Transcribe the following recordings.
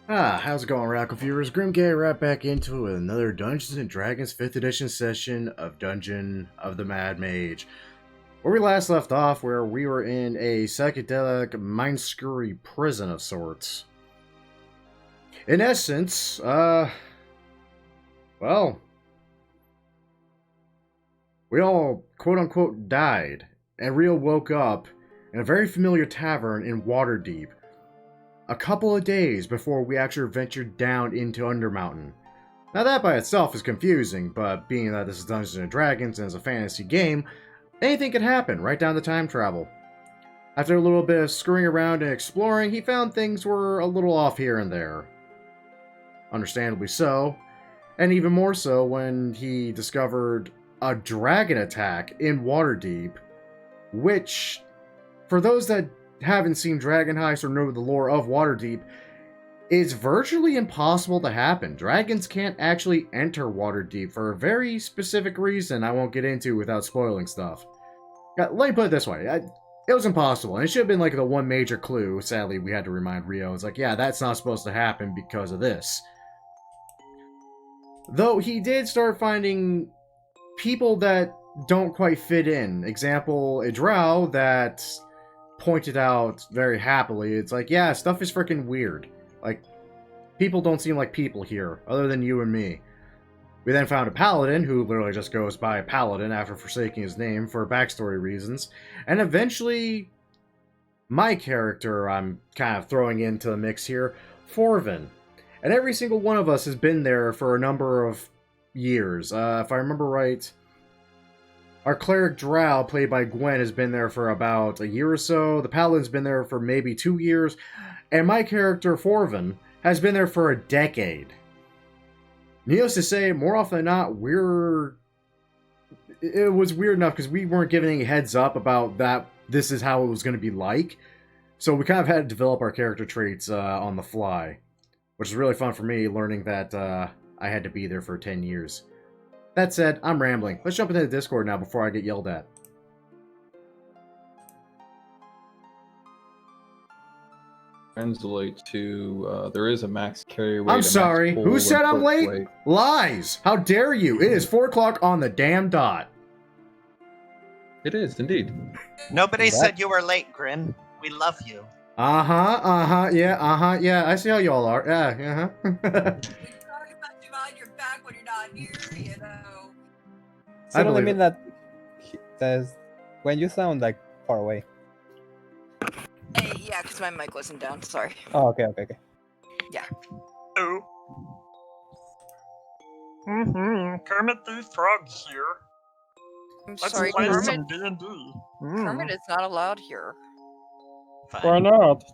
How's it going, Radical Viewers? Grimgay right back into another Dungeons & Dragons 5th edition session of Dungeon of the Mad Mage. Where we last left off, where we were in a psychedelic, mind-screwy prison of sorts. In essence, well, we all quote-unquote died, and Rio woke up in a very familiar tavern in Waterdeep, a couple of days before we actually ventured down into Undermountain. Now that by itself is confusing, but being that this is Dungeons & Dragons and it's a fantasy game, anything could happen, right down to time travel. After a little bit of screwing around and exploring, he found things were a little off here and there. Understandably so, and even more so when he discovered a dragon attack in Waterdeep, which, for those that haven't seen Dragon Heist or know the lore of Waterdeep, is virtually impossible to happen. Dragons can't actually enter Waterdeep for a very specific reason I won't get into without spoiling stuff. Let me put it this way. It was impossible, and it should have been like the one major clue. Sadly, we had to remind Rio. It's like, yeah, that's not supposed to happen because of this. Though he did start finding people that don't quite fit in. Example, a drow that pointed out very happily, it's like, yeah, stuff is freaking weird. Like, people don't seem like people here, other than you and me. We then found a paladin, who literally just goes by paladin after forsaking his name for backstory reasons, and eventually, my character I'm kind of throwing into the mix here, Forvin. And every single one of us has been there for a number of years. If I remember right, our cleric Drow, played by Gwen, has been there for about a year or so. The paladin's been there for maybe 2 years. And my character, Forvin, has been there for a decade. Needless to say, more often than not, it was weird enough because we weren't given any heads up about that this is how it was going to be like. So we kind of had to develop our character traits on the fly. Which is really fun for me, learning that I had to be there for 10 years. That said, I'm rambling. Let's jump into the Discord now before I get yelled at. Translate to, there is a max carry weight. I'm sorry, who said I'm late? Weight. Lies! How dare you! It is 4 o'clock on the damn dot. It is, indeed. Nobody said you were late, Grin. We love you. Yeah, I see how y'all are. Yeah, We talk about you behind your back when you're not here, you know. So I don't mean that when you sound like far away. Hey, yeah, because my mic wasn't down. Sorry. Oh, okay. Yeah. Oh. Kermit the Frog here. I'm Let's sorry, play Kermit. some D&D. Kermit is not allowed here. Fine. Why not?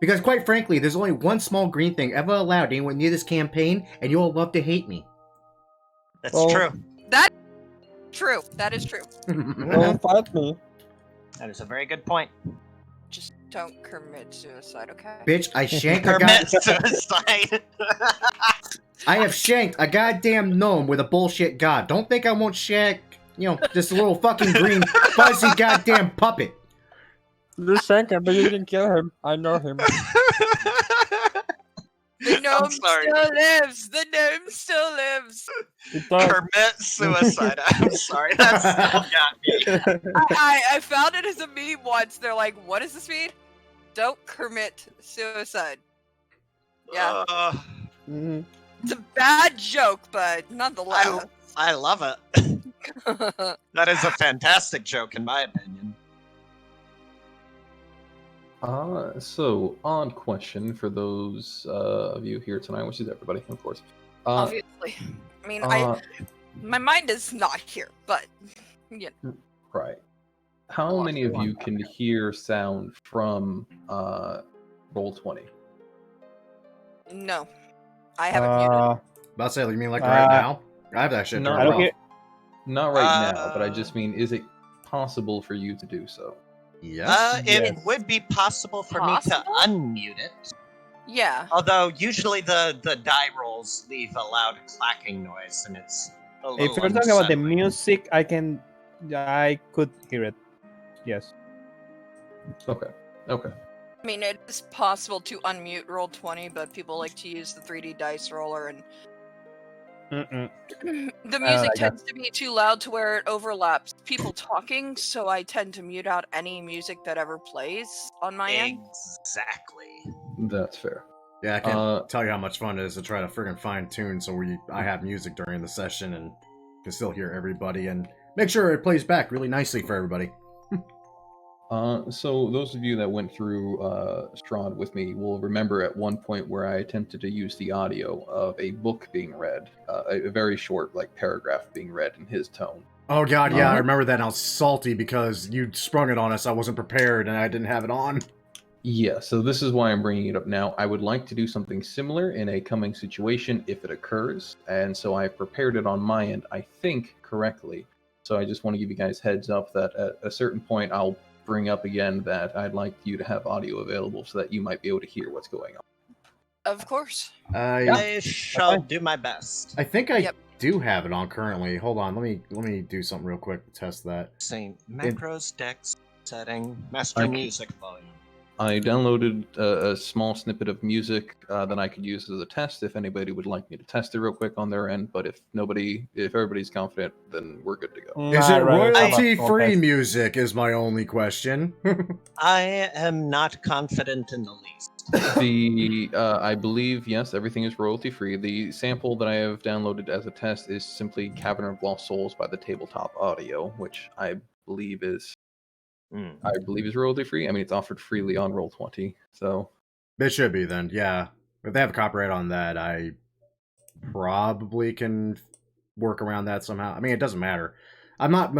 Because quite frankly, there's only one small green thing ever allowed anyone near this campaign, and you all love to hate me. That's true. That is true. Don't fight me. That is a very good point. Just don't commit suicide, okay? Bitch, I shanked Kermit suicide. I have shanked a goddamn gnome with a bullshit god. Don't think I won't shank, this little fucking green fuzzy goddamn puppet. You shank him, but you didn't kill him. I know him. The gnome still lives! The gnome still lives! Kermit suicide. I'm sorry, that still got me. I found it as a meme once. They're like, what does this mean? Don't commit suicide. Yeah. It's a bad joke, but nonetheless. I love it. That is a fantastic joke, in my opinion. So, odd question for those of you here tonight, which is everybody, of course. Obviously. I mean, my mind is not here, but, you know. Right. How many of you can hear sound from Roll20? No. I haven't muted. About to say, you mean like right now? I have that shit turned off. Not right now, but I just mean, is it possible for you to do so? Yes. It would be possible for me to unmute it. Yeah. Although usually the die rolls leave a loud clacking noise, and it's a little If you're talking about the unsettling. music, I could hear it. Yes. Okay. I mean, it is possible to unmute Roll20, but people like to use the 3D dice roller, and the music tends to be too loud to where it overlaps people talking, so I tend to mute out any music that ever plays on my end. Exactly. That's fair. Yeah, I can't tell you how much fun it is to try to friggin' fine tune so I have music during the session and can still hear everybody and make sure it plays back really nicely for everybody. So those of you that went through Strahd with me will remember at one point where I attempted to use the audio of a book being read, a very short paragraph being read in his tone. Oh god, yeah, I remember that, and I was salty because you sprung it on us. I wasn't prepared and I didn't have it on. Yeah, so this is why I'm bringing it up now. I would like to do something similar in a coming situation if it occurs, and so I prepared it on my end, I think, correctly. So I just want to give you guys heads up that at a certain point I'll bring up again that I'd like you to have audio available so that you might be able to hear what's going on. Of course. I shall do my best. I think I do have it on currently. Hold on, let me do something real quick to test that. Same macros, dex, setting, master music volume. I downloaded a small snippet of music that I could use as a test if anybody would like me to test it real quick on their end. But if everybody's confident, then we're good to go. Is it royalty-free music is my only question. I am not confident in the least. I believe, yes, everything is royalty-free. The sample that I have downloaded as a test is simply Cavern of Lost Souls by the Tabletop Audio, which I believe is royalty free. I mean, it's offered freely on Roll20, so it should be then. Yeah, if they have copyright on that, I probably can work around that somehow. I mean, it doesn't matter. I'm not.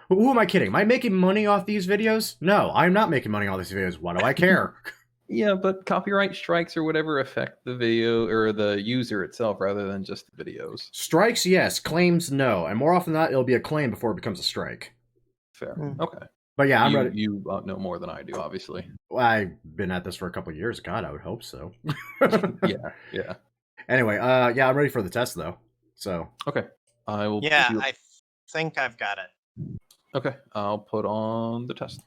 Who am I kidding? Am I making money off these videos? No, I'm not making money off these videos. Why do I care? Yeah, but copyright strikes or whatever affect the video or the user itself rather than just the videos. Strikes, yes. Claims, no. And more often than not, it'll be a claim before it becomes a strike. Fair. Okay. But yeah, I'm ready. You know more than I do, obviously. Well, I've been at this for a couple of years. God, I would hope so. Yeah. Anyway, yeah, I'm ready for the test, though. So. Okay. I will. Yeah, I think I've got it. Okay, I'll put on the test.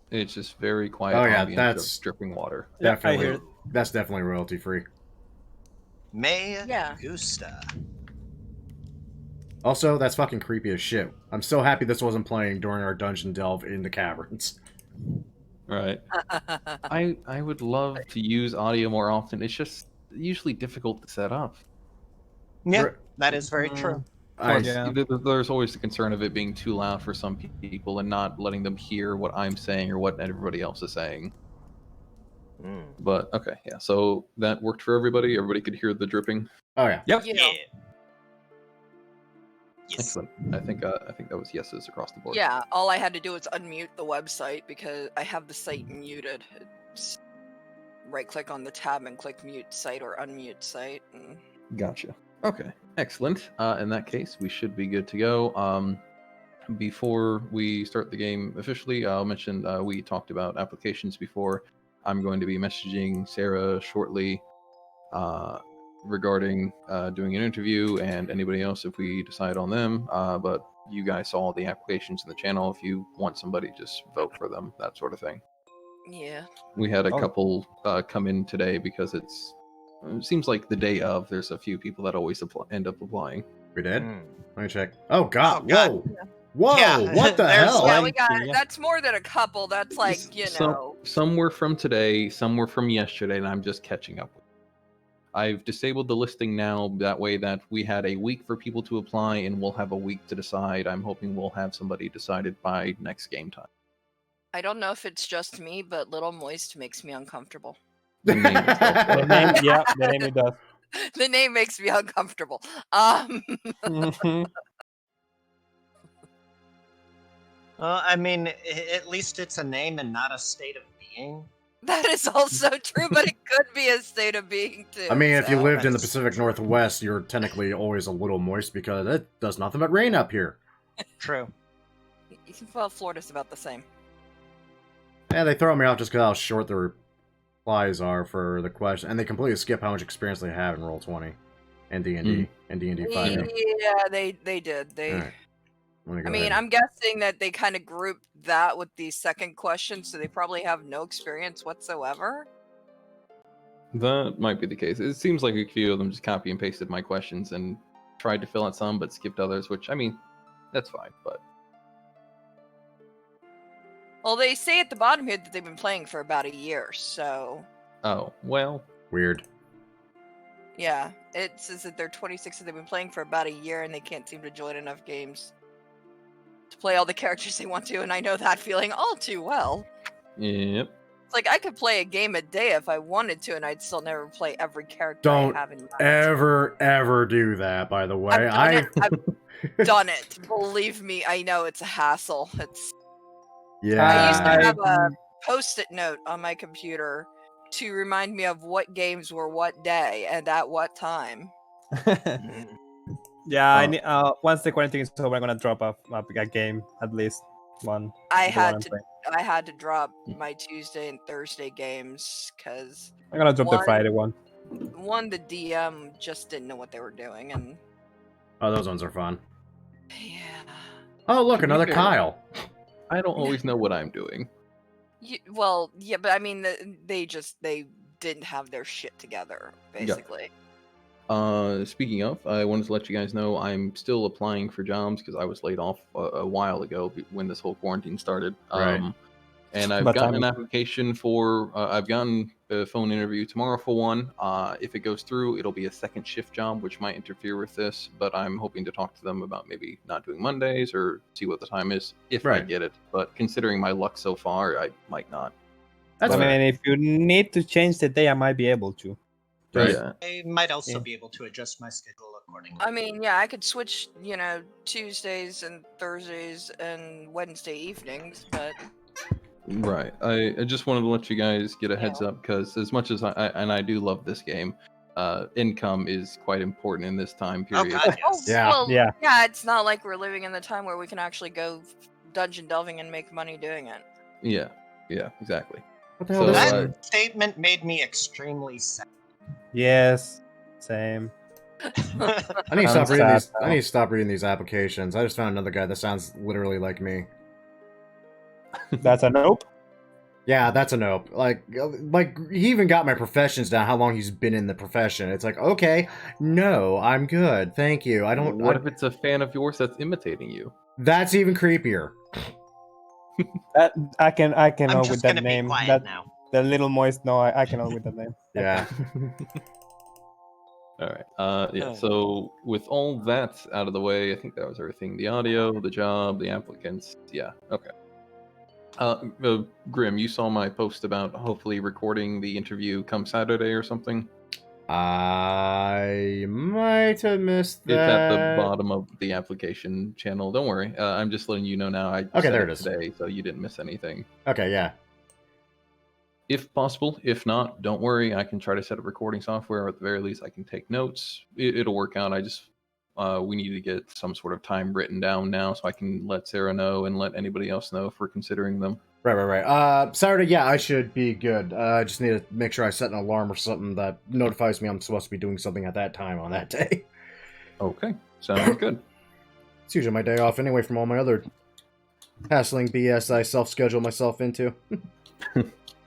It's just very quiet. Oh yeah, that's dripping water. Definitely, that's definitely royalty free. Gusta. Also, that's fucking creepy as shit. I'm so happy this wasn't playing during our dungeon delve in the caverns. Right. I would love to use audio more often. It's just usually difficult to set up. Yeah, that is very true. There's always the concern of it being too loud for some people and not letting them hear what I'm saying or what everybody else is saying. But okay, yeah. So that worked for everybody. Everybody could hear the dripping. Oh yeah. Yep. Yeah. Yes. Excellent. I think that was yeses across the board. Yeah, all I had to do was unmute the website because I have the site muted. It's right-click on the tab and click mute site or unmute site. And... Gotcha. Okay, excellent. In that case, we should be good to go. Before we start the game officially, I'll mention we talked about applications before. I'm going to be messaging Sarah shortly regarding doing an interview and anybody else if we decide on them. But you guys saw the applications in the channel. If you want somebody, just vote for them, that sort of thing. Yeah. We had a couple come in today because it seems like the day of, there's a few people that always end up applying. We did? Let me check. Oh, God. Whoa. Yeah. Whoa. Yeah. What the hell? Yeah, we got that's more than a couple. That's like, know. Some were from today, some were from yesterday, and I'm just catching up. I've disabled the listing now. That way that we had a week for people to apply, and we'll have a week to decide. I'm hoping we'll have somebody decided by next game time. I don't know if it's just me, but Little Moist makes me uncomfortable. The name it does. The name makes me uncomfortable. Well, I mean, at least it's a name and not a state of being. That is also true, but it could be a state of being, too. I mean, if you lived in the Pacific Northwest, you're technically always a little moist because it does nothing but rain up here. True. Well, Florida's about the same. Yeah, they throw me off just because how short the replies are for the question, and they completely skip how much experience they have in Roll20 and D&D and D&D5E. Yeah, they did. I mean, I'm guessing that they kind of grouped that with the second question, so they probably have no experience whatsoever. That might be the case. It seems like a few of them just copy and pasted my questions and tried to fill out some, but skipped others, which, I mean, that's fine, but... Well, they say at the bottom here that they've been playing for about a year, so... Oh, well... Weird. Yeah, it says that they're 26 and they've been playing for about a year and they can't seem to join enough games to play all the characters they want to, and I know that feeling all too well. Yep. It's like I could play a game a day if I wanted to, and I'd still never play every character I have in mind. Don't ever do that, by the way. I've done it. Believe me, I know it's a hassle. Yeah. I used to have a post-it note on my computer to remind me of what games were what day and at what time. Yeah, I need, once the quarantine is over, I'm gonna drop a game, at least one. I had to drop my Tuesday and Thursday games because I'm gonna drop the Friday one. The DM just didn't know what they were doing, and those ones are fun. Yeah. Oh, look, another Kyle. I don't always know what I'm doing. Well, yeah, but I mean, they didn't have their shit together, basically. Yeah. Speaking of, I wanted to let you guys know I'm still applying for jobs because I was laid off a while ago when this whole quarantine started. Right. And I've gotten an application for, I've gotten a phone interview tomorrow for one. If it goes through, it'll be a second shift job, which might interfere with this, but I'm hoping to talk to them about maybe not doing Mondays or see what the time is if I get it. But considering my luck so far, I might not. I mean, if you need to change the day, I might be able to. Right. Yeah. I might also be able to adjust my schedule accordingly. I mean, yeah, I could switch, Tuesdays and Thursdays and Wednesday evenings, but... Right. I just wanted to let you guys get a heads up because as much as I do love this game, income is quite important in this time period. Oh, God, yes. Yeah, it's not like we're living in the time where we can actually go dungeon delving and make money doing it. Yeah, exactly. What the hell that statement made me extremely sad. Yes, same. I need to stop reading these applications. I just found another guy that sounds literally like me. That's a nope? Yeah, that's a nope. Like he even got my professions down, how long he's been in the profession. It's like, okay, no, I'm good, thank you. What if it's a fan of yours that's imitating you? That's even creepier. That I can know with that be name. Quiet now. The little moist. No, I can know with that name. Yeah. All right. So with all that out of the way, I think that was everything. The audio, the job, the applicants. Yeah. Okay. Grim, you saw my post about hopefully recording the interview come Saturday or something? I might have missed that. It's at the bottom of the application channel. Don't worry. I'm just letting you know now. Okay, there it is. Today, so you didn't miss anything. Okay, yeah. If possible. If not, don't worry. I can try to set up recording software, or at the very least, I can take notes. It'll work out. We need to get some sort of time written down now so I can let Sarah know and let anybody else know if we're considering them. Right. Saturday, yeah, I should be good. I just need to make sure I set an alarm or something that notifies me I'm supposed to be doing something at that time on that day. Okay, sounds good. It's usually my day off anyway from all my other hassling BS I self-schedule myself into.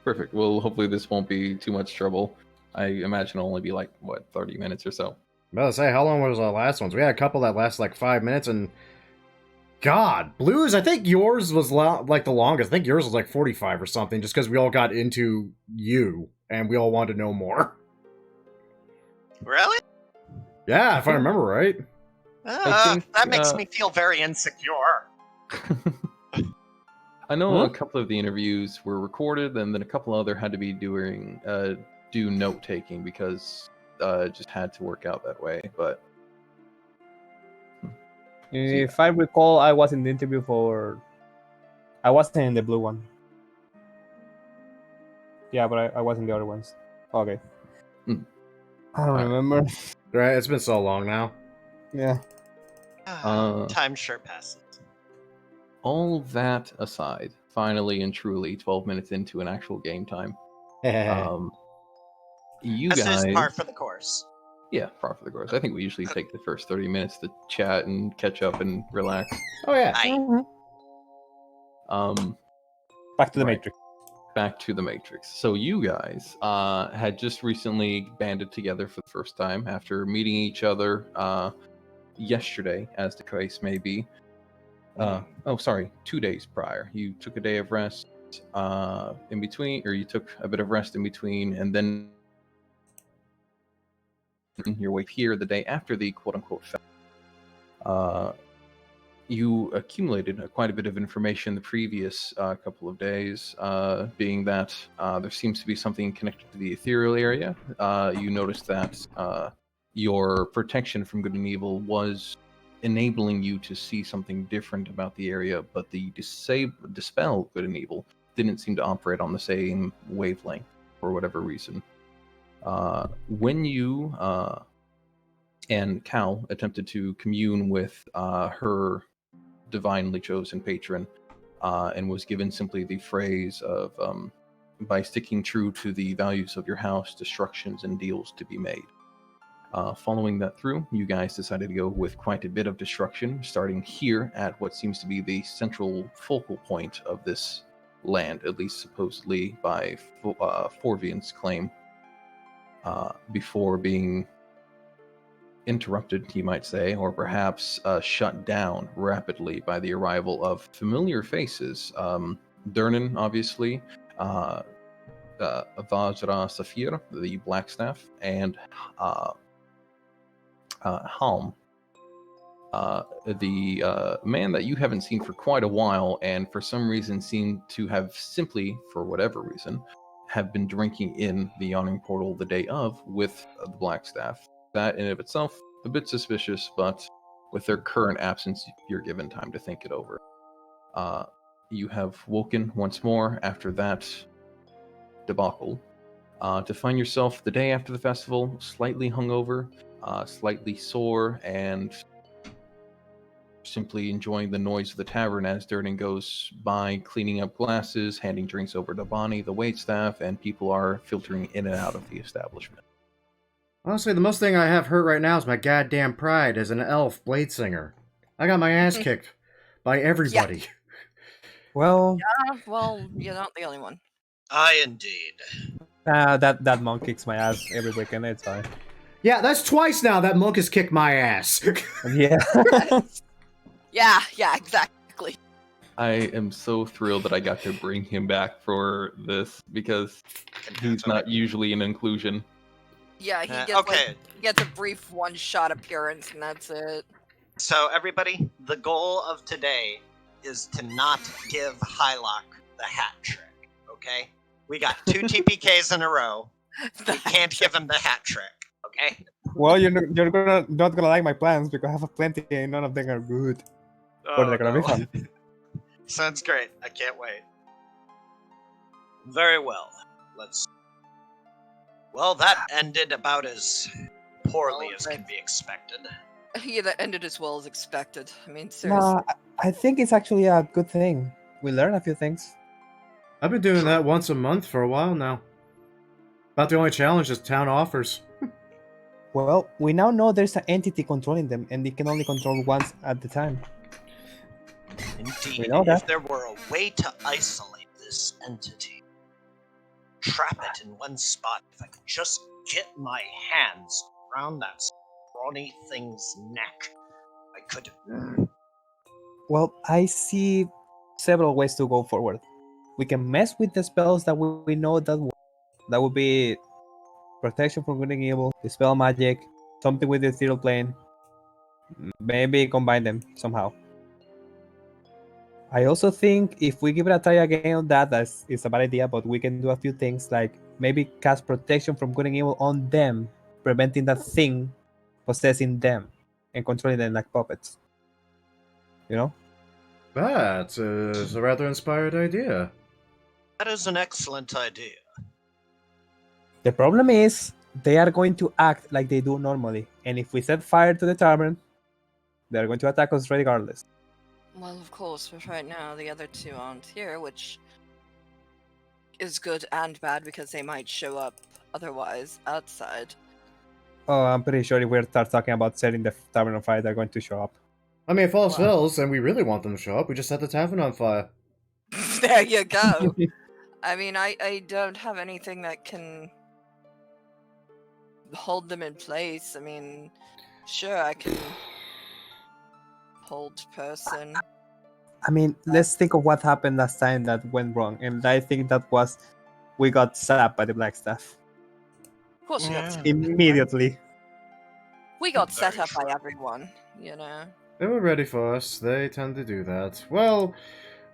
Perfect. Well, hopefully this won't be too much trouble. I imagine it'll only be 30 minutes or so. I'm about to say, how long was our last ones? We had a couple that lasted 5 minutes, and God, Blues, I think yours was the longest. I think yours was 45 or something, just because we all got into you, and we all wanted to know more. Really? Yeah, if I remember right. That makes me feel very insecure. I know a couple of the interviews were recorded, and then a couple other had to be do note-taking because it just had to work out that way, but... If I recall, I was in the interview I wasn't in the blue one. Yeah, but I was in the other ones. Okay. I don't remember. Right, it's been so long now. Yeah. Time sure passes. All that aside, finally and truly, 12 minutes into an actual game time. You This guys... is par for the course. Yeah, par for the course. I think we usually take the first 30 minutes to chat and catch up and relax. Oh yeah. Aye. Back to the Right. Matrix. Back to the Matrix. So you guys had just recently banded together for the first time after meeting each other yesterday, as the case may be. 2 days prior. You took a day of rest in between, or you took a bit of rest in between, and then your way here the day after the quote-unquote festival. You accumulated quite a bit of information the previous couple of days, being that there seems to be something connected to the ethereal area. You noticed that your protection from good and evil was enabling you to see something different about the area, but the dispel good and evil didn't seem to operate on the same wavelength for whatever reason. When you and Cal attempted to commune with her divinely chosen patron, and was given simply the phrase of, by sticking true to the values of your house, destructions and deals to be made. Following that through, you guys decided to go with quite a bit of destruction, starting here at what seems to be the central focal point of this land, at least supposedly by Forvian's claim, before being interrupted, you might say, or perhaps shut down rapidly by the arrival of familiar faces. Durnan, obviously, Vajra Safir, the Blackstaff, and Halm, the man that you haven't seen for quite a while, and for some reason seemed to have simply, for whatever reason, have been drinking in the Yawning Portal the day of with the Blackstaff. That in and of itself, a bit suspicious, but with their current absence, you're given time to think it over. You have woken once more after that debacle, to find yourself the day after the festival, slightly hungover, slightly sore, and simply enjoying the noise of the tavern as Durden goes by, cleaning up glasses, handing drinks over to Bonnie, the waitstaff, and people are filtering in and out of the establishment. Honestly, the most thing I have hurt right now is my goddamn pride as an elf blade singer. I got my ass kicked by everybody. Well, Well, you're not the only one. Aye, indeed. that monk kicks my ass every weekend. It's fine. Yeah, that's twice now that monk has kicked my ass. Yeah. Yeah, exactly. I am so thrilled that I got to bring him back for this, because he's not usually an inclusion. Yeah, he gets okay. he gets a brief one-shot appearance, and that's it. So everybody, the goal of today is to not give Hylock the hat trick, okay? We got 2 TPKs in a row. We can't give him the hat trick, okay? Well, you're not gonna like my plans because I have plenty and none of them are good. But they're gonna be fun. Sounds great. I can't wait. Very well. Well, that ended about as poorly as can be expected. Yeah, that ended as well as expected. I mean, seriously. Nah, I think it's actually a good thing. We learn a few things. I've been doing that once a month for a while now. About the only challenge this town offers. Well, we now know there's an entity controlling them, and they can only control once at the time. Indeed, We know that. if there were a way to isolate this entity, trap it in one spot, if I could just get my hands around that scrawny thing's neck, I could... Well, I see several ways to go forward. We can mess with the spells that we know that work. That would be protection from good and evil, dispel magic, something with the ethereal plane. Maybe combine them somehow. I also think if we give it a try again on that, it's a bad idea, but we can do a few things like maybe cast protection from good and evil on them, preventing that thing possessing them and controlling them like puppets. You know? That is a rather inspired idea. That is an excellent idea. The problem is they are going to act like they do normally, and if we set fire to the tavern, they're going to attack us regardless. Well, of course, but right now the other 2 aren't here, which is good and bad because they might show up otherwise outside. Oh, I'm pretty sure if we start talking about setting the tavern on fire, they're going to show up. I mean, if all else fails and we really want them to show up, we just set the tavern on fire. There you go. I mean, I don't have anything that can hold them in place. I mean, sure, I can hold person. I mean, let's think of what happened last time that went wrong, and I think that was we got zapped by the black staff Of course, immediately. we got set up by everyone, you know. They were ready for us. They tend to do that. Well,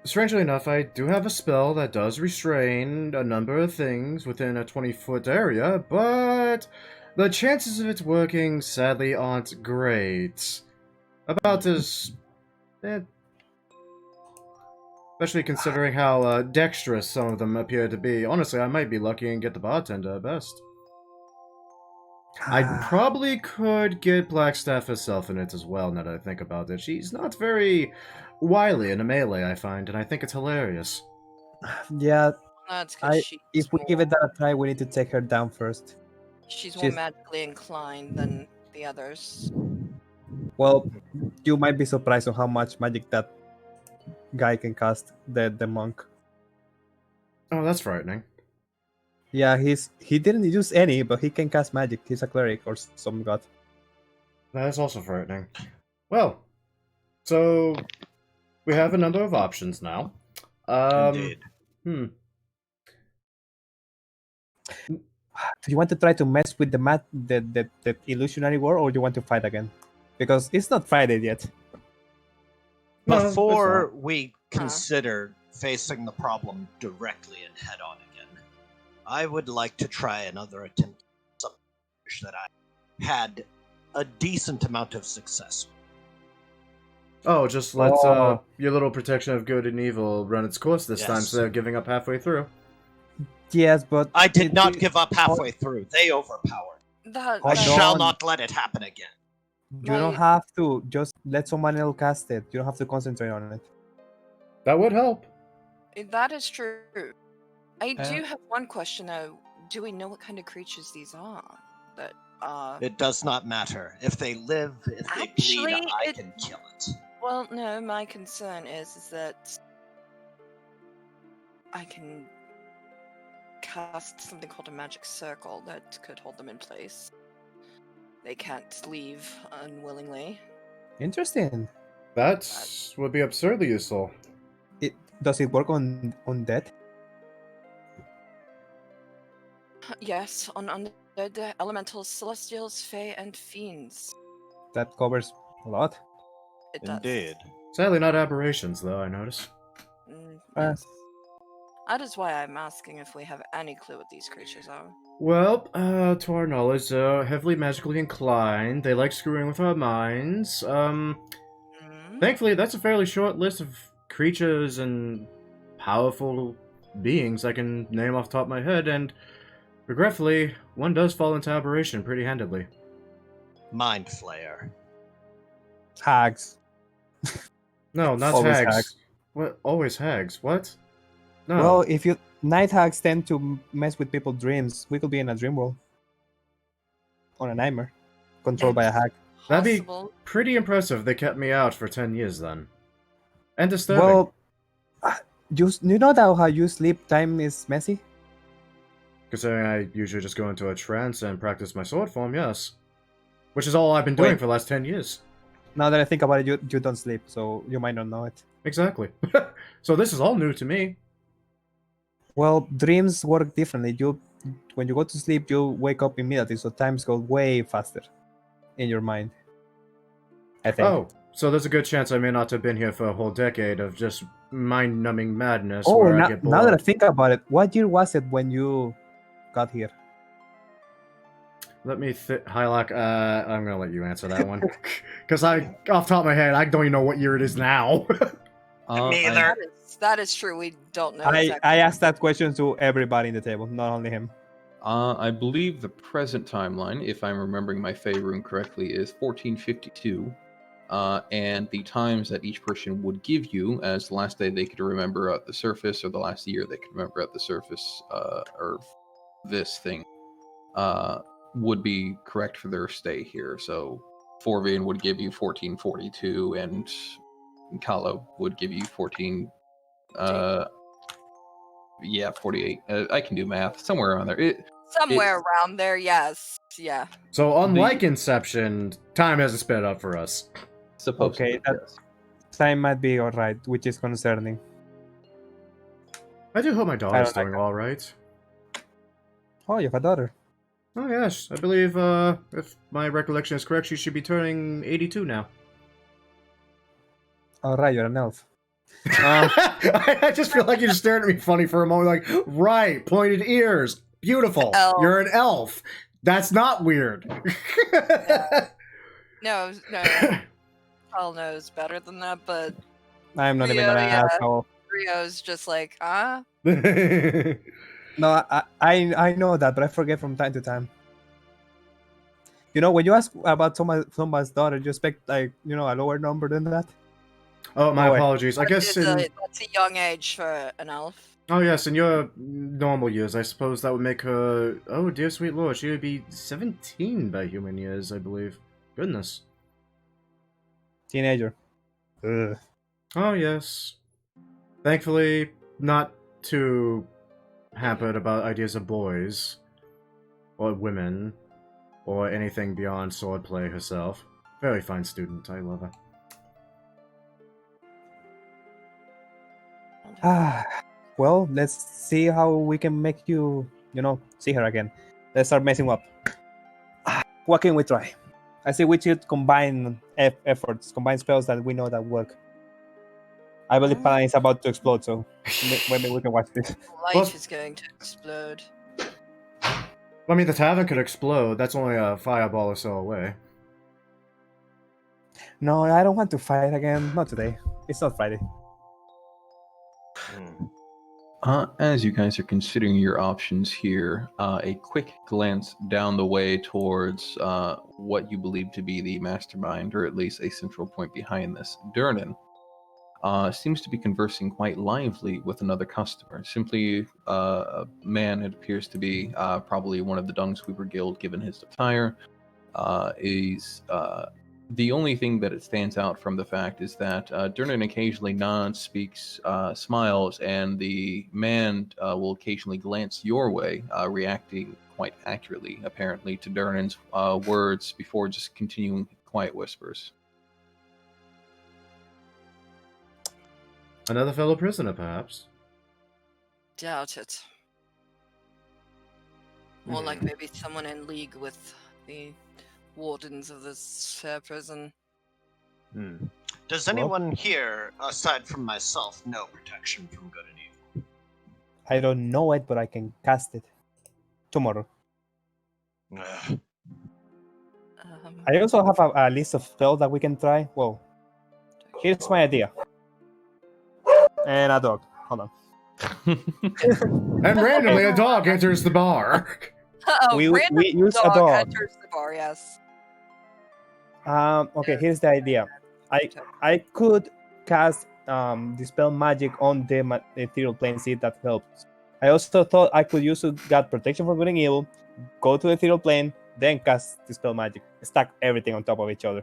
strangely enough, I do have a spell that does restrain a number of things within a 20-foot area, but the chances of it working sadly aren't great. About as... especially considering how dexterous some of them appear to be. Honestly, I might be lucky and get the bartender at best. I probably could get Blackstaff herself in it as well, now that I think about it. She's not very wily in a melee, I find, and I think it's hilarious. Yeah, That's because if we give it that a try, we need to take her down first. she's more magically inclined than the others. Well, you might be surprised on how much magic that guy can cast, the monk. Oh, that's frightening. Yeah, he didn't use any, but he can cast magic. He's a cleric or some god. That is also frightening. Well, so we have a number of options now. Indeed. Do you want to try to mess with the illusionary war, or do you want to fight again? Because it's not Friday yet. No, it's Before not. we consider facing the problem directly and head on again, I would like to try another attempt at something that I had a decent amount of success with. Oh, just let your little protection of good and evil run its course this time, instead of giving up halfway through. Yes, but I did not give up halfway through. They overpowered. I shall not let it happen again. You don't have to. Just let someone else cast it. You don't have to concentrate on it. That would help. That is true. I do have one question though. Do we know what kind of creatures these are? That It does not matter. If they live, if they bleed, I can kill it. Well, no, my concern is that I can cast something called a magic circle that could hold them in place. They can't leave unwillingly. Interesting. That would be absurdly useful. Does it work on dead? Yes, on undead elementals, celestials, fae, and fiends. That covers a lot. It does. Indeed. Sadly, not aberrations, though, I notice. Yes. That is why I'm asking if we have any clue what these creatures are. Well, to our knowledge, they're heavily magically inclined. They like screwing with our minds. Thankfully, that's a fairly short list of creatures and powerful beings I can name off the top of my head, and regretfully, one does fall into aberration pretty handedly. Mind Flayer. Hags. No, not Always hags. hags. What? Always hags? What? No. Well, if you night hags tend to mess with people's dreams, we could be in a dream world. On a nightmare. Controlled by a hag. That'd be pretty impressive. They kept me out for 10 years then. And disturbing. Well, you know that how you sleep time is messy? Considering I usually just go into a trance and practice my sword form, yes. Which is all I've been doing for the last 10 years. Now that I think about it, you don't sleep, so you might not know it. Exactly. So this is all new to me. Well, dreams work differently. When you go to sleep, you wake up immediately, so times go way faster in your mind. I think. Oh, so there's a good chance I may not have been here for a whole decade of just mind-numbing madness. Oh, where I get bored. now that I think about it, what year was it when you got here? Let me Hylock, I'm gonna let you answer that one. Because off the top of my head, I don't even know what year it is now. Me either. That is true. We don't know. I asked that question to everybody in the table, not only him. I believe the present timeline, if I'm remembering my Fey rune correctly, is 1452. And the times that each person would give you as the last day they could remember at the surface, or the last year they could remember at the surface, or this thing, would be correct for their stay here. So Forvian would give you 1442, and Kala would give you 14. 48. I can do math somewhere around there. Somewhere around there, yes. Yeah. So unlike Inception, time hasn't sped up for us. Okay, that time might be alright, which is concerning. I do hope my daughter's doing all right. Oh, you have a daughter. Oh yes, I believe if my recollection is correct, she should be turning 82 now. Alright, you're an elf. I just feel like you just stared at me funny for a moment, like, right, pointed ears, beautiful. Elf. You're an elf. That's not weird. No. Paul knows better than that, but I'm not even Rio, an yeah. asshole. Rio's just like, No, I know that, but I forget from time to time. You know, when you ask about someone's daughter, you expect, like, you know, a lower number than that? Oh, my apologies. I guess that's a young age for an elf. Oh yes, in your normal years, I suppose that would make her... Oh, dear sweet lord, she would be 17 by human years, I believe. Goodness. Teenager. Ugh. Oh yes. Thankfully, not too hampered about ideas of boys, or women, or anything beyond swordplay herself. Very fine student, I love her. Well, let's see how we can make you, you know, see her again. Let's start messing up. What can we try? I say we should combine efforts, combine spells that we know that work. I believe Paladin is about to explode, so maybe we can watch this. Life is going to explode. I mean, the tavern could explode. That's only a fireball or so away. No, I don't want to fight again. Not today. It's not Friday. As you guys are considering your options here, a quick glance down the way towards what you believe to be the mastermind, or at least a central point behind this, Durnan, seems to be conversing quite lively with another customer. Simply a man, it appears to be probably one of the Dungsweeper Guild, given his attire. The only thing that it stands out from the fact is that Durnan occasionally nods, speaks, smiles, and the man will occasionally glance your way, reacting quite accurately, apparently, to Durnan's words before just continuing quiet whispers. Another fellow prisoner, perhaps? Doubt it. More like maybe someone in league with the wardens of this fair prison. Does anyone here, aside from myself, know protection from good and evil? I don't know it, but I can cast it tomorrow. I also have a list of spells that we can try. Well, here's my idea. And a dog. Hold on. And randomly, a dog enters the bar. We use a dog. Enters the bar, yes. Okay, here's the idea. I could cast dispel magic on the ethereal plane, see if that helps. I also thought I could use to get protection from good and evil, go to the ethereal plane, then cast dispel magic, stack everything on top of each other.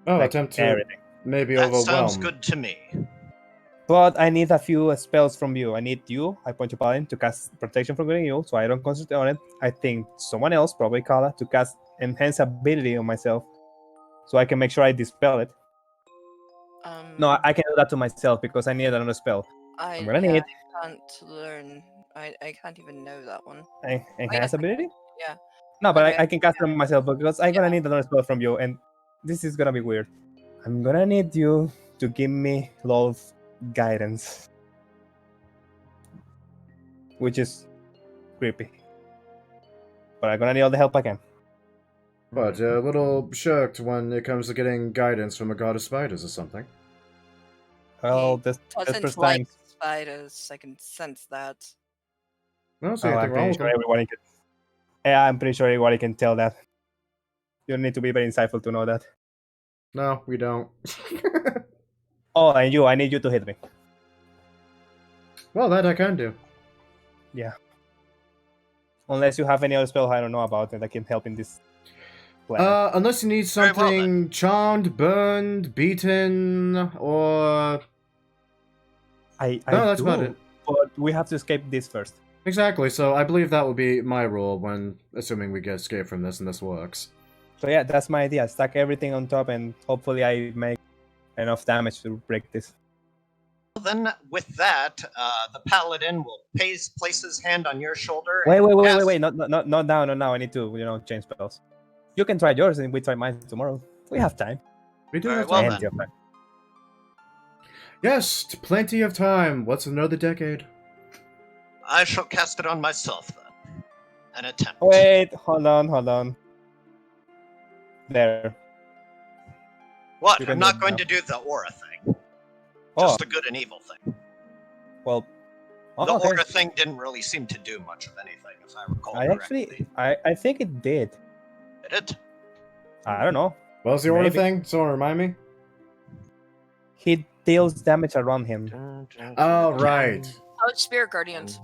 Oh, Like attempt to everything. maybe That overwhelm. sounds good to me. But I need a few spells from you. I need you, I point to Paladin, to cast protection from good and evil, so I don't concentrate on it. I think someone else, probably Kala, to cast enhance ability on myself, so I can make sure I dispel it. No, I can do that to myself because I need another spell. I'm gonna need I can't learn. I can't even know that one. enhance ability. Yeah. No, but Okay. I can cast them myself because I'm gonna need another spell from you, and this is gonna be weird. I'm gonna need you to give me love guidance, which is creepy. But I'm gonna need all the help I can. But a little shocked when it comes to getting guidance from a god of spiders or something. Well, this Doesn't first like time. spiders. I can sense that. I don't see Oh, anything I'm wrong pretty with sure them. everybody can. Yeah, I'm pretty sure everybody can tell that. You don't need to be very insightful to know that. No, we don't. Oh, and you, I need you to hit me. Well, that I can do. Yeah. Unless you have any other spell I don't know about that can help in this plan. Unless you need Very well, something charmed, burned, beaten, or... I No, that's do, about it. but we have to escape this first. Exactly, so I believe that would be my rule when, assuming we get escape from this and this works. So yeah, that's my idea. Stack everything on top, and hopefully I make enough damage to break this. Then, with that, the paladin will place his hand on your shoulder. Wait, and cast- not now, not now. I need to change spells. You can try yours, and we try mine tomorrow. We have time. We do Very have well time. then. Plenty of time. Yes, plenty of time. What's another decade? I shall cast it on myself then. An attempt. Wait, hold on. There. What? You I'm can not do it going now. to do the aura thing. Oh, Just a good and evil thing. well. The Okay. aura thing didn't really seem to do much of anything, if I recall I correctly. actually, I think it did. Did it? I don't know. What was the order Maybe. thing? Someone remind me? He deals damage around him. Oh, right. Oh, Spirit Guardians.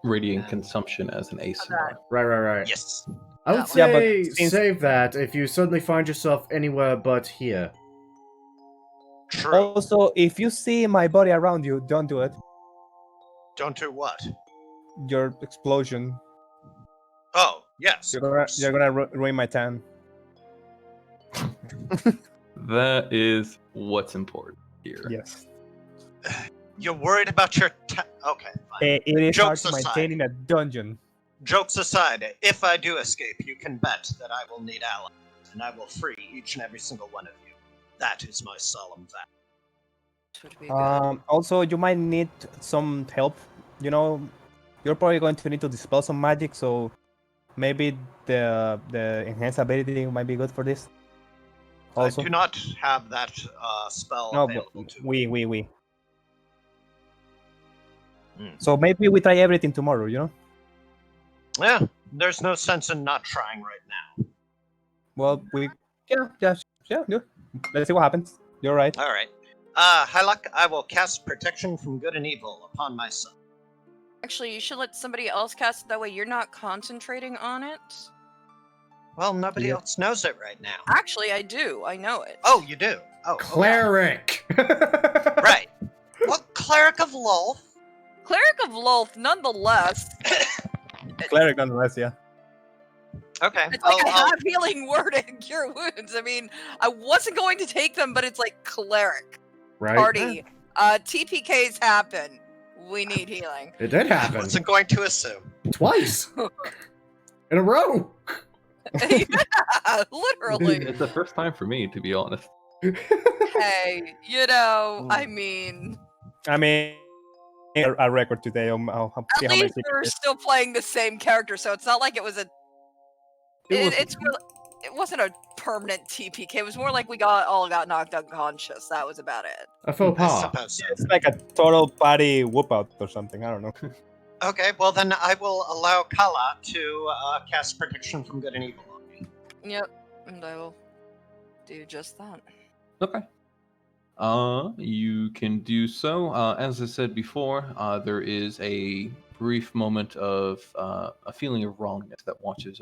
Radiant consumption as an ACR. Right. Yes. I would Yeah, but say since- save that if you suddenly find yourself anywhere but here. True. Also, if you see my body around you, don't do it. Don't do what? Your explosion. Oh, yes. You're of gonna, course. you're gonna ruin my tan. That is what's important here. Yes. You're worried about your. Okay, fine. It is hard Jokes to aside. maintain in a dungeon. Jokes aside, if I do escape, you can bet that I will need allies, and I will free each and every single one of you. That is my solemn vow. Would be good. Also, you might need some help. You know, you're probably going to need to dispel some magic, so maybe the enhanced ability might be good for this. Also, I do not have that spell no, but available to me. we. Hmm. So maybe we try everything tomorrow. You know. Yeah, there's no sense in not trying right now. Well, yeah. Let's see what happens. You're right. All right. Hyluck, I will cast Protection from Good and Evil upon myself. Actually, you should let somebody else cast it. That way you're not concentrating on it. Well, nobody Yeah. else knows it right now. Actually, I do. I know it. Oh, you do? Oh, okay. Cleric! Right. Well, Cleric of Lolth. Cleric of Lolth, nonetheless. Cleric, nonetheless, yeah. Okay. It's like I I'll- have healing word and cure wounds. I mean, I wasn't going to take them, but it's like cleric Right? party. TPKs happen. We need healing. It did I happen. wasn't going to assume. Twice! In a row! Yeah, literally. It's the first time for me, to be honest. Hey, I mean, A record today. I'll see at how many least we're secrets. still playing the same character, so it's not like it was a. It wasn't a permanent TPK. It was more like we all got knocked unconscious. That was about it. A faux I pas. suppose so. It's like a total party whoop out or something. I don't know. Okay, well then I will allow Kala to cast Protection from Good and Evil on me. Yep, and I will do just that. Okay. You can do so. As I said before, there is a brief moment of a feeling of wrongness that washes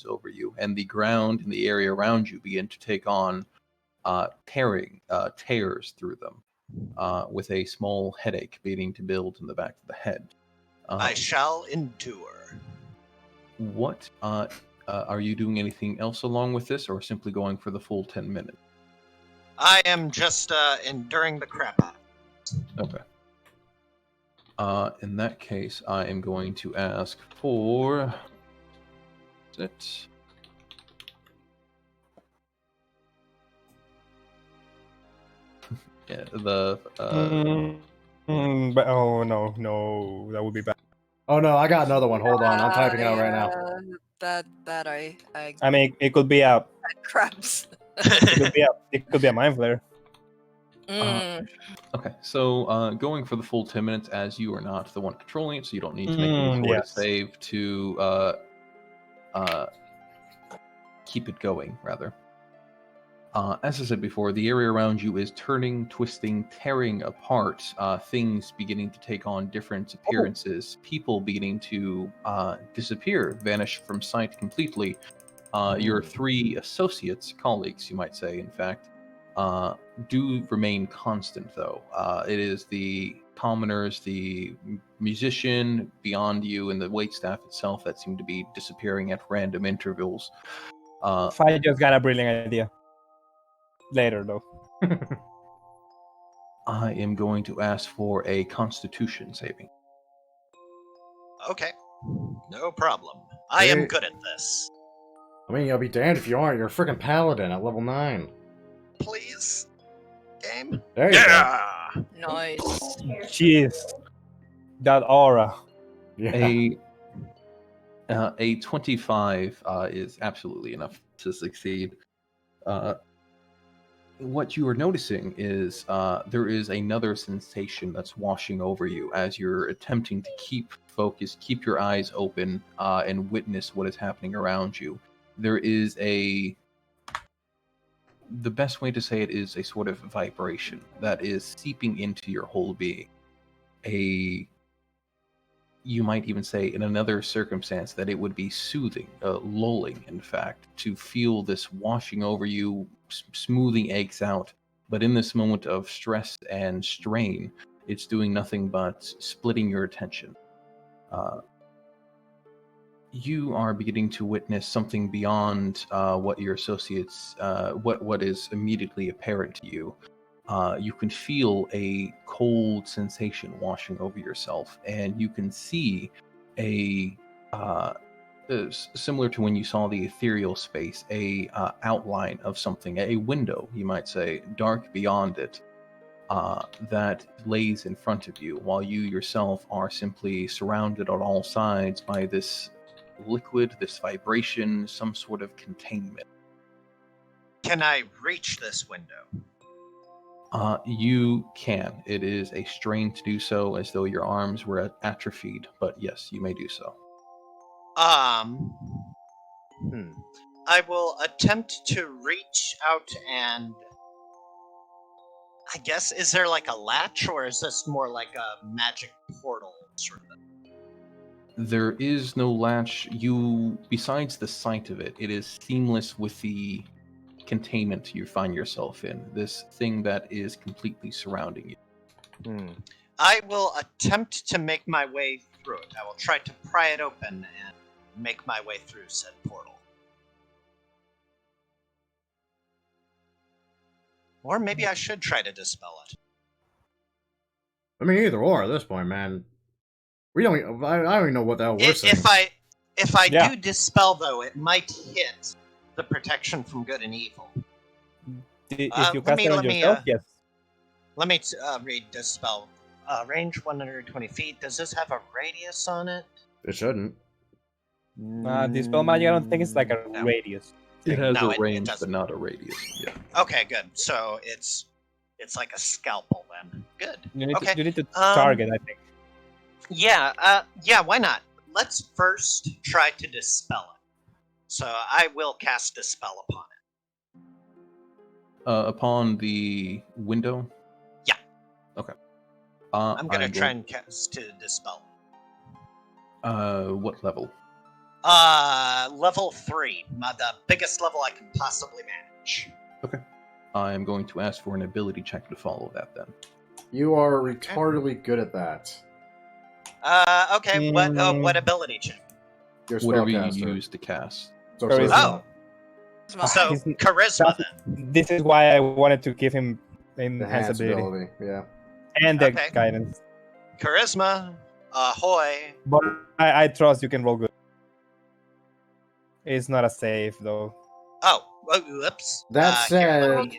over you, and the ground in the area around you begin to take on tears through them, with a small headache beginning to build in the back of the head. I shall endure. What are you doing anything else along with this, or simply going for the full 10 minutes? I am just enduring the crap out. Okay. In that case, I am going to ask for. Is it? Yeah, the. But oh no, that would be bad. Oh no, I got another one. Hold on, I'm typing it out right now. That I I mean, it could be a, crabs. it could be a mind flare. Okay, so going for the full 10 minutes, as you are not the one controlling it, so you don't need to make any sort of yes. save to keep it going, rather. As I said before, the area around you is turning, twisting, tearing apart. Things beginning to take on different appearances. People beginning to disappear, vanish from sight completely. Your 3 associates, colleagues, you might say, in fact, do remain constant, though. It is the commoners, the musician beyond you, and the waitstaff itself that seem to be disappearing at random intervals. I just got a brilliant idea. Later, though. I am going to ask for a Constitution saving. Okay, no problem. I am Hey. good at this. I mean, you'll be damned if you aren't. You're a freaking paladin at level 9. Please, game. There you go. Yeah. Nice. Jeez. That aura. Yeah. A 25 is absolutely enough to succeed. What you are noticing is there is another sensation that's washing over you as you're attempting to keep focus, keep your eyes open, and witness what is happening around you. There is the best way to say it is a sort of vibration that is seeping into your whole being. You might even say in another circumstance that it would be soothing, lulling, in fact, to feel this washing over you, smoothing aches out. But in this moment of stress and strain, it's doing nothing but splitting your attention. You are beginning to witness something beyond what your associates, what is immediately apparent to you. You can feel a cold sensation washing over yourself, and you can see similar to when you saw the ethereal space, a outline of something, a window, you might say, dark beyond it, that lays in front of you, while you yourself are simply surrounded on all sides by this liquid, this vibration, some sort of containment. Can I reach this window? You can. It is a strain to do so, as though your arms were atrophied, but yes, you may do so. I will attempt to reach out and... I guess, is there like a latch, or is this more like a magic portal sort of thing? There is no latch. Besides the sight of it, it is seamless with the containment you find yourself in, this thing that is completely surrounding you. I will attempt to make my way through it. I will try to pry it open and make my way through said portal. Or maybe I should try to dispel it. I mean, either or at this point, man. I don't even know what the hell we're saying. If I do dispel, though, it might hit the protection from good and evil. If you cast it on yourself, yes. Let me read dispel. Range 120 feet. Does this have a radius on it? It shouldn't. Dispel magic, I don't think it's like a radius. It has No, a range, doesn't. but not a radius. Yeah. Okay, good. So it's like a scalpel then. Good. You need Okay. to target, I think. Yeah, why not? Let's first try to dispel it. So I will cast Dispel upon it. Upon the window? Yeah. Okay. I'm gonna try and cast to Dispel. What level? Level 3. The biggest level I can possibly manage. Okay. I am going to ask for an ability check to follow that then. You are retardedly good at that. Okay, what ability check? You're a Whatever you spellcaster. use to cast. So Charisma. Oh, so charisma then. This is why I wanted to give him enhanced enhanced ability. ability, yeah. And the Okay. guidance. Charisma, ahoy. But I trust you can roll good. It's not a save, though. Oh, whoops. That Here, said,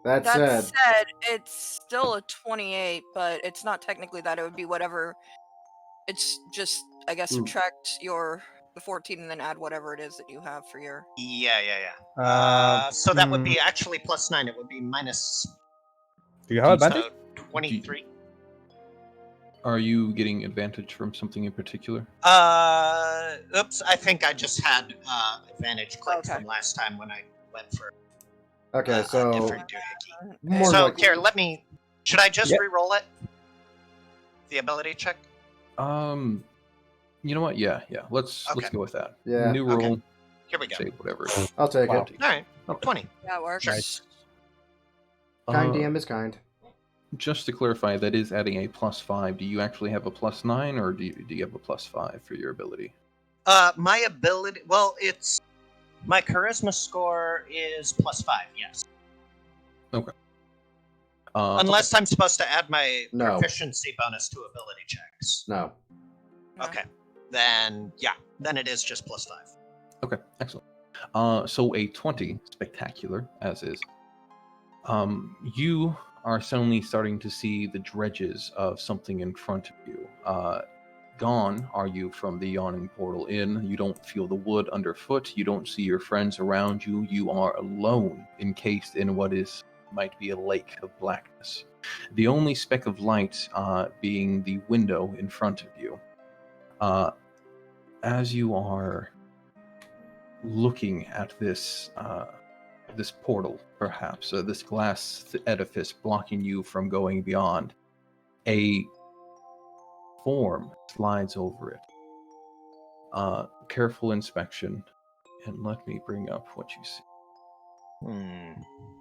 that That said, said, it's still a 28, but it's not technically that. It would be whatever. It's just, I guess, subtract the 14 and then add whatever it is that you have for your. yeah. So that would be actually +9. It would be minus. Do you have advantage? So 23. Are you getting advantage from something in particular? Oops. I think I just had advantage clicked Okay. from last time when I went for. Okay, so different doohickey. more So like here, should I just Yep. re-roll it? The ability check. You know what? Yeah. Let's Okay. go with that. Yeah. New roll. Here we go. Say whatever. I'll take Wow. it. All right, Okay. 20. That works. Nice. Kind Uh, DM is kind. Just to clarify, that is adding a +5. Do you actually have a +9, or do you have a +5 for your ability? My ability. Well, it's my charisma score is +5. Yes. Unless I'm supposed to add my No. proficiency bonus to ability checks. No. Okay. Then it is just +5. Okay, excellent. So a 20, spectacular as is. You are suddenly starting to see the dredges of something in front of you. Gone are you from the yawning portal inn. You don't feel the wood underfoot. You don't see your friends around you. You are alone, encased in what might be a lake of blackness. The only speck of light being the window in front of you. As you are looking at this portal, perhaps this glass edifice blocking you from going beyond, a form slides over it. Careful inspection, and let me bring up what you see.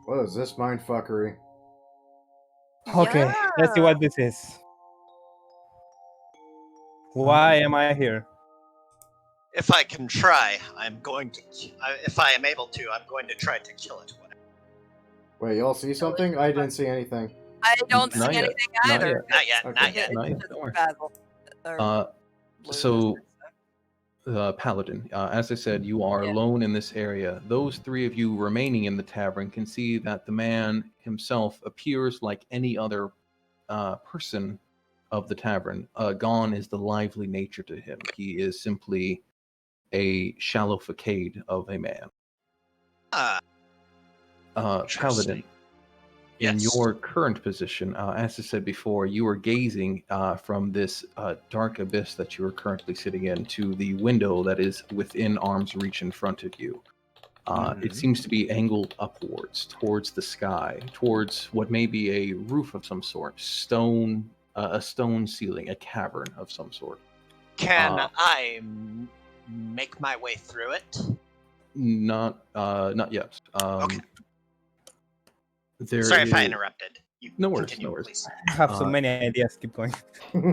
What is this mindfuckery? Okay, let's see Yeah. what this is. Why am I here? If I can try, I'm going to. If I am able to, I'm going to try to kill it. Wait, y'all see something? I didn't see anything. I don't see Not yet. anything Not either. Not yet. Okay. Not yet. Not yet, It's don't worry. battle, or So, blues. Paladin, as I said, you are Yeah. alone in this area. Those three of you remaining in the tavern can see that the man himself appears like any other person of the tavern. Gone is the lively nature to him. He is simply a shallow facade of a man. Paladin, Interesting. in Yes. your current position, as I said before, you are gazing from this dark abyss that you are currently sitting in to the window that is within arm's reach in front of you. It seems to be angled upwards, towards the sky, towards what may be a roof of some sort, a stone ceiling, a cavern of some sort. Can I make my way through it? Not yet. Okay. There Sorry if I is interrupted. You No worries, continue, no worries. please. I have so many ideas. Keep going.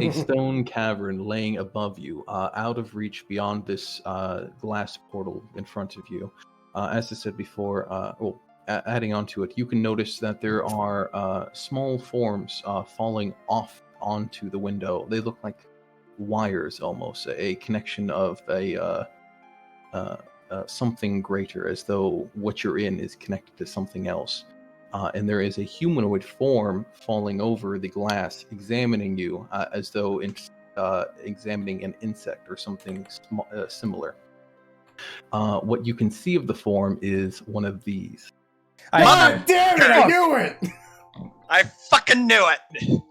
a stone cavern laying above you, out of reach beyond this glass portal in front of you. As I said before, adding on to it, you can notice that there are small forms falling off onto the window. They look like wires almost, a connection of a something greater, as though what you're in is connected to something else. And there is a humanoid form falling over the glass, examining you as though examining an insect or something similar. What you can see of the form is one of these. God damn it! I knew it. I fucking knew it.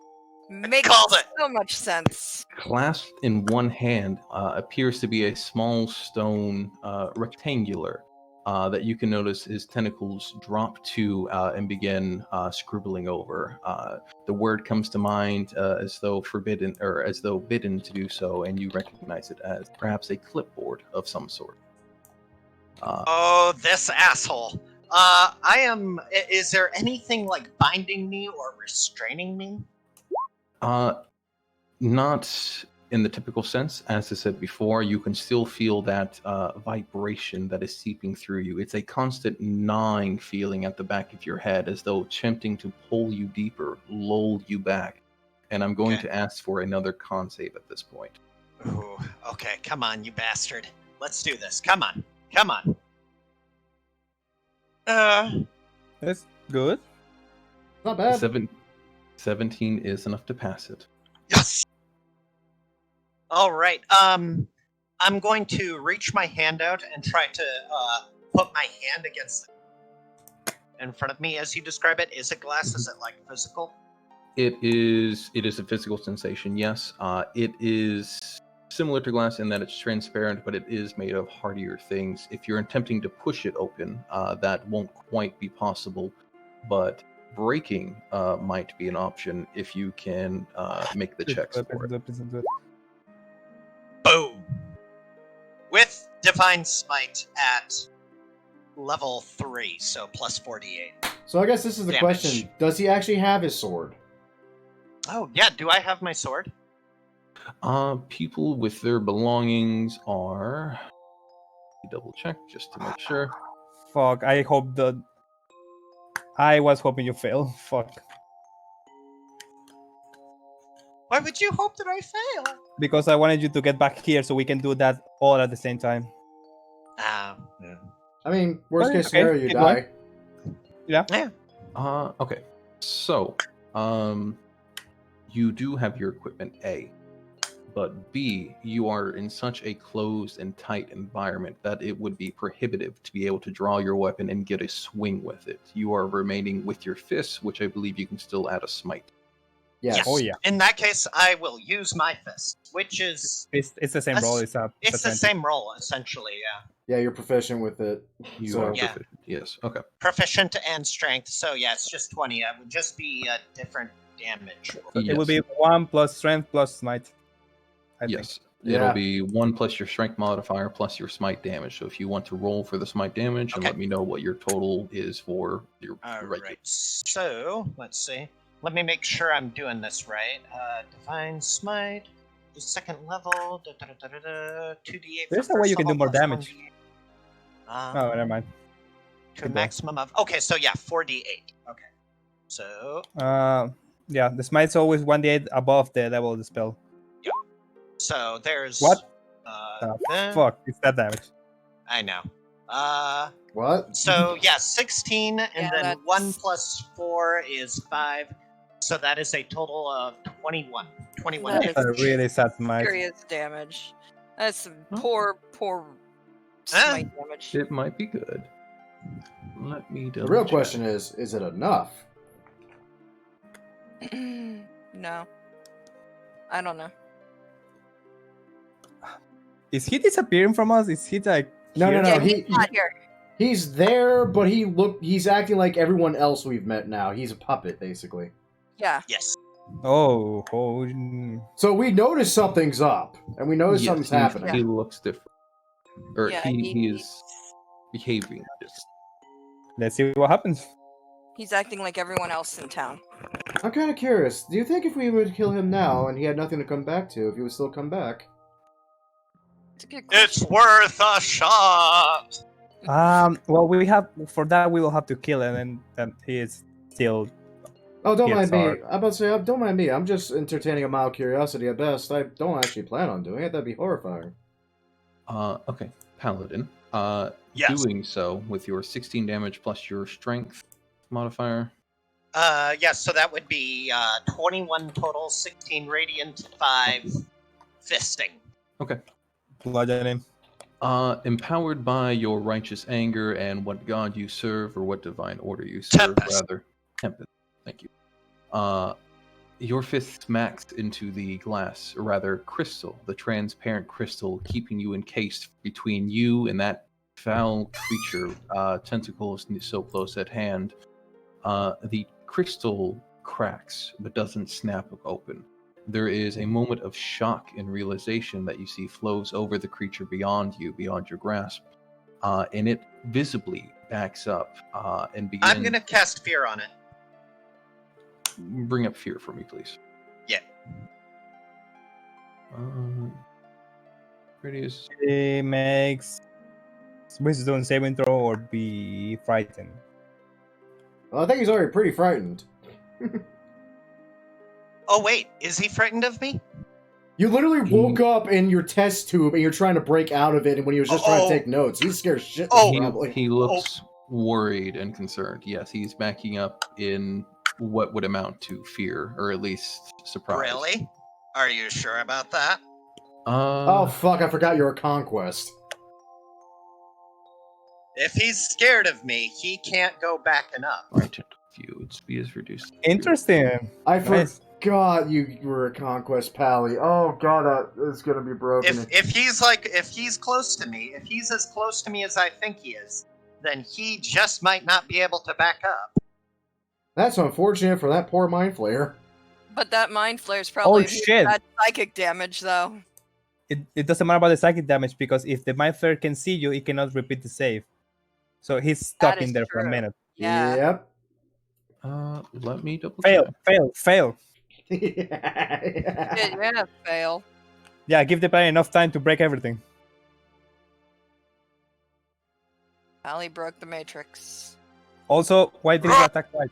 Makes Called it. so much sense. Clasped in one hand appears to be a small stone rectangular that you can notice his tentacles drop to and begin scribbling over. The word comes to mind as though forbidden, or as though bidden to do so, and you recognize it as perhaps a clipboard of some sort. Oh, this asshole. Is there anything like binding me or restraining me? Not in the typical sense. As I said before, you can still feel that vibration that is seeping through you. It's a constant gnawing feeling at the back of your head, as though attempting to pull you deeper, lull you back. And I'm going to ask for another con save at this point. Ooh, okay, come on, you bastard. Let's do this. Come on. Come on. That's good. Not bad. 17 is enough to pass it. Yes. All right. I'm going to reach my hand out and try to put my hand against in front of me, as you describe it. Is it glass? Is it like physical? It is a physical sensation, yes. It is similar to glass in that it's transparent, but it is made of hardier things. If you're attempting to push it open, that won't quite be possible, but breaking might be an option if you can make the checks for it. Boom! With Divine Smite at level 3, so plus 48. So I guess this is the Damage. question. Does he actually have his sword? Oh, yeah, do I have my sword? People with their belongings are... Double check just to make sure. Fuck, I was hoping you fail. Fuck. Why would you hope that I fail? Because I wanted you to get back here so we can do that all at the same time. Yeah. I mean, worst Okay, case scenario, you keep die. Yeah. Okay. So, you do have your equipment A, but B, you are in such a closed and tight environment that it would be prohibitive to be able to draw your weapon and get a swing with it. You are remaining with your fists, which I believe you can still add a smite. Yes. Oh yeah. In that case, I will use my fist, which is... It's the same roll. It's the same roll, essentially, yeah. Yeah, you're proficient with it. You So- are Yeah. proficient. Yes. Okay. Proficient and strength, so yeah, it's just 20. It would just be a different damage. It will be 1 plus strength plus smite. I think. Yes. Yeah. It'll be 1 plus your strength modifier plus your smite damage. So if you want to roll for the smite damage and Okay. let me know what your total is for your All regular. right, so let's see. Let me make sure I'm doing this right. Divine Smite, the second level, 2d8. There's for a way first you can do level more plus damage. 1d8. Oh, never mind. To a Keep going. maximum of. Okay, so yeah, 4d8. Okay, so Yeah, the smite's always 1d8 above the level of the spell. there's What? eh, Fuck, it's that damage. I know. What? So yeah, 16, and Yeah, then that's- 1 plus 4 is 5. So that is a total of 21. 21 That damage. is A really sad smite. serious damage. That's some Oh. poor smite damage. It might be good. Let me The double real check. question is it enough? No. I don't know. Is he disappearing from us? Is he like No, here? no, Yeah, he- he's not here. He's there, but he's acting like everyone else we've met now. He's a puppet, basically. Yeah. Yes. Oh, So we notice something's up, and we notice Yes, something's he- happening. He looks different. Or Yeah, he is behaving different. let's see what happens. He's acting like everyone else in town. I'm kind of curious. Do you think if we would kill him now and he had nothing to come back to, if he would still come back? It's a good It's question. worth a shot. Well, we will have to kill him, and then he is still. Oh, don't Yes, mind me. sorry. I'm about to say, don't mind me. I'm just entertaining a mild curiosity at best. I don't actually plan on doing it. That'd be horrifying. Okay, Paladin. Yes. Doing so with your 16 damage plus your strength modifier. Yes, so that would be 21 total, 16 radiant, 5 fisting. Okay. Bludgeoning. Empowered by your righteous anger and what god you serve, or what divine order you serve, Tempest. rather. Tempest. Thank you. Your fist smacks into the glass, or rather crystal, the transparent crystal, keeping you encased between you and that foul creature, tentacles so close at hand. The crystal cracks, but doesn't snap open. There is a moment of shock and realization that you see flows over the creature beyond you, beyond your grasp, and it visibly backs up and begins. I'm gonna cast Fear on it. Bring up fear for me, please. Yeah. Radius. He makes wisdom saving throw or be frightened. Well, I think he's already pretty frightened. Oh wait, is he frightened of me? You literally woke up in your test tube and you're trying to break out of it, and when he was just trying to take notes, he's scared shitless, Oh. probably. He looks worried and concerned. Yes, he's backing up in what would amount to fear, or at least surprise. Really? Are you sure about that? Oh, fuck, I forgot you're a conquest. If he's scared of me, he can't go backing up. Right. View. Its speed is reduced. Interesting. I Nice. God, you were a conquest pally. Oh God, that is gonna be broken. If he's close to me, if he's as close to me as I think he is, then he just might not be able to back up. That's unfortunate for that poor mind flayer. But that mind flare is probably shit. that psychic damage, though. It doesn't matter about the psychic damage because if the mind flare can see you, it cannot repeat the save. So he's stuck That in is there for a true. minute. Yeah. Yep. Let me double Fail, check. fail. Yeah, fail. Yeah, give the player enough time to break everything. Ali broke the matrix. Also, why did you attack twice?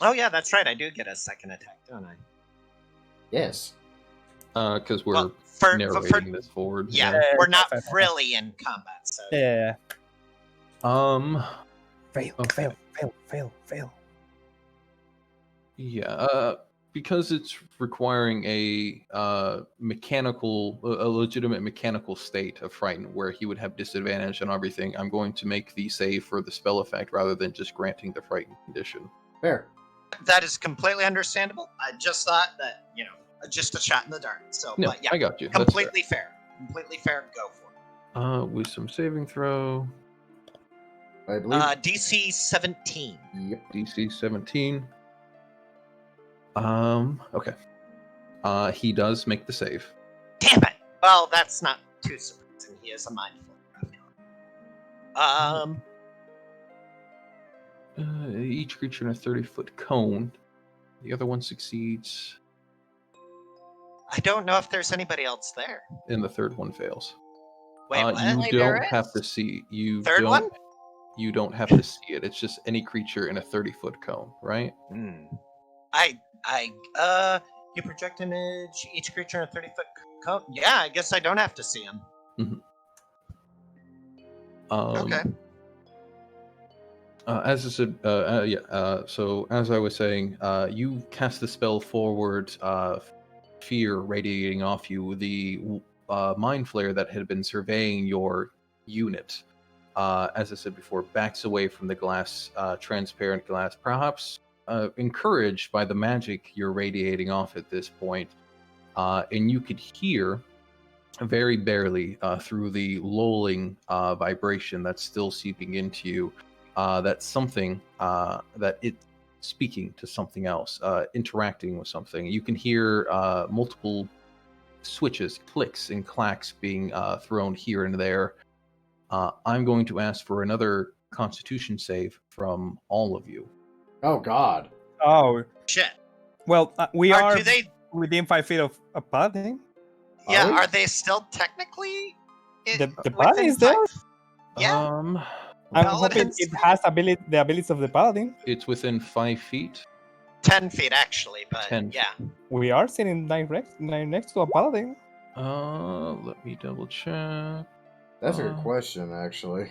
Oh yeah, that's right. I do get a second attack, don't I? Yes. Because we're Well, for narrating this forward. yeah, Yeah, we're not fair. really in combat, so Yeah. Okay. Fail. Yeah, because it's requiring a legitimate mechanical state of frighten where he would have disadvantage on everything. I'm going to make the save for the spell effect rather than just granting the frightened condition. Fair. that is completely understandable. I just thought that just a shot in the dark. So, No, but yeah, I got you. That's fair. completely fair. Completely fair. Go for it. Wisdom saving throw. I believe. DC 17. Yep. DC 17. Okay. He does make the save. Damn it! Well, that's not too surprising. He is a mindful after all. Each creature in a 30-foot cone. The other one succeeds, I don't know if there's anybody else there. and the third one fails. Wait, what? You There don't have is? to see. You Third don't. one? You don't have to see it. It's just any creature in a 30-foot cone, right? You project image each creature in a 30-foot cone. Yeah, I guess I don't have to see him. Okay. As I said, so as I was saying, you cast the spell forward, fear radiating off you. The mind flare that had been surveying your unit, as I said before, backs away from the glass, transparent glass, perhaps encouraged by the magic you're radiating off at this point, and you could hear very barely through the lulling vibration that's still seeping into you. That's something that it's speaking to something else, interacting with something. You can hear multiple switches, clicks, and clacks being thrown here and there. I'm going to ask for another Constitution save from all of you. Oh God. Oh, Shit. well, we are Do they? within 5 feet of a paladin. Yeah. Are we? Are they still technically? The within paladin is there? 5? Yeah. I'm Paladins- hoping it has the abilities of the paladin. It's within 5 feet. 10 feet actually, but 10 yeah. We are sitting right next to a paladin. Let me double check. That's a good question, actually.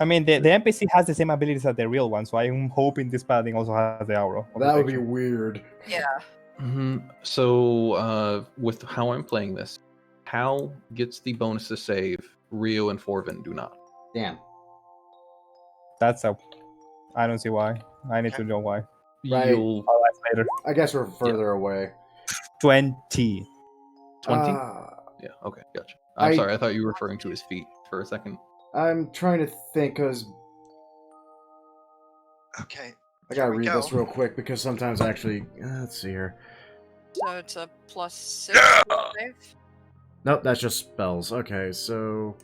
I mean, the NPC has the same abilities as the real one, so I'm hoping this paladin also has the aura. of That would be protection. weird. Yeah. So, with how I'm playing this, Hal gets the bonus to save. Rio and Forvin do not. Damn. I don't see why. I need to know why. Right. You'll I'll ask later. I guess we're further away. 20. 20? Uh, Yeah, okay, gotcha. I'm I- sorry, I thought you were referring to his feet for a second. I'm trying to think because Okay. I gotta Here we read go. this real quick because sometimes I actually let's see here. So it's a +6 save. Nope, that's just spells. Okay, so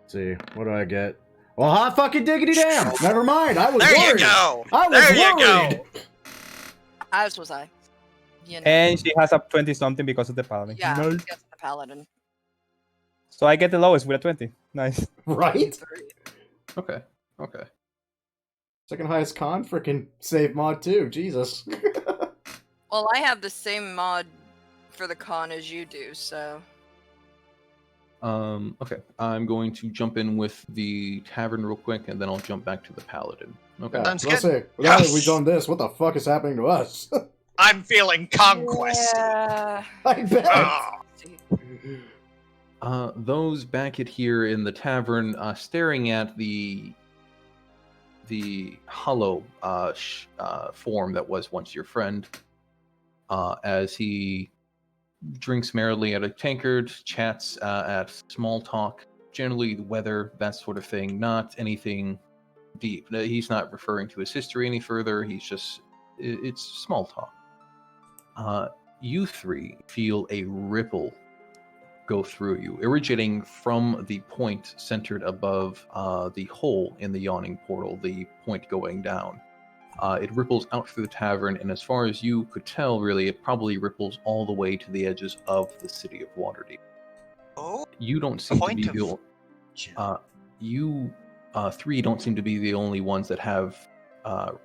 let's see, what do I get? Well, hot fucking diggity damn! Never mind. I was There worried. you go. I was There you worried. go. As was I. You know. And she has a 20 something because of the paladin. Yeah, Nice. against the paladin. So I get the lowest with a 20. Nice. Right? Okay. Second highest con freaking save mod too. Jesus. Well, I have the same mod for the con as you do, so. Okay. I'm going to jump in with the tavern real quick, and then I'll jump back to the paladin. Okay. Yeah, Sounds I'll good. say, now that Yes. we've done this, what the fuck is happening to us? I'm feeling conquest. Yeah. I bet. Oh, Those back at here in the tavern, staring at the the hollow form that was once your friend, as he drinks merrily at a tankard, chats at small talk, generally the weather, that sort of thing, not anything deep. He's not referring to his history any further, it's small talk. You three feel a ripple go through you, originating from the point centered above the hole in the yawning portal, the point going down. It ripples out through the tavern, and as far as you could tell, really, it probably ripples all the way to the edges of the city of Waterdeep. Oh, You don't seem to point be of. you three don't seem to be the only ones that have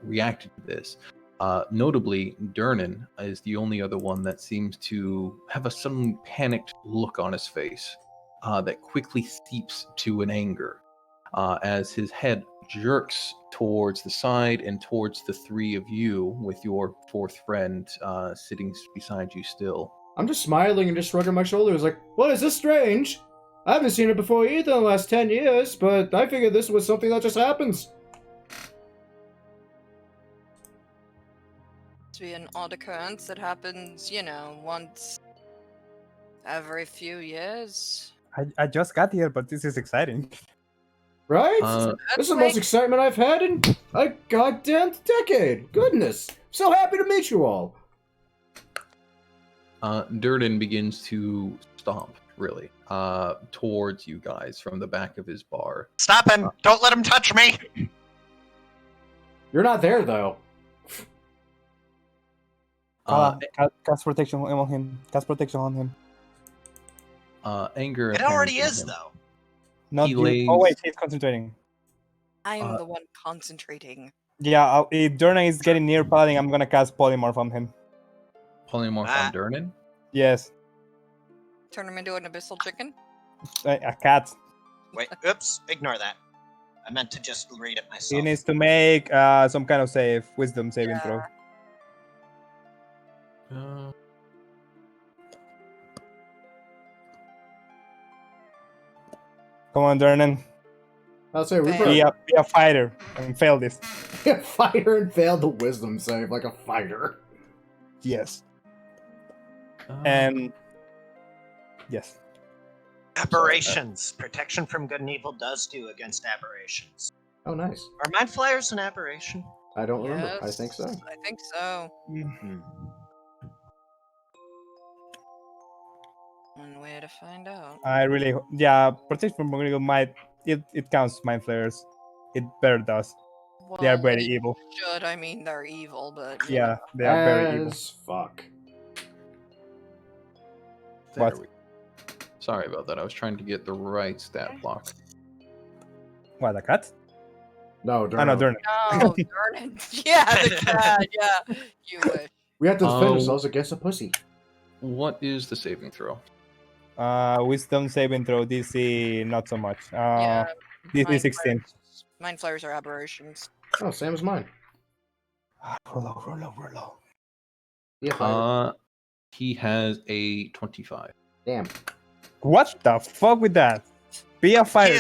reacted to this. Notably, Durnan is the only other one that seems to have a sudden panicked look on his face that quickly seeps to an anger as his head jerks towards the side and towards the three of you, with your fourth friend sitting beside you still. I'm just smiling and just shrugging my shoulders like, what is this strange? I haven't seen it before either in the last 10 years, but I figured this was something that just happens. To be an odd occurrence that happens, once every few years. I just got here, but this is exciting. Right? Uh, This is the most excitement I've had in a goddamn decade. Goodness. So happy to meet you all. Durden begins to stomp, really, towards you guys from the back of his bar. Stop him! Don't let him touch me! You're not there, though. Cast protection on him. Cast protection on him. Anger. It already apparent in is, him. though. Not He you. lays- Oh wait, he's concentrating. I'm the one concentrating. Yeah, if Durnan is getting near Paladin, I'm gonna cast Polymorph on him. Polymorph Ah. on Durnan. Yes, Turn him into an abyssal chicken. a cat. Wait, oops, ignore that. I meant to just read it He myself. needs to make some kind of wisdom saving Yeah. throw. Come on, Durnan. I'll say we Fail. Be a fighter and fail this. a fighter and failed the wisdom save like a fighter. Yes. And yes. Aberrations. Protection from good and evil does do against aberrations. Oh, nice. Are mind flayers an aberration? I don't remember. I Yes, think so. I think so. One way to find out. I really protection from Mogul might it counts mind flayers. It better does. Well, They are very it evil. should. I mean, they're evil, but Yeah, they are very evil. As fuck. There What? we- Sorry about that. I was trying to get the right stat block. What, a cat? No, Oh, no, Durnan. Durnan. Oh, darn it. Yeah, the cat. Yeah, you wish. We have to defend Oh. ourselves against a pussy. What is the saving throw? Wisdom saving throw DC not so much. Yeah, DC mind 16. flayers- Mind flayers are aberrations. Oh, same as mine. Roll low. Yeah, fire. He has a 25. Damn. What the fuck with that? Be a fighter,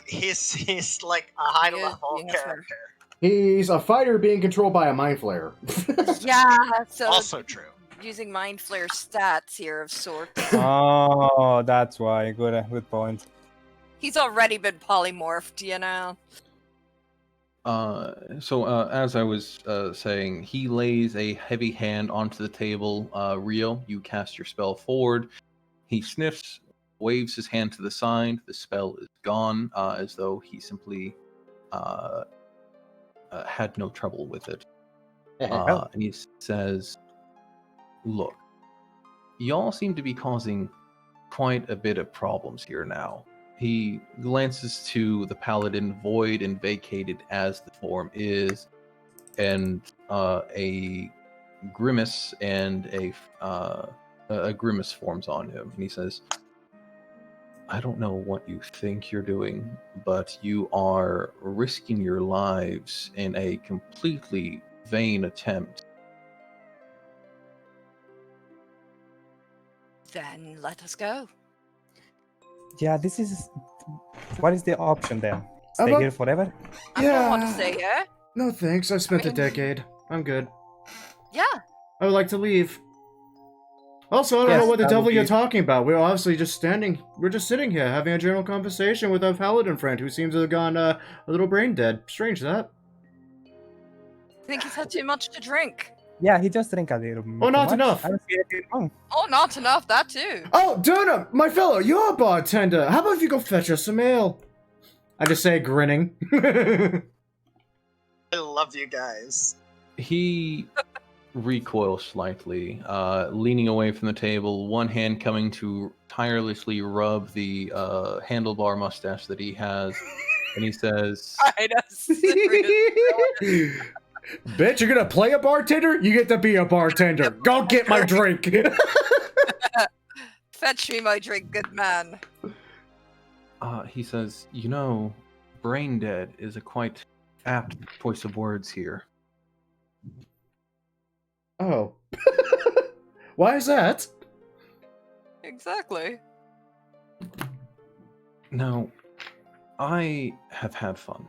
He's, dude. he's like a high He is level being a character. He's a fighter being controlled by a mind flayer. Yeah, so Also true. using mind flare stats here of sorts. Oh, that's why. Good point. He's already been polymorphed, As I was saying, he lays a heavy hand onto the table. Rio, you cast your spell forward. He sniffs, waves his hand to the side. The spell is gone, as though he simply had no trouble with it. And he says, "Look, y'all seem to be causing quite a bit of problems here now." He glances to the paladin, void and vacated as the form is, and a grimace and a grimace forms on him. And he says, "I don't know what you think you're doing, but you are risking your lives in a completely vain attempt." Then let us go. Yeah, this is. What is the option then? Stay here forever? I don't want to stay here. No thanks, I've spent a mean- decade. I'm good. Yeah. I would like to leave. Also, I don't Yes, know what the that devil would you're be- talking about. We're just sitting here having a general conversation with our paladin friend who seems to have gone a little brain dead. Strange that. I think he's had too much to drink. Yeah, he just drank a little. Oh, too not much. enough. I don't see anything wrong. Oh, not enough. That too. Oh, Durna, my fellow, you're a bartender. How about if you go fetch us some ale? I just say, grinning. I love you guys. He recoils slightly, leaning away from the table, one hand coming to tirelessly rub the handlebar mustache that he has, and he says, Bitch, you're gonna play a bartender? You get to be a bartender. Go get my drink. Fetch me my drink, good man. he says, you know, brain dead is a quite apt choice of words here. Oh. Why is that? Exactly. Now, I have had fun.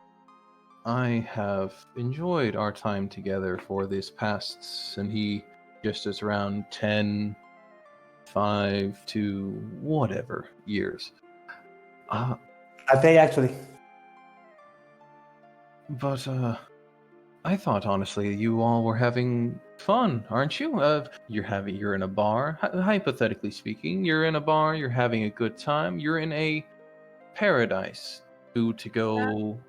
I have enjoyed our time together for this past, and he just is around 10, 5 to whatever years. A day, actually. But I thought honestly you all were having fun, aren't you? You're in a bar, hypothetically speaking, you're in a bar, you're having a good time, you're in a paradise. Food to go,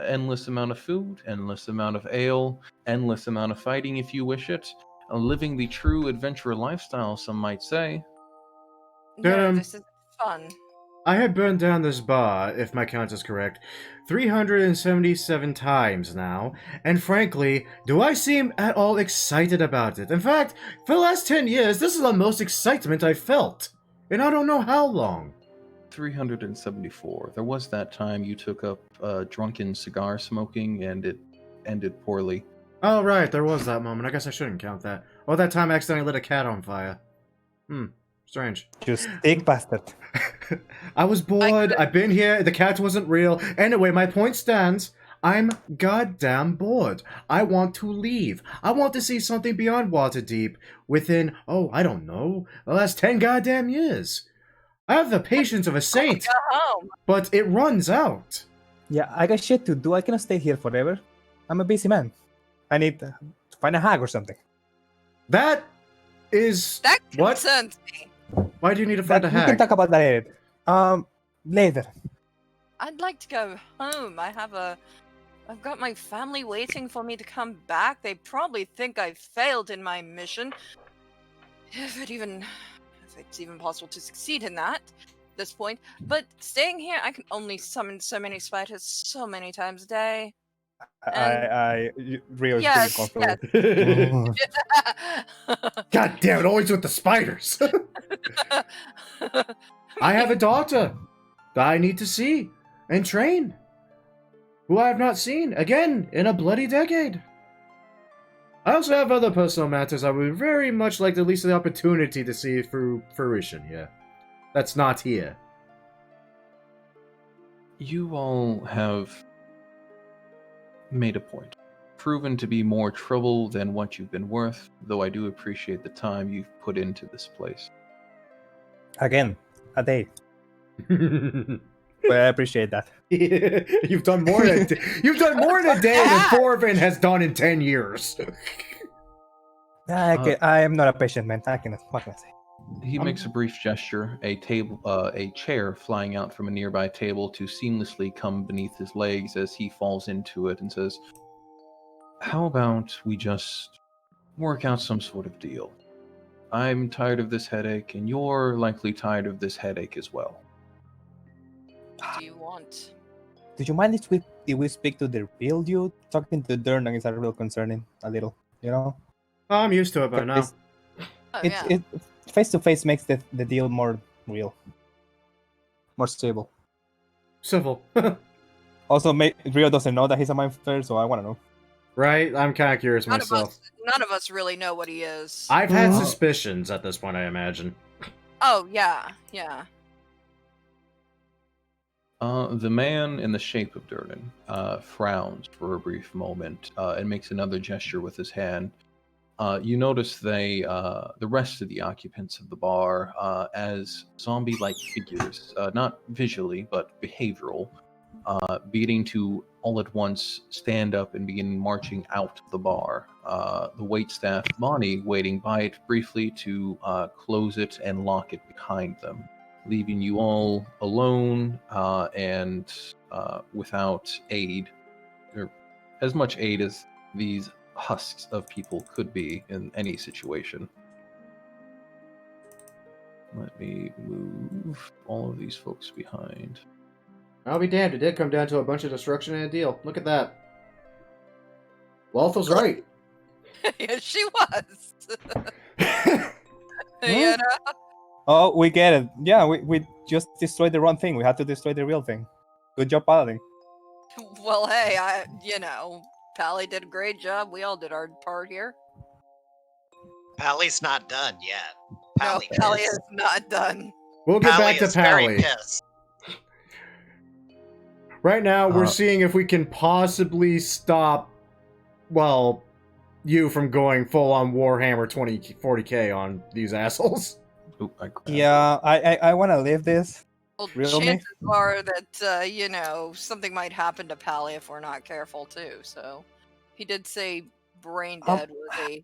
endless amount of food, endless amount of ale, endless amount of fighting if you wish it. Living the true adventurer lifestyle, some might say. No, this is fun. I have burned down this bar, if my count is correct, 377 times now, and frankly, do I seem at all excited about it? In fact, for the last 10 years, this is the most excitement I've felt. And I don't know how long. 374. There was that time you took up drunken cigar smoking, and it ended poorly. Oh, right, there was that moment. I guess I shouldn't count that. Oh, that time I accidentally lit a cat on fire. Strange. You stink bastard. I was bored. I've been here. The cat wasn't real. Anyway, my point stands. I'm goddamn bored. I want to leave. I want to see something beyond Waterdeep within, I don't know, the last 10 goddamn years. I have the patience of a saint, Go home. but it runs out. Yeah, I got shit to do. I cannot stay here forever. I'm a busy man. I need to find a hag or something. That is... That What? concerns me. Why do you need to find a We can hag? talk about that later. I'd like to go home. I've got my family waiting for me to come back. They probably think I've failed in my mission. If it's even possible to succeed in that at this point. But staying here, I can only summon so many spiders so many times a day. Rio is Yes, pretty comfortable. God damn it, always with the spiders. I have a daughter that I need to see and train, who I have not seen, again, in a bloody decade. I also have other personal matters I would very much like to at least the opportunity to see through fruition here. That's not here. You all have made a point. Proven to be more trouble than what you've been worth, though I do appreciate the time you've put into this place. Again, a day. But I appreciate that. You've done more than a day than Thorvin has done in 10 years. I am not a patient man. What can I say? He makes a brief gesture, a chair flying out from a nearby table to seamlessly come beneath his legs as he falls into it and says, "How about we just work out some sort of deal? I'm tired of this headache, and you're likely tired of this headache as well." What do you want? Do you mind if we speak to the real you? Talking to Durnan is a little concerning, a little, you know? I'm used to it by now. It face to face makes the deal more real, more stable. Civil. Also, Rio doesn't know that he's a mind flayer, so I want to know. Right? I'm kind of curious myself. None of us really know what he is. I've had suspicions at this point, I imagine. Oh, yeah. The man in the shape of Durden frowns for a brief moment and makes another gesture with his hand. You notice the rest of the occupants of the bar as zombie-like figures, not visually but behavioral, beginning to all at once stand up and begin marching out of the bar. The waitstaff, Bonnie, waiting by it briefly to close it and lock it behind them, leaving you all alone and without aid, or as much aid as these husks of people could be in any situation. Let me move all of these folks behind. I'll be damned, it did come down to a bunch of destruction and a deal. Look at that. Wealth was right. Yes, she was. You know? Oh, we get it. Yeah, we just destroyed the wrong thing. We had to destroy the real thing. Good job, Paladin. Well, hey, Pally did a great job. We all did our part here. Pally's not done yet. No, Pally is not done. We'll get Pally back to is very Pally. pissed. Right now, we're seeing if we can possibly stop, well, you from going full on Warhammer 40k on these assholes. Ooh, Yeah, I want to leave this. Well, Really? chances are that, something might happen to Pally if we're not careful, too. So, he did say brain dead was a...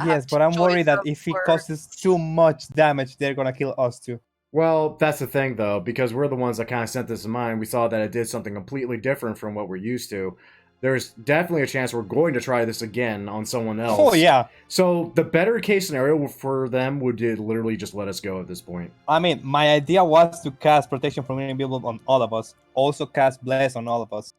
Yes, but I'm worried that choice if of he words. causes too much damage, they're gonna kill us too. Well, that's the thing, though, because we're the ones that kind of sent this in mind. We saw that it did something completely different from what we're used to. There's definitely a chance we're going to try this again on someone else. Oh yeah. So the better case scenario for them would literally just let us go at this point. I mean, my idea was to cast Protection from Invisible on all of us. Also cast Bless on all of us.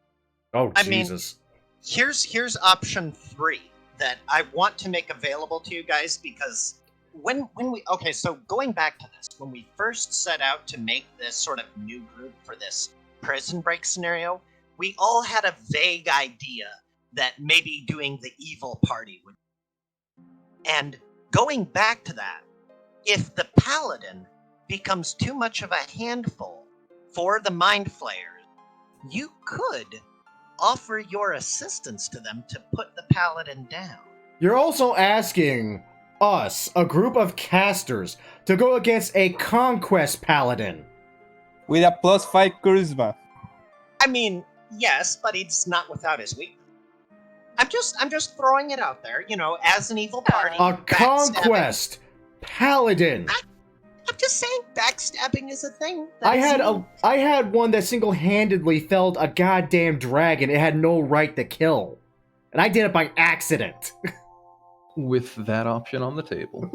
Oh, I mean- Jesus. Here's option 3 that I want to make available to you guys, because when we so going back to this, when we first set out to make this sort of new group for this prison break scenario, we all had a vague idea that maybe doing the evil party would. And going back to that, if the paladin becomes too much of a handful for the mind flayers, you could offer your assistance to them to put the paladin down. You're also asking us, a group of casters, to go against a conquest paladin. With a +5 charisma. I mean, yes, but he's not without his weakness. I'm just throwing it out there, as an evil party. A backstabbing. conquest paladin. I'm just saying, backstabbing is a thing. I had one that single-handedly felled a goddamn dragon it had no right to kill. And I did it by accident. With that option on the table,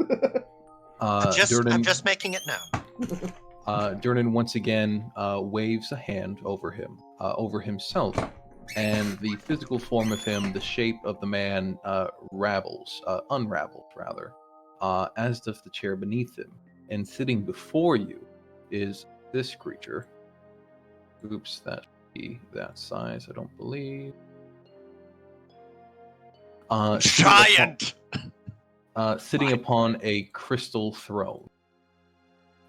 I'm Durden, just making it known. Durden once again waves a hand over himself, and the physical form of him, the shape of the man, unravels rather, as does the chair beneath him. And sitting before you is this creature. Oops, that should be that size, I don't believe. Giant! Sitting upon a crystal throne.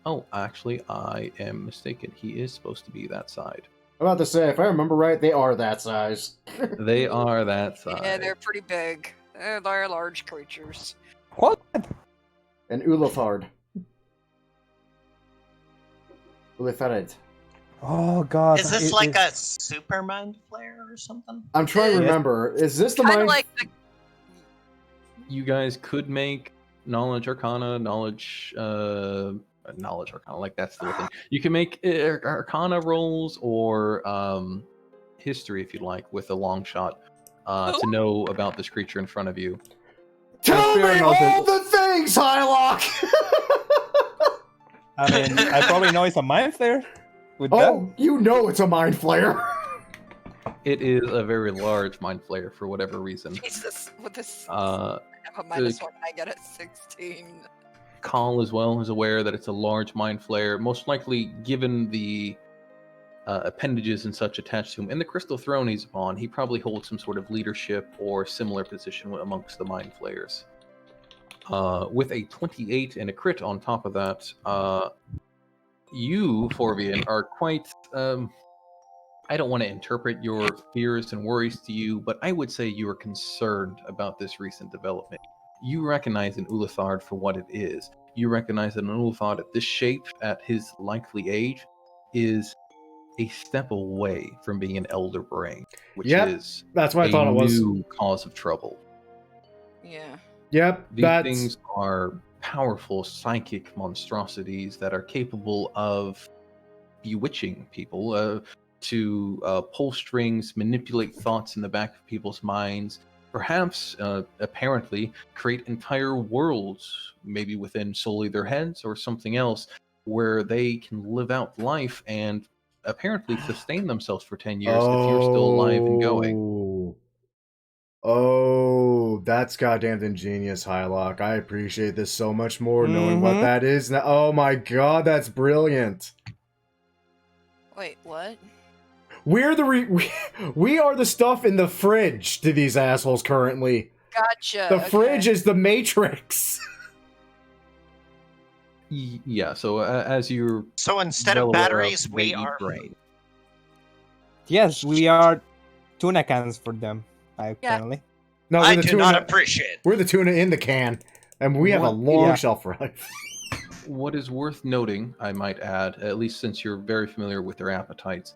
Oh, actually, I am mistaken. He is supposed to be that side. I'm about to say, if I remember right, they are that size. They are that size. Yeah, they're pretty big. They're large creatures. What? And Ulithard. Ulitharid. Oh god. Is this like a super mind flare or something? I'm trying to remember. Is this the Kind mind? of like the... You guys could make knowledge arcana, knowledge arcana, like that's the thing. You can make arcana rolls or history if you'd like with a long shot to know about this creature in front of you. Tell me all the things, Hylock! I mean, I probably know it's a mind flare. With Oh, you know it's a mind flare. It is a very large mind flare for whatever reason. Jesus, with this... I have a -1 and I get it 16. Call as well is aware that it's a large mind flare, most likely given the appendages and such attached to him. In the crystal throne he's upon, he probably holds some sort of leadership or similar position amongst the mind flayers. With a 28 and a crit on top of that, you, Forvian, are quite I don't want to interpret your fears and worries to you, but I would say you are concerned about this recent development. You recognize an Ulathard for what it is. You recognize that an Ulathard at this shape, at his likely age, is a step away from being an Elder Brain, which Yep, is that's what I a thought it was. new cause of trouble. Yeah. Yep, These things are powerful psychic monstrosities that are capable of bewitching people, to pull strings, manipulate thoughts in the back of people's minds, perhaps, apparently, create entire worlds, maybe within solely their heads or something else, where they can live out life and apparently sustain themselves for 10 years if you're still alive and going. Oh, that's goddamn ingenious, Hylock. I appreciate this so much more knowing what Mhm. that is now. Oh my god, that's brilliant. Wait, what? We're the we are the stuff in the fridge to these assholes currently. Gotcha. The fridge is the Matrix. Yeah, so as you're So instead well of aware batteries, they we eat are. brain. Yes, we are tuna cans for them, apparently. No, I we're the do tuna. not appreciate. We're the tuna in the can, and we have a What- long yeah. shelf life. What is worth noting, I might add, at least since you're very familiar with their appetites,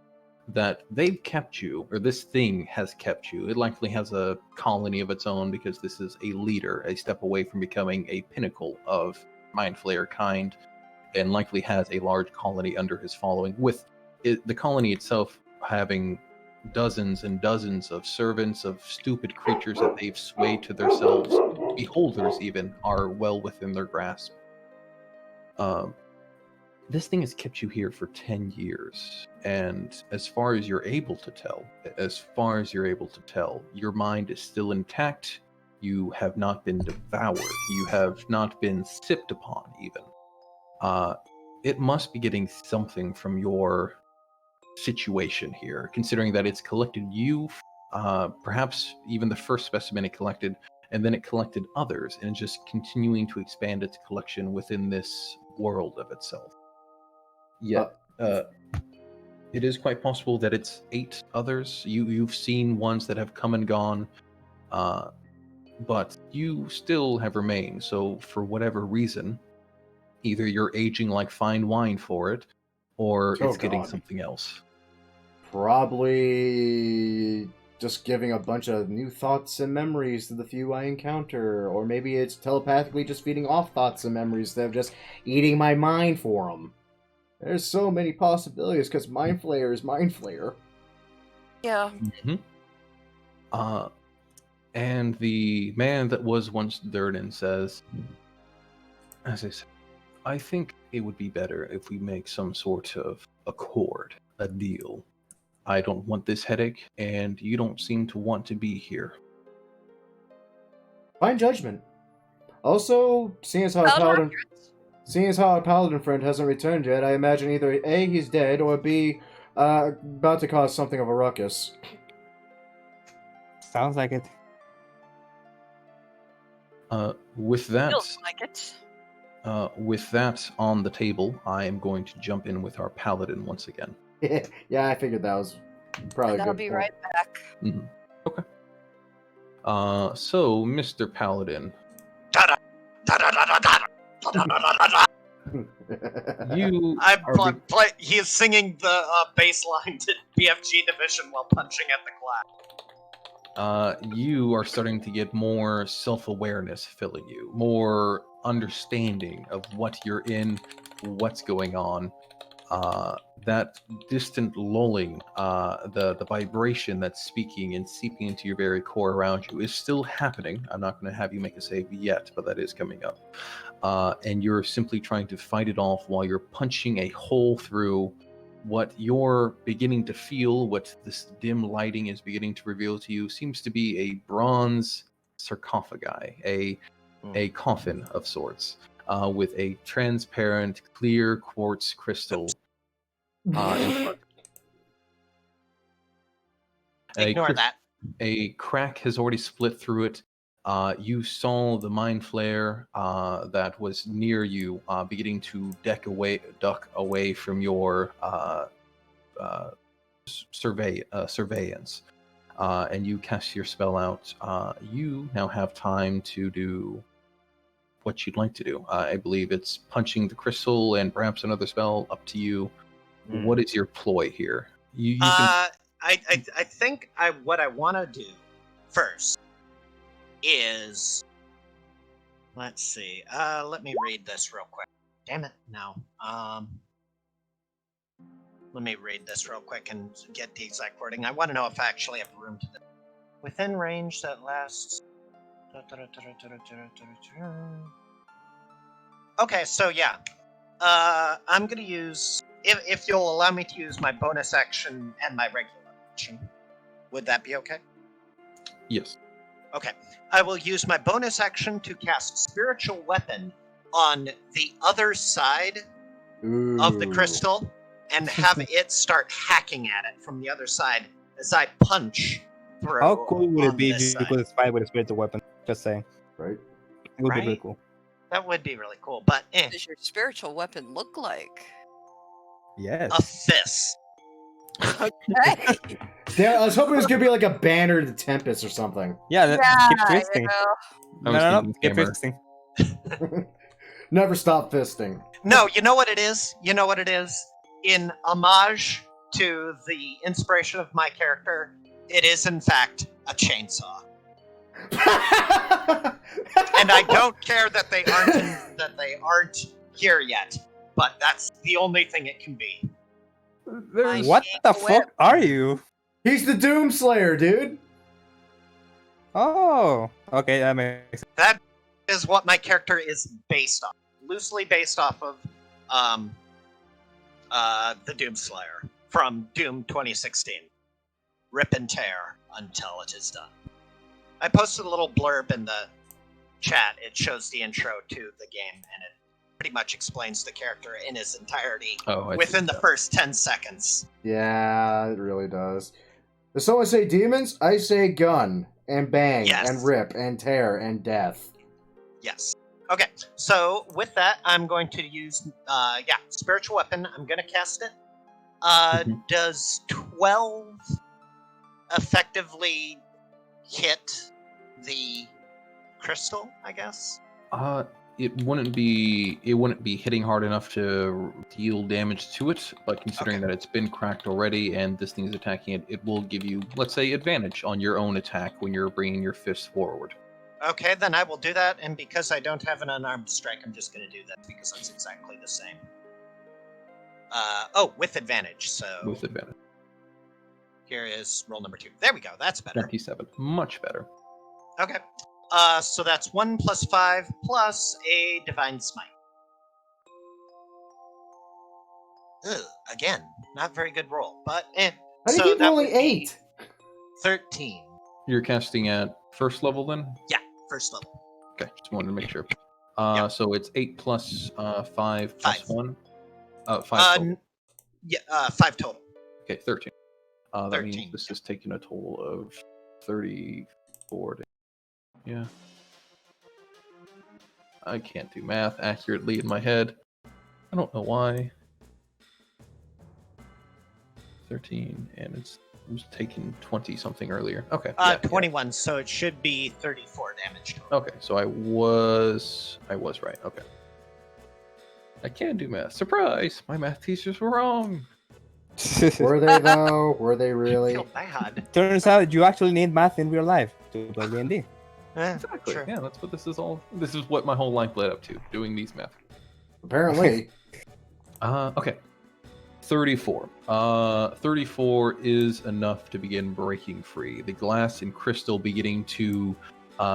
that they've kept you, or this thing has kept you. It likely has a colony of its own because this is a leader, a step away from becoming a pinnacle of Mind Flayer kind, and likely has a large colony under his following, with the colony itself having dozens and dozens of servants, of stupid creatures that they've swayed to themselves. Beholders, even, are well within their grasp. This thing has kept you here for 10 years, and as far as you're able to tell, your mind is still intact. You have not been devoured. You have not been sipped upon, even. It must be getting something from your situation here, considering that it's collected you, perhaps even the first specimen it collected, and then it collected others, and just continuing to expand its collection within this world of itself. Yet, it is quite possible that it's 8 others. You've seen ones that have come and gone, but you still have remained. So, for whatever reason, either you're aging like fine wine for it, or Oh, it's getting God. something else. Probably just giving a bunch of new thoughts and memories to the few I encounter, or maybe it's telepathically just feeding off thoughts and memories instead of just eating my mind for them. There's so many possibilities because Mind Flayer is Mind Flayer. Yeah. And the man that was once Durden says, as I said, I think it would be better if we make some sort of accord, a deal. I don't want this headache, and you don't seem to want to be here. Fine judgment. Also, seeing as how a paladin friend hasn't returned yet, I imagine either A, he's dead, or B, about to cause something of a ruckus. Sounds like it. With that, Feels like it. with that on the table, I am going to jump in with our paladin once again. Yeah, I figured that was probably And a I'll good be point. right back. Okay. So, Mr. Paladin, you He is singing the bass line to BFG Division while punching at the clap. You are starting to get more self-awareness filling you, more understanding of what you're in, what's going on. That distant lulling, the vibration that's speaking and seeping into your very core around you is still happening. I'm not going to have you make a save yet, but that is coming up. And you're simply trying to fight it off while you're punching a hole through what you're beginning to feel, what this dim lighting is beginning to reveal to you, seems to be a bronze sarcophagi, a coffin of sorts, with a transparent, clear quartz crystal in front. Ignore that. A crack has already split through it. You saw the mind flare that was near you beginning to duck away from your surveillance, and you cast your spell out. You now have time to do what you'd like to do. I believe it's punching the crystal and perhaps another spell. Up to you. What is your ploy here? You can... I think what I want to do first is, let's see. Let me read this real quick. Damn it, no. Let me read this real quick and get the exact wording. I want to know if I actually have room to. Within range that lasts. Okay, so yeah. I'm gonna use, if you'll allow me to use my bonus action and my regular action, would that be okay? Yes. Okay. I will use my bonus action to cast Spiritual Weapon on the other side of the crystal and have it start hacking at it from the other side as I punch through. How cool would it be if this you could side. spy with a spiritual weapon? Just saying. Right? It would be Right? really cool. That would be really cool, but What does your spiritual weapon look like? Yes. a fist. Okay. Damn, I was hoping it was gonna be like a banner to the Tempest or something. Yeah, keep Yeah, twisting. you know. I was No, thinking keep hammer. twisting. Never stop fisting. No, you know what it is? You know what it is? In homage to the inspiration of my character, it is in fact a chainsaw. And I don't care that they aren't here yet, but that's the only thing it can be. What the fuck are you? He's the Doomslayer, dude. Oh, okay, that makes sense. That is what my character is based on, loosely based off of the Doomslayer from Doom 2016. Rip and tear until it is done. I posted a little blurb in the chat. It shows the intro to the game, and it pretty much explains the character in his entirety within the first 10 seconds. Yeah, it really does. If someone say demons, I say gun, and bang, Yes. and rip, and tear, and death. Yes. Okay, so with that, I'm going to use, Spiritual Weapon. I'm going to cast it. Does 12 effectively hit the crystal, I guess? It wouldn't be hitting hard enough to deal damage to it, but considering that it's been cracked already and this thing is attacking it, it will give you, let's say, advantage on your own attack when you're bringing your fist forward. Okay, then I will do that, and because I don't have an unarmed strike, I'm just going to do that because that's exactly the same. With advantage, so... With advantage. Here is roll number 2. There we go, that's better. 27. Much better. Okay. So that's 1 plus 5 plus a Divine Smite. Ugh, again, not very good roll, but How do you so keep that rolling would be 8? 13. You're casting at first level then? Yeah, first level. Okay, just wanted to make sure. Yep. So it's 8 plus 5 plus 5. 1? 5 total. 5 total. Okay, 13. That 13, means this is taking a total of 34. Yeah. I can't do math accurately in my head. I don't know why. 13, and it was taking 20 something earlier. Okay. 21, so it should be 34 damage total. Okay, so I was right. Okay. I can do math. Surprise! My math teachers were wrong. Were they, though? Were they I really? feel bad. Turns out you actually need math in real life to play D&D. Exactly. Sure. Yeah, that's what this is all. This is what my whole life led up to, doing these math. Apparently. Okay. 34. 34 is enough to begin breaking free. The glass and crystal beginning to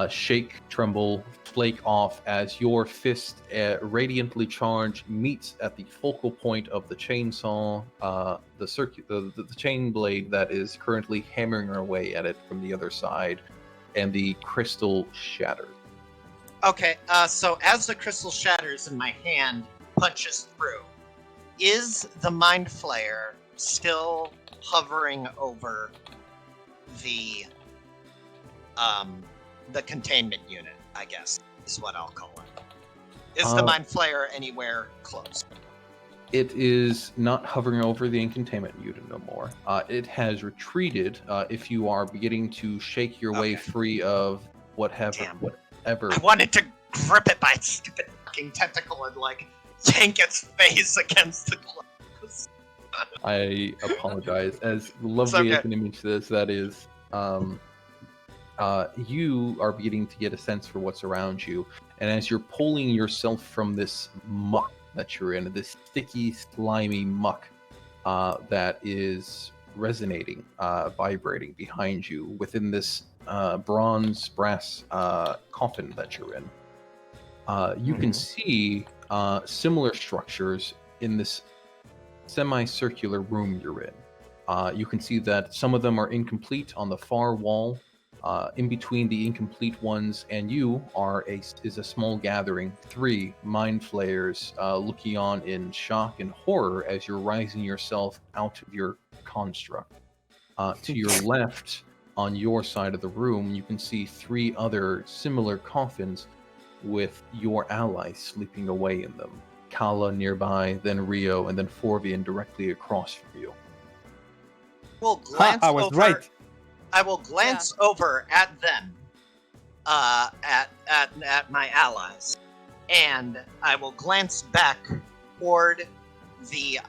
shake, tremble, flake off as your fist, radiantly charged, meets at the focal point of the chainsaw, the chain blade that is currently hammering away at it from the other side, and the crystal shatters. Okay, so as the crystal shatters and my hand punches through, is the Mind Flayer still hovering over the containment unit, I guess, is what I'll call it. Is the Mind Flayer anywhere close? It is not hovering over the incontainment unit no more. It has retreated. If you are beginning to shake your way free of whatever. I wanted to grip it by its stupid fucking tentacle and like yank its face against the glass. I apologize. As lovely as an image that is, you are beginning to get a sense for what's around you, and as you're pulling yourself from this muck that you're in, this sticky, slimy muck that is resonating, vibrating behind you within this brass coffin that you're in. You can see similar structures in this semicircular room you're in. You can see that some of them are incomplete on the far wall. In between the incomplete ones and you is a small gathering, 3 mind flayers looking on in shock and horror as you're rising yourself out of your construct. To your left, on your side of the room, you can see 3 other similar coffins with your allies sleeping away in them. Kala nearby, then Rio, and then Forvian directly across from you. We'll glance I was right. I will glance over at them, at my allies, and I will glance back toward the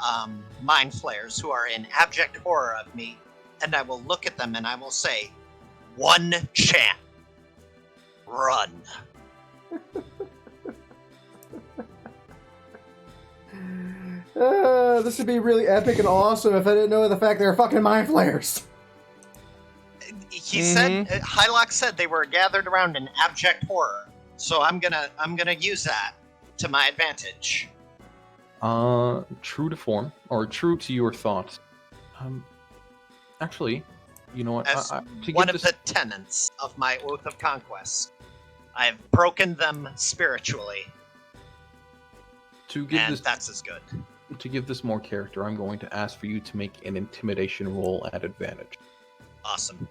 mind flayers who are in abject horror of me, and I will look at them and I will say, "One chance, run." This would be really epic and awesome if I didn't know the fact they were fucking mind flayers. He said, Hylock said they were gathered around in abject horror, so I'm gonna use that to my advantage. True to form, or true to your thoughts. Actually, you know what? As one of the tenets of my Oath of Conquest, I have broken them spiritually, that's as good. To give this more character, I'm going to ask for you to make an intimidation roll at advantage. Awesome.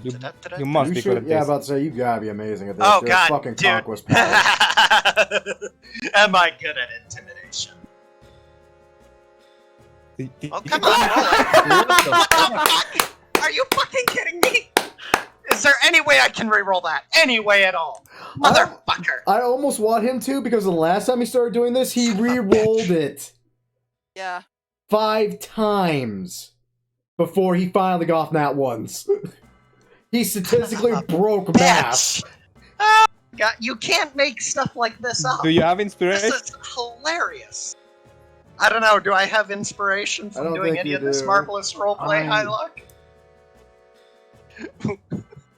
You must be good at this. Yeah, about to say, you gotta be amazing at this. Oh, You're God, fucking dude. conquest power. Am I good at intimidation? Oh, come on, roll it. Are you fucking kidding me? Is there any way I can re-roll that? Any way at all? Motherfucker. I almost want him to, because the last time he started doing this, he re-rolled it. Yeah. 5 times before he finally got off nat ones. He statistically broke math. Oh, God, you can't make stuff like this up. Do you have inspiration? This is hilarious. I don't know. Do I have inspiration from doing any of this marvelous roleplay, Hylock?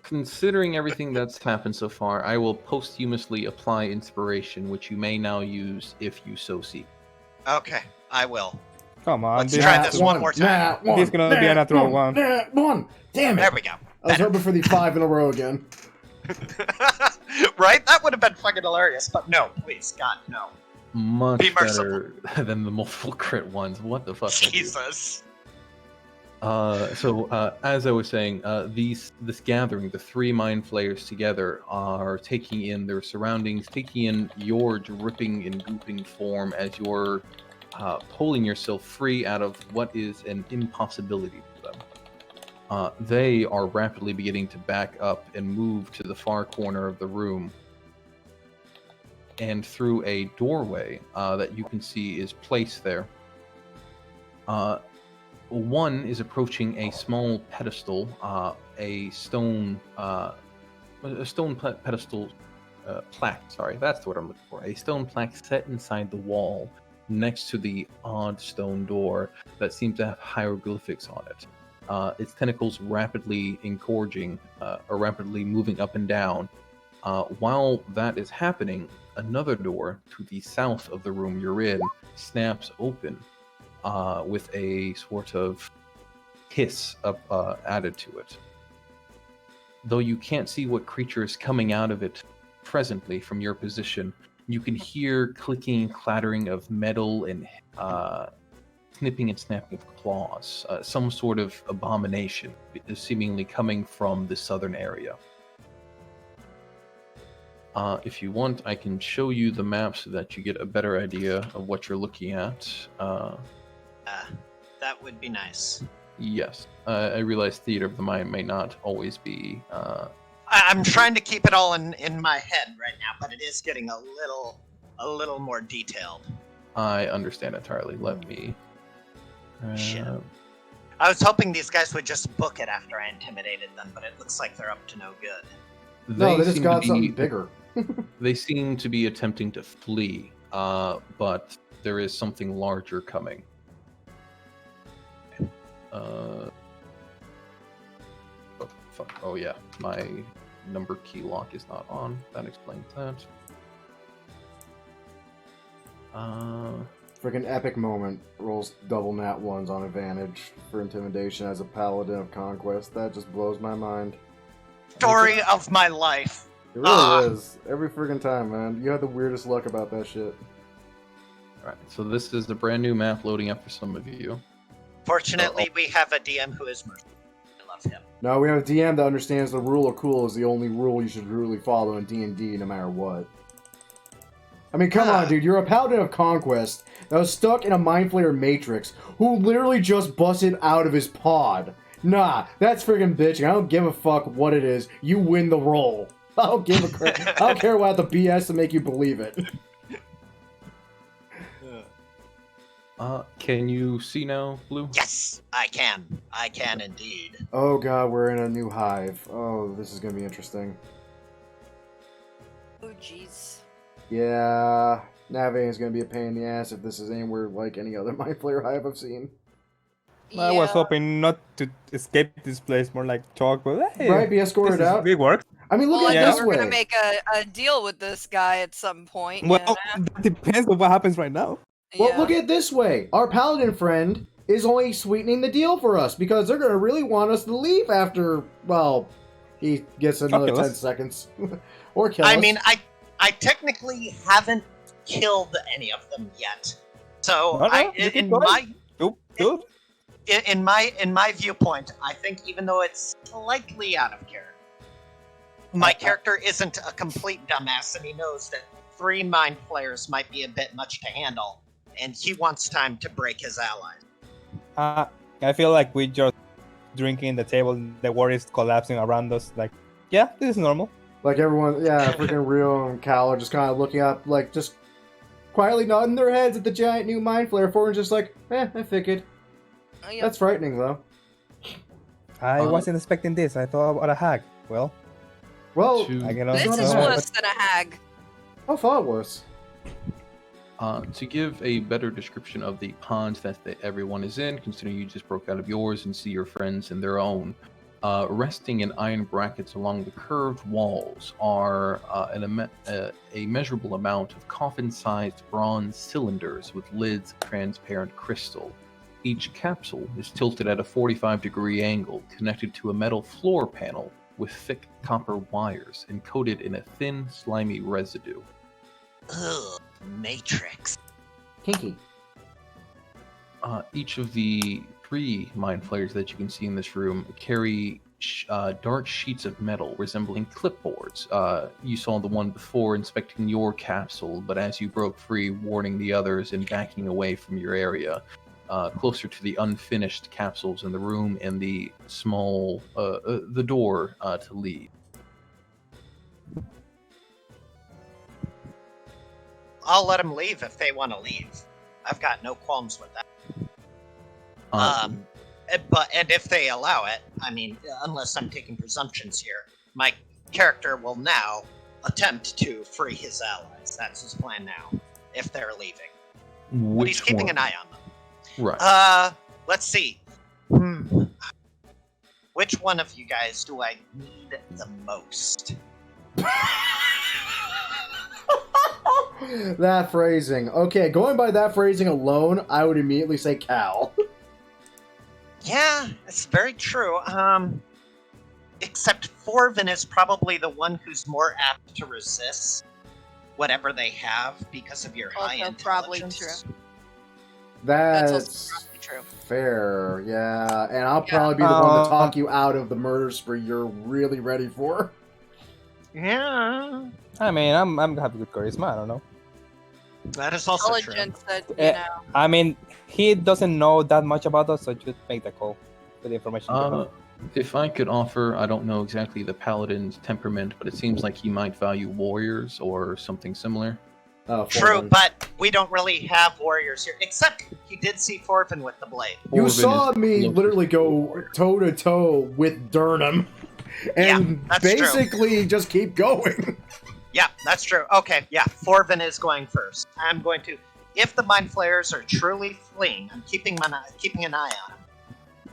Considering everything that's happened so far, I will posthumously apply inspiration, which you may now use if you so seek. Okay, I will. Come on. Let's try this one more time. This is gonna be a natural one. One. Damn it. There we go. I was hoping for the 5 in a row again. Right? That would have been fucking hilarious, but no, please, God, no. Much Be merciful. better than the multiple crit ones. What the fuck? Jesus. So as I was saying, this gathering, the 3 mind flayers together, are taking in their surroundings, taking in your dripping and gooping form as you're pulling yourself free out of what is an impossibility for them. They are rapidly beginning to back up and move to the far corner of the room, and through a doorway that you can see is placed there. One is approaching a small pedestal, a stone pedestal plaque. Sorry, that's the word I'm looking for. A stone plaque set inside the wall, next to the odd stone door that seems to have hieroglyphics on it. Its tentacles rapidly engorging, or rapidly moving up and down. While that is happening, another door to the south of the room you're in snaps open. With a sort of hiss added to it. Though you can't see what creature is coming out of it presently from your position, you can hear clicking and clattering of metal and snipping and snapping of claws. Some sort of abomination seemingly coming from the southern area. If you want, I can show you the map so that you get a better idea of what you're looking at. That would be nice. Yes. I realize theater of the mind may not always be... I'm trying to keep it all in my head right now, but it is getting a little more detailed. I understand entirely. Let me... Shit. I was hoping these guys would just book it after I intimidated them, but it looks like they're up to no good. No, they just seem got to something bigger. They seem to be attempting to flee, but there is something larger coming. Oh, fuck. Oh yeah, my number key lock is not on. That explains that. Freaking epic moment. Rolls double nat ones on advantage for intimidation as a paladin of conquest. That just blows my mind. Story of my life. It really is. Every freaking time, man. You have the weirdest luck about that shit. Alright, so this is the brand new map loading up for some of you. Fortunately, we have a DM who is merciful. I love him. No, we have a DM that understands the rule of cool is the only rule you should really follow in D&D no matter what. I mean, come on, dude. You're a paladin of conquest that was stuck in a mind flayer matrix who literally just busted out of his pod. Nah, that's friggin' bitching. I don't give a fuck what it is. You win the roll. I don't give a crap. I don't care about the BS to make you believe it. Can you see now, Blue? Yes, I can. I can indeed. Oh god, we're in a new hive. Oh, this is gonna be interesting. Oh, jeez. Yeah, navigating is gonna be a pain in the ass if this is anywhere like any other mind flayer hive I've seen. I was hoping not to escape this place, more like talk, but hey, Right, be escorted out. It works. I mean, look Well, at I it know this we're way. gonna make a deal with this guy at some point. Well, that depends on what happens right now. Well, look at it this way. Our paladin friend is only sweetening the deal for us because they're gonna really want us to leave after, well, he gets another 10 seconds. Or kill us. I mean, I technically haven't killed any of them yet. So in my viewpoint, I think even though it's slightly out of character, my character isn't a complete dumbass, and he knows that 3 mind flayers might be a bit much to handle, and he wants time to break his allies. I feel like we just drinking the table, the world is collapsing around us. Like, yeah, this is normal. Like everyone, yeah, freaking Rio and Cal are just kind of looking up, like just quietly nodding their heads at the giant new mind flayer form, and just like, I figured. Yep. That's frightening, though. I wasn't expecting this. I thought about a hack. Well, I can This is worse than a hag. How far worse? To give a better description of the pond that everyone is in, considering you just broke out of yours and see your friends in their own, resting in iron brackets along the curved walls are a measurable amount of coffin-sized bronze cylinders with lids of transparent crystal. Each capsule is tilted at a 45-degree angle, connected to a metal floor panel with thick copper wires and coated in a thin, slimy residue. Ugh, Matrix. Kinky. Each of the 3 mind flayers that you can see in this room carry dark sheets of metal resembling clipboards. You saw the one before inspecting your capsule, but as you broke free, warning the others and backing away from your area, closer to the unfinished capsules in the room and the small, the door to leave. I'll let them leave if they want to leave. I've got no qualms with that. And if they allow it, I mean, unless I'm taking presumptions here, my character will now attempt to free his allies. That's his plan now, if they're leaving. But he's keeping an eye on them. Right. Let's see. Which one of you guys do I need the most? That phrasing. Okay, going by that phrasing alone, I would immediately say Cal. Yeah, it's very true. Except Forvin is probably the one who's more apt to resist whatever they have because of your high intelligence. Probably true. That's also probably true. Fair, yeah. And I'll probably be the one to talk you out of the murder spree you're really ready for. Yeah, I mean, I'm have good charisma. I don't know. that is also true. Intelligence that, you Eh, know. I mean, he doesn't know that much about us, so just make the call with the information. you have. If I could offer, I don't know exactly the paladin's temperament, but it seems like he might value warriors or something similar. True, Forvin. but we don't really have warriors here. Except he did see Forvin with the blade. You Orvin saw is me closest literally to go warrior. toe to toe with Durnham, and that's true. basically just keep going. Yeah, that's true. Okay, yeah, Forvin is going first. I'm going to, if the mind flayers are truly fleeing, I'm keeping an eye on them.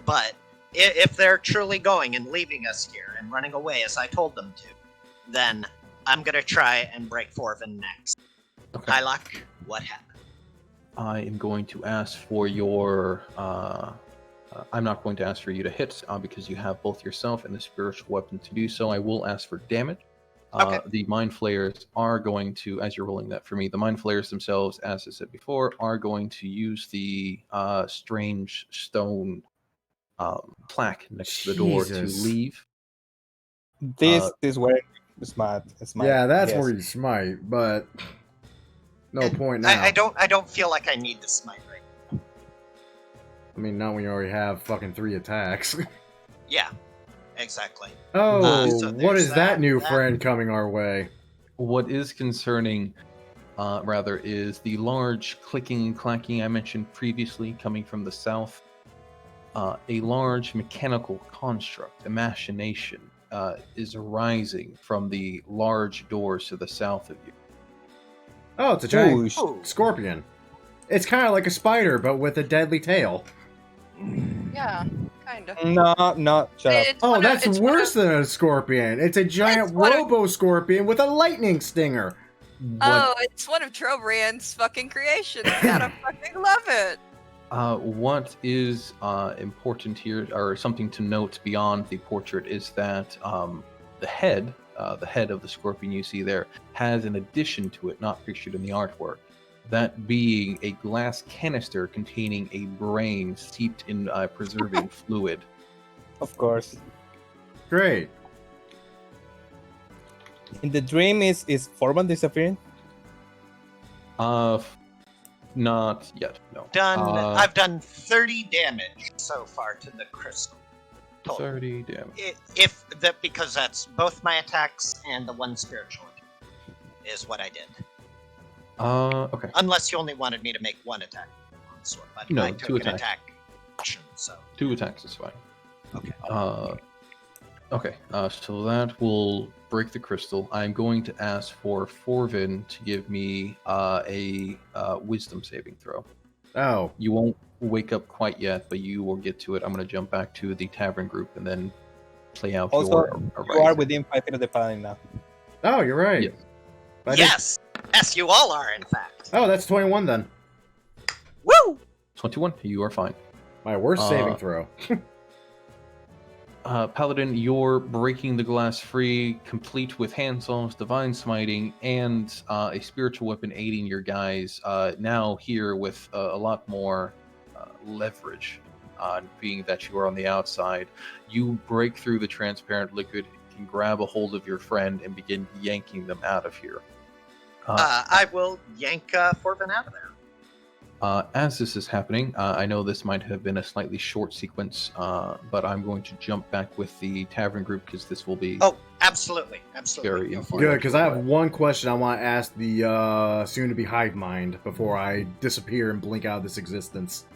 But if they're truly going and leaving us here and running away as I told them to, then I'm gonna try and break Forvin next. Okay. Hylock, what happened? I am going to ask for your. I'm not going to ask for you to hit because you have both yourself and the spiritual weapon to do so. I will ask for damage. Okay. The mind flayers are going to, as you're rolling that for me, the mind flayers themselves, as I said before, are going to use the strange stone plaque next to the door to Jesus. leave. This is where it's my Yeah, that's guess. where you smite, but no point now. I don't feel like I need to smite right. I mean, not when you already have fucking 3 attacks. Yeah, exactly. Oh, So what there's is that new that. friend coming our way? What is concerning, rather, is the large clicking and clacking I mentioned previously coming from the south. A large mechanical construct, a machination, is arising from the large doors to the south of you. Oh, it's a giant Ooh, scorpion. It's kind of like a spider, but with a deadly tail. Yeah, kind of. No, shut up. Oh, that's worse than a scorpion. It's a giant It's one of- robo-scorpion with a lightning stinger. Oh, it's one of Trobriand's fucking creations. Gotta fucking love it. What is important here, or something to note beyond the portrait, is that the head of the scorpion you see there, has an addition to it, not pictured in the artwork. That being a glass canister containing a brain steeped in preserving fluid. Of course. Great. In the dream, is Forban disappearing? Not yet, no. I've done 30 damage so far to the crystal. Total. 30 damage. Because that's both my attacks and the one spiritual attack is what I did. Okay. Unless you only wanted me to make one attack on the sword, but No, I took 2 an attacks. attack action, so 2 attacks is fine. okay. Okay, so that will break the crystal. I'm going to ask for Forvin to give me a wisdom saving throw. Oh, You won't wake up quite yet, but you will get to it. I'm going to jump back to the tavern group and then play out Also, your you arising. are within 5 feet of the paladin now. oh, you're right. Yes. I did- Yes, you all are in fact. Oh, that's 21 then. Woo! 21, you are fine. My worst saving throw. Paladin, you're breaking the glass free, complete with hand psalms, divine smiting, and a spiritual weapon aiding your guys. Now here with a lot more leverage, being that you are on the outside. You break through the transparent liquid, can grab a hold of your friend, and begin yanking them out of here. I will yank Forvin out of there. As this is happening, I know this might have been a slightly short sequence, but I'm going to jump back with the tavern group because this will be Oh, absolutely. very Go for it. informative. Good, because I have one question I want to ask the soon-to-be hive mind before I disappear and blink out of this existence.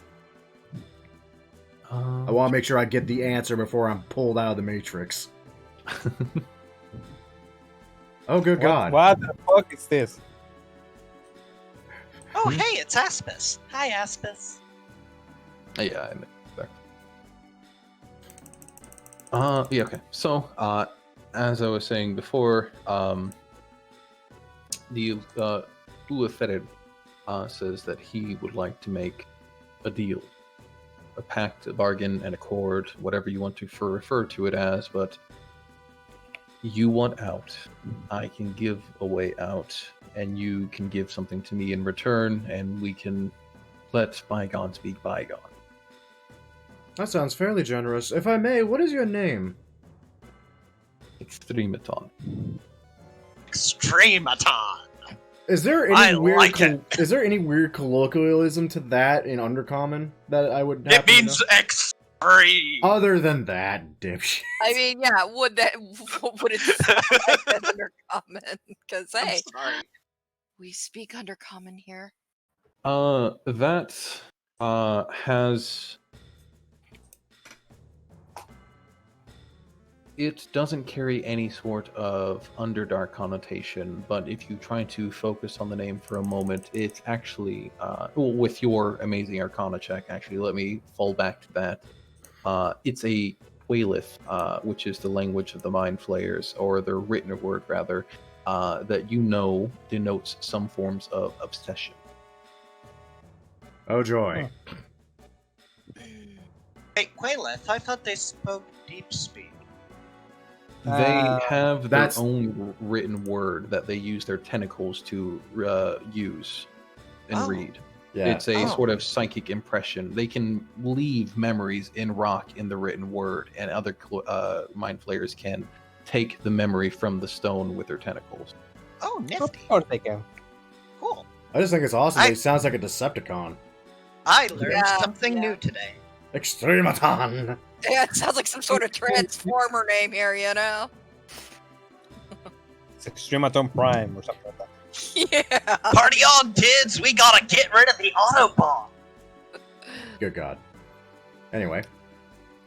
I want to make sure I get the answer before I'm pulled out of the Matrix. Oh, good God. What the fuck is this? Oh, hey, it's Aspis. Hi, Aspis. Yeah, I meant that. Yeah, okay. So, as I was saying before, the Uathered says that he would like to make a deal, a pact, a bargain, an accord, whatever you want to refer to it as, but you want out. I can give a way out, and you can give something to me in return, and we can let bygones be bygone. That sounds fairly generous. If I may, what is your name? Extrematon. Extrematon. Is there any I weird like it. is there any weird colloquialism to that in Undercommon that I would It happen to means know? extreme. Other than that, dipshit. I mean, yeah, would it sound like that Undercommon? Because, I'm hey, sorry. we speak Undercommon here. That has... It doesn't carry any sort of Underdark connotation, but if you try to focus on the name for a moment, it's actually, with your amazing Arcana check, actually, let me fall back to that. It's a Quailith, which is the language of the Mind Flayers, or the written word, rather, that you know denotes some forms of obsession. Oh joy. Wait, Quailith, I thought they spoke deep speak. They have their that's- own written word that they use their tentacles to use and Oh. read. Yeah. It's a Oh. sort of psychic impression. They can leave memories in rock in the written word, and other mind flayers can take the memory from the stone with their tentacles. Oh, Of nifty. course they can. Cool. I just think it's awesome. I- It sounds like a Decepticon. I learned Yeah, something yeah. new today. Extrematon. Yeah, it sounds like some sort of Transformer name here, you know? It's Extrematon Prime or something like that. Yeah. Party on, kids! We gotta get rid of the Autobomb! Good God. Anyway.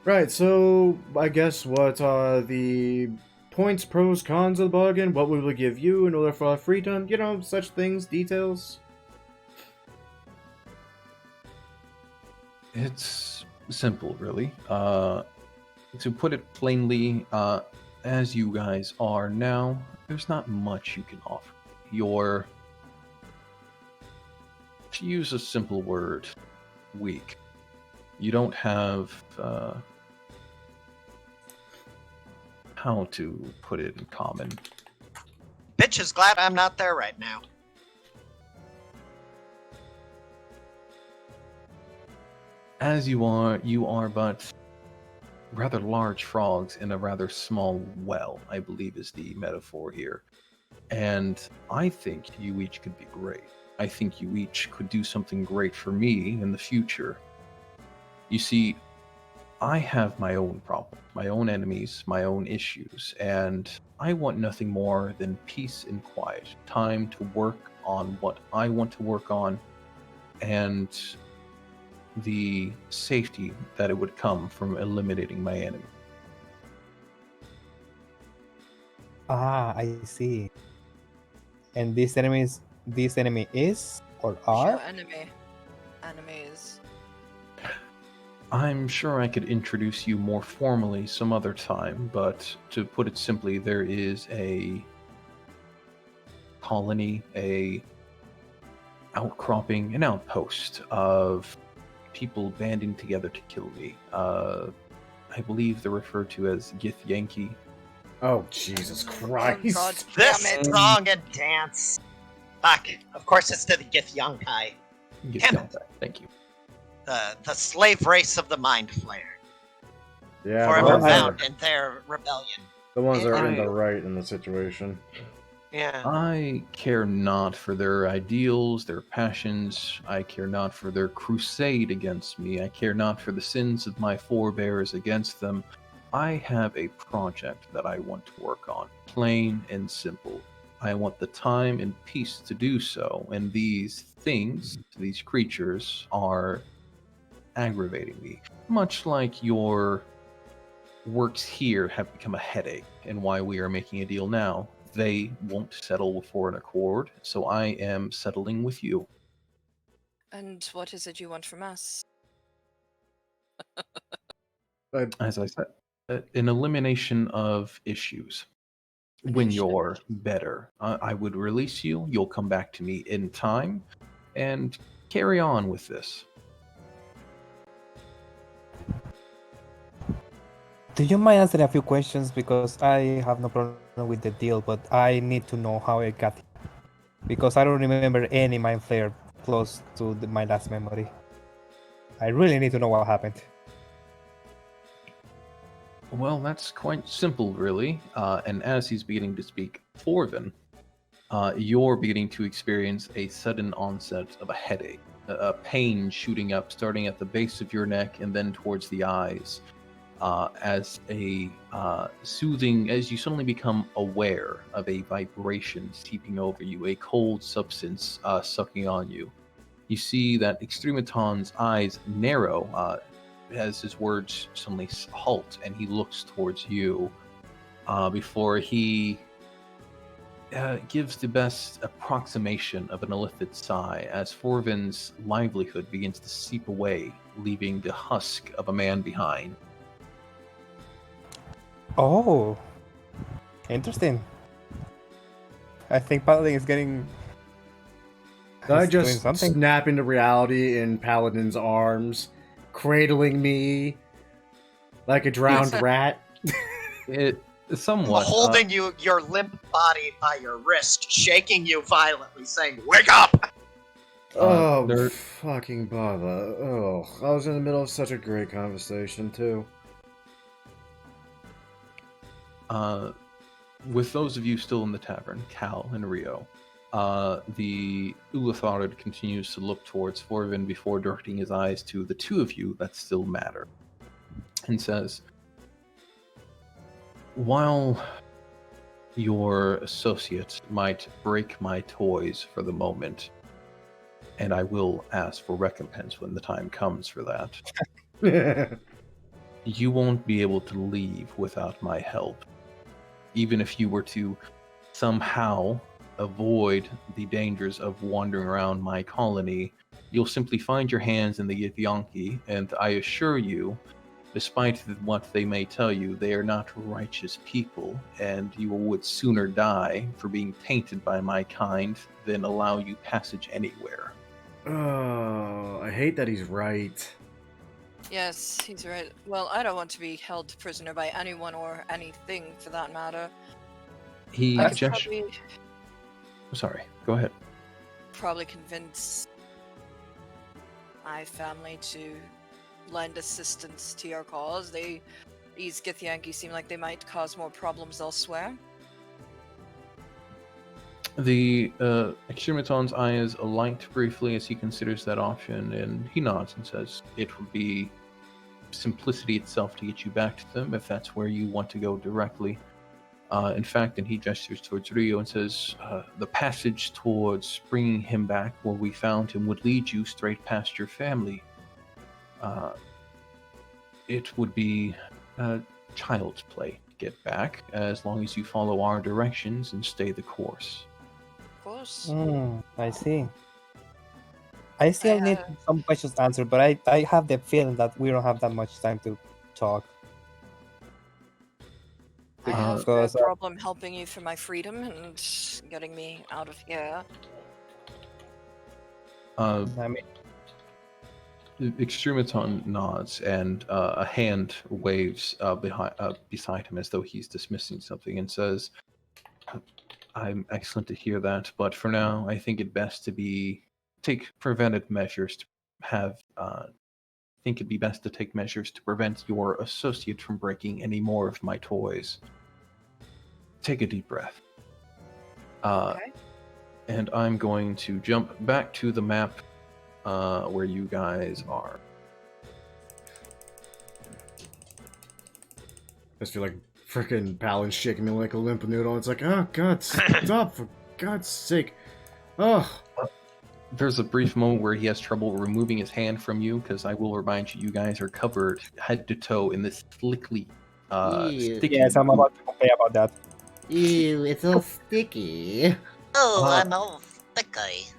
Right, so I guess what are the points, pros, cons of the bargain? What we will give you in order for our freedom? You know, such things, details. It's simple, really. To put it plainly, as you guys are now, there's not much you can offer. You're, to use a simple word, weak. You don't have, how to put it in common. Bitch is glad I'm not there right now. As you are but rather large frogs in a rather small well, I believe is the metaphor here. And I think you each could be great. I think you each could do something great for me in the future. You see, I have my own problems, my own enemies, my own issues, and I want nothing more than peace and quiet, time to work on what I want to work on, and the safety that it would come from eliminating my enemy. Ah, I see. And this enemy is or are? Show enemies. I'm sure I could introduce you more formally some other time, but to put it simply, there is a colony, a outcropping, an outpost of people banding together to kill me. I believe they're referred to as Githyanki. Oh, Jesus God Christ. This damn it. song and dance. Fuck. Of course it's to the Githyanki. Githyanki, thank you. The slave race of the Mind Flayer. Yeah, Forever well, bound in their rebellion. the ones that are in I- the right in the situation. Yeah. I care not for their ideals, their passions. I care not for their crusade against me. I care not for the sins of my forebears against them. I have a project that I want to work on, plain and simple. I want the time and peace to do so, and these things, these creatures, are aggravating me. Much like your works here have become a headache, and why we are making a deal now. They won't settle for an accord, so I am settling with you. And what is it you want from us? As I said, an elimination of issues. When you're better, I would release you. You'll come back to me in time and carry on with this. Do you mind answering a few questions? Because I have no problem with the deal, but I need to know how I got here. Because I don't remember any Mind Flayer close to my last memory. I really need to know what happened. Well, that's quite simple, really. And as he's beginning to speak Forvin, you're beginning to experience a sudden onset of a headache, a pain shooting up, starting at the base of your neck and then towards the eyes, as a soothing, as you suddenly become aware of a vibration seeping over you, a cold substance sucking on you. You see that Extrematon's eyes narrow as his words suddenly halt, and he looks towards you before he gives the best approximation of an illithid sigh as Forvin's livelihood begins to seep away, leaving the husk of a man behind. Oh, interesting. I think Paladin is getting. I is doing just something. snap into reality in Paladin's arms, cradling me like a drowned rat. It somewhat. Holding your limp body by your wrist, shaking you violently, saying, "Wake up!" Oh, fucking bother. Oh, I was in the middle of such a great conversation, too. With those of you still in the tavern, Cal and Rio, the Ulatharid continues to look towards Forvin before directing his eyes to the two of you that still matter, and says, "While your associate might break my toys for the moment, and I will ask for recompense when the time comes for that, you won't be able to leave without my help. Even if you were to somehow avoid the dangers of wandering around my colony, you'll simply find your hands in the Githyanki, and I assure you, despite what they may tell you, they are not righteous people, and you would sooner die for being tainted by my kind than allow you passage anywhere." Oh, I hate that he's right. Yes, he's right. Well, I don't want to be held prisoner by anyone or anything for that matter. He I could gestured. Sorry, go ahead. probably convince my family to lend assistance to your cause. These Githyanki seem like they might cause more problems elsewhere. The Extrematon's eyes alight briefly as he considers that option, and he nods and says, "It would be simplicity itself to get you back to them if that's where you want to go directly. In fact," and he gestures towards Rio and says, "The passage towards bringing him back where we found him would lead you straight past your family. It would be child's play to get back, as long as you follow our directions and stay the course." Of course. I see. I still need some questions answered, but I have the feeling that we don't have that much time to talk. I have no Because, problem helping you for my freedom and getting me out of here. I mean, Extrematon nods, and a hand waves beside him as though he's dismissing something, and says, "I'm excellent to hear that, but for now, I think it best to take preventive measures to have. Think it'd be best to take measures to prevent your associate from breaking any more of my toys. Take a deep breath." Okay. And I'm going to jump back to the map where you guys are. I just feel like freaking Palin's shaking me like a limp noodle. It's like, oh god, stop, for God's sake. Oh. There's a brief moment where he has trouble removing his hand from you, because I will remind you, you guys are covered head to toe in this sticky. yes, I'm about to complain about that. Ew, it's all sticky. Oh, I'm all sticky.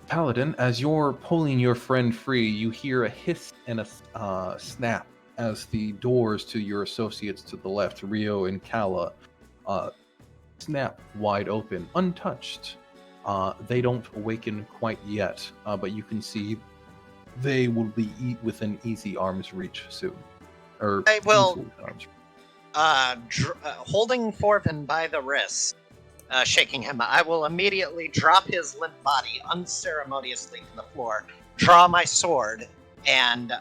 Paladin, as you're pulling your friend free, you hear a hiss and a snap as the doors to your associates to the left, Rio and Kala, snap wide open, untouched. They don't awaken quite yet, but you can see they will be within easy arm's reach soon. I will, holding Forvin by the wrist, shaking him, I will immediately drop his limp body unceremoniously to the floor, draw my sword, and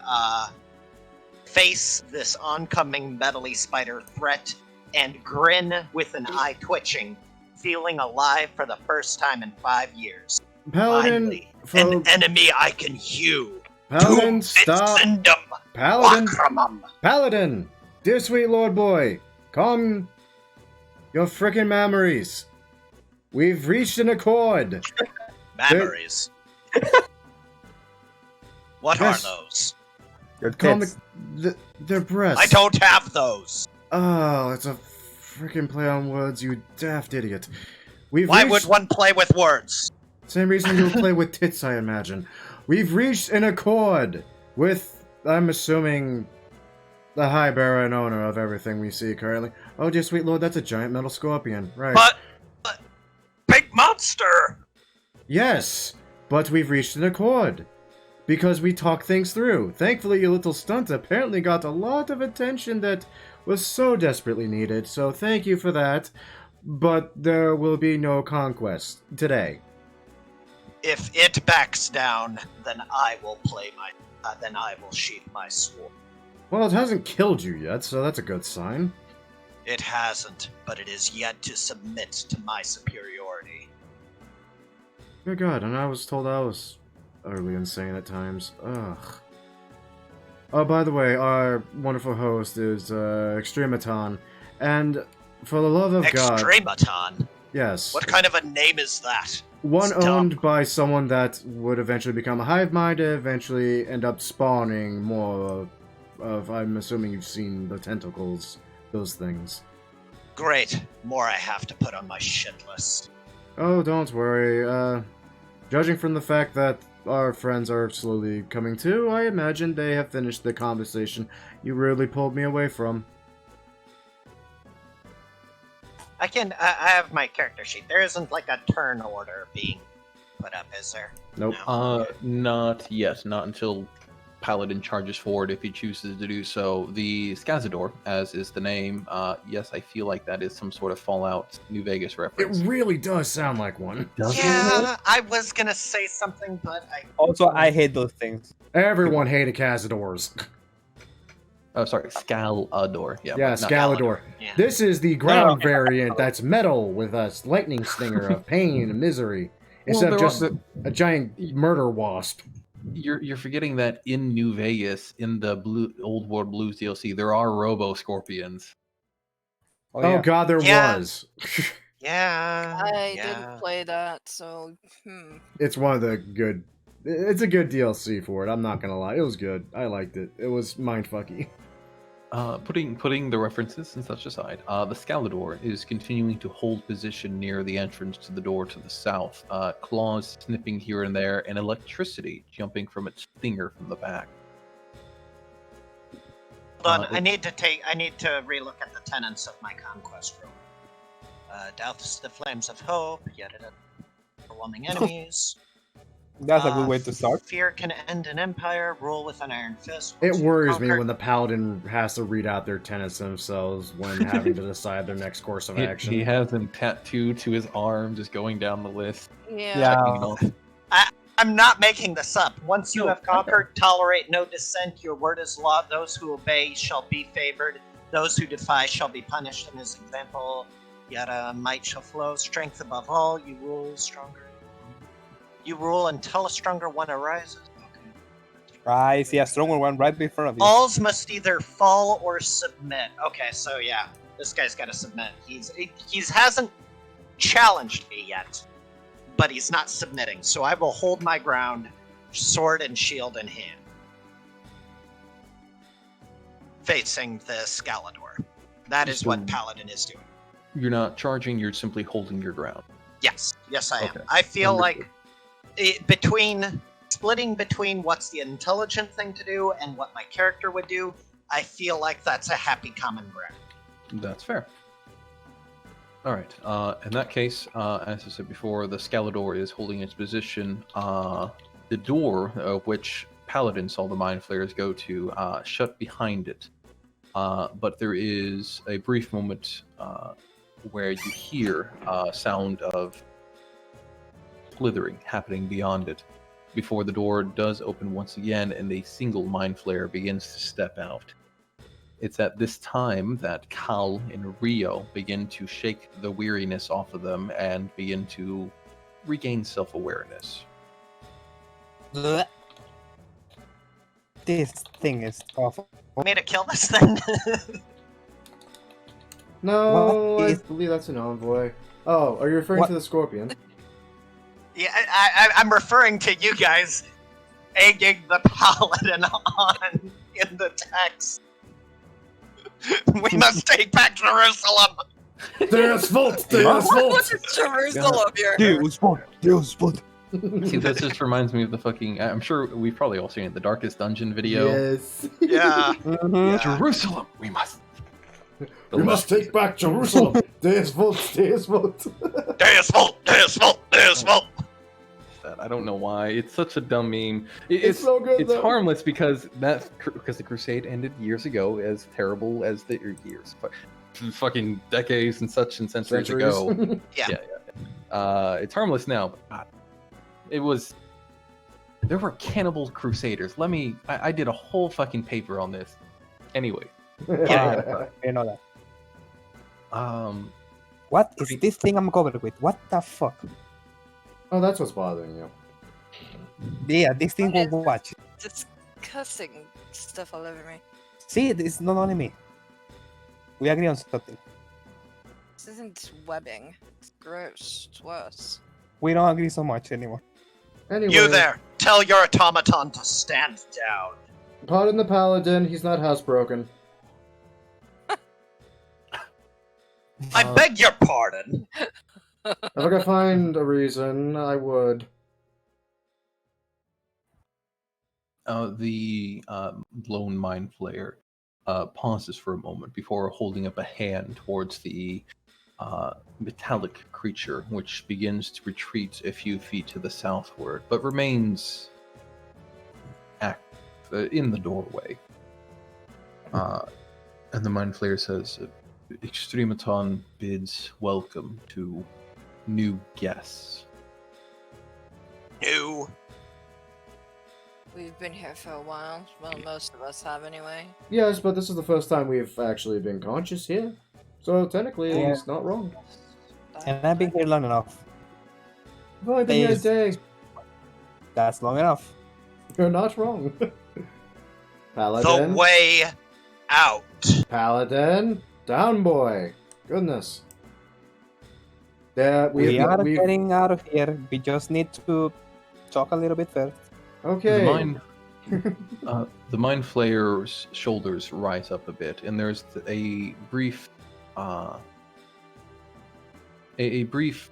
face this oncoming metally spider threat, and grin with an eye twitching feeling alive for the first time in 5 years. Paladin, Finally, an enemy I can hew. Paladin, stop. Paladin, Paladin, dear sweet lord boy, calm your frickin' memories. We've reached an accord. Memories. What Yes. are those? Your Calm tits. their breasts. I don't have those. Oh, it's a frickin' play on words, you daft idiot. We've Why reached... would one play with words? Same reason you'll play with tits, I imagine. We've reached an accord with, I'm assuming, the high bearer and owner of everything we see currently. Oh, dear sweet lord, that's a giant metal scorpion. Right. But big monster. Yes, but we've reached an accord. Because we talk things through. Thankfully, your little stunt apparently got a lot of attention that was so desperately needed, so thank you for that. But there will be no conquest today. If it backs down, then I will then I will sheath my sword. Well, it hasn't killed you yet, so that's a good sign. It hasn't, but it is yet to submit to my superiority. Good God, and I was told I was utterly insane at times. Ugh. Oh, by the way, our wonderful host is Extrematon, and for the love of God... Extrematon? Yes. What kind of a name is that? One It's dumb. owned by someone that would eventually become a hive mind and eventually end up spawning more of, I'm assuming you've seen the tentacles, those things. Great. More I have to put on my shit list. Oh, don't worry. Judging from the fact that our friends are slowly coming to, I imagine they have finished the conversation you rudely pulled me away from. I have my character sheet. There isn't like a turn order being put up, is there? Nope. No. Not yet. Not until Paladin charges forward if he chooses to do so. The Skazador, as is the name, yes, I feel like that is some sort of Fallout New Vegas It reference. really does sound like one. Yeah, I was gonna say something, but Also, I hate those things. Everyone hated Cazadors. Oh, sorry, Scalador. Yeah, Yeah, not Scalador. Yeah. This is the ground variant that's metal with a lightning stinger of pain and misery. Instead of there just are- a giant murder wasp. You're forgetting that in New Vegas, in the Old World Blues DLC, there are Robo Scorpions. Oh, yeah. God, there Yeah. was. yeah. I yeah. didn't play that, so It's one of the good... It's a good DLC for it, I'm not gonna lie. It was good. I liked it. It was mindfucky. Putting the references and such aside, the Scalador is continuing to hold position near the entrance to the door to the south, claws snipping here and there, and electricity jumping from its stinger from the back. Hold on, it- I need to relook at the tenets of my conquest roll. Douse the flames of hope, yet it overwhelming enemies. That's a good way to start. Fear can end an empire, rule with an iron fist. It worries me Conquer- when the paladin has to read out their tenets themselves when having to decide their next course of action. He has them tattooed to his arm, just going down the list. yeah. Yeah. checking it off. I'm not making this up. Once you No, have conquered, tolerate no dissent. Your word is law. Those who obey shall be favored. Those who defy shall be punished. In his example, yet might shall flow. Strength above all. You rule stronger. You rule until a stronger one arises. Okay. I see a stronger one right in front of you. Alls must either fall or submit. Okay, so yeah, this guy's got to submit. He hasn't challenged me yet, but he's not submitting. So I will hold my ground, sword and shield in hand, facing the Scalador. That is what Paladin is doing. You're not charging, you're simply holding your ground. Yes, I am. Okay. I feel Understood. like splitting between what's the intelligent thing to do and what my character would do, I feel like that's a happy common ground. That's fair. All right. In that case, as I said before, the Scalador is holding its position. The door, which Paladin saw the Mind Flayers go to, shut behind it. But there is a brief moment where you hear a sound of slithering happening beyond it, before the door does open once again and a single Mind Flayer begins to step out. It's at this time that Cal and Rio begin to shake the weariness off of them and begin to regain self-awareness. Blech. This thing is awful. Want me to kill this thing? No, What I is- believe that's an envoy. Oh, are you referring What? to the scorpion? Yeah, I'm referring to you guys egging the paladin on in the text. We must take back Jerusalem. There's fault! There's What's fault! Jerusalem here? Deus. See, this just reminds me of the fucking... I'm sure we've probably all seen it, the Darkest Dungeon video. Yes. Yeah. Mhm. Jerusalem, we must... We must take back Jerusalem! There's fault! There's fault! Deus Vult! Deus Vult! Deus Vult! That. I don't know why. It's such a dumb meme. It's so good, It's though. harmless because the Crusade ended years ago, as terrible as the years, fucking decades and such and centuries ago. Yeah. It's harmless now, but God, it was. There were cannibal crusaders. I did a whole fucking paper on this. Anyway, Yeah, I know that. What is this thing I'm covered with? What the fuck? Oh, that's what's bothering you. Yeah, this thing What will is watch. Disgusting stuff all over me. See, it's not only me. We agree on something. This isn't webbing. It's gross. It's worse. We don't agree so much anymore. Anyway, You there! Tell your automaton to stand down. Pardon the paladin, he's not housebroken. I beg your pardon. If I could find a reason, I would. The lone mind flayer pauses for a moment before holding up a hand towards the metallic creature, which begins to retreat a few feet to the southward, but remains in the doorway. And the mind flayer says, Extrematon bids welcome to new guests. New. We've been here for a while. Well, most of us have anyway. Yes, but this is the first time we've actually been conscious here. So technically, Yeah. he's not wrong. And I've been here long enough. I've only been here a Days. day. That's long enough. You're not wrong. The Paladin. way out. Paladin. Down, boy. Goodness. Yeah, We are we've getting out of here. We just need to talk a little bit first. okay. The mind flayer's shoulders rise up a bit, and there's a brief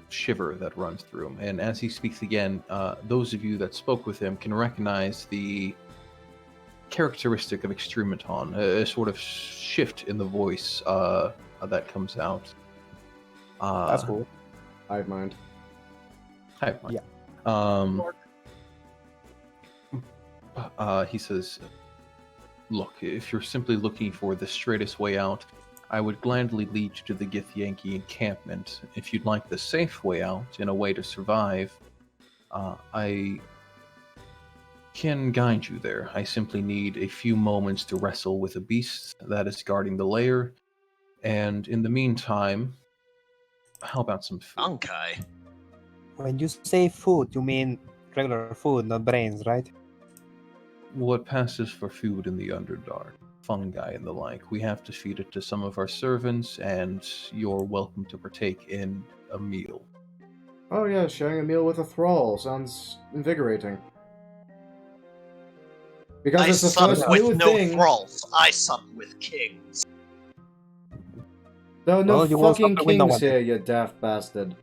shiver that runs through him. And as he speaks again, those of you that spoke with him can recognize the characteristic of Extrematon, a sort of shift in the voice that comes out. That's cool. Hive mind. Hi, Mike. He says, look, if you're simply looking for the straightest way out, I would gladly lead you to the Githyanki encampment. If you'd like the safe way out and a way to survive, I can guide you there. I simply need a few moments to wrestle with a beast that is guarding the lair, and in the meantime, how about some food? Bunkai. When you say food, you mean regular food, not brains, right? What passes for food in the Underdark, fungi and the like, we have to feed it to some of our servants, and you're welcome to partake in a meal. Oh yeah, sharing a meal with a thrall sounds invigorating. Because I it's the sup first with new no thing. thralls. I sup with kings. There are no Well, you will fucking suffer with no kings one. here, you daft bastard.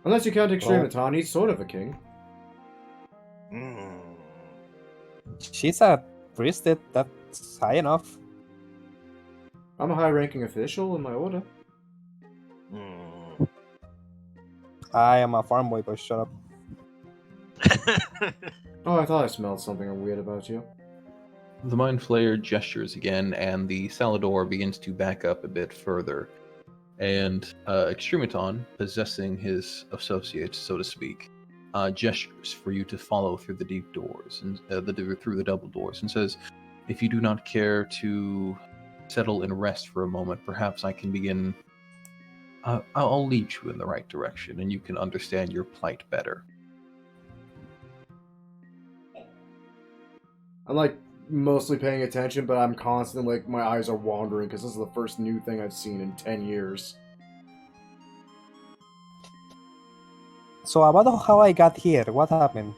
Unless you count Extrematon, he's sort of a king. Mm. She's a priestess. That's high enough. I'm a high-ranking official in my order. Mm. I am a farm boy, but shut up. Oh, I thought I smelled something weird about you. The Mind Flayer gestures again, and the Salador begins to back up a bit further. And Extrematon, possessing his associates, so to speak, gestures for you to follow through the deep doors and through the double doors, and says, if you do not care to settle and rest for a moment, perhaps I can begin. I'll lead you in the right direction, and you can understand your plight better. I'm like mostly paying attention, but I'm constantly like my eyes are wandering because this is the first new thing I've seen in 10 years. So about how I got here, what happened?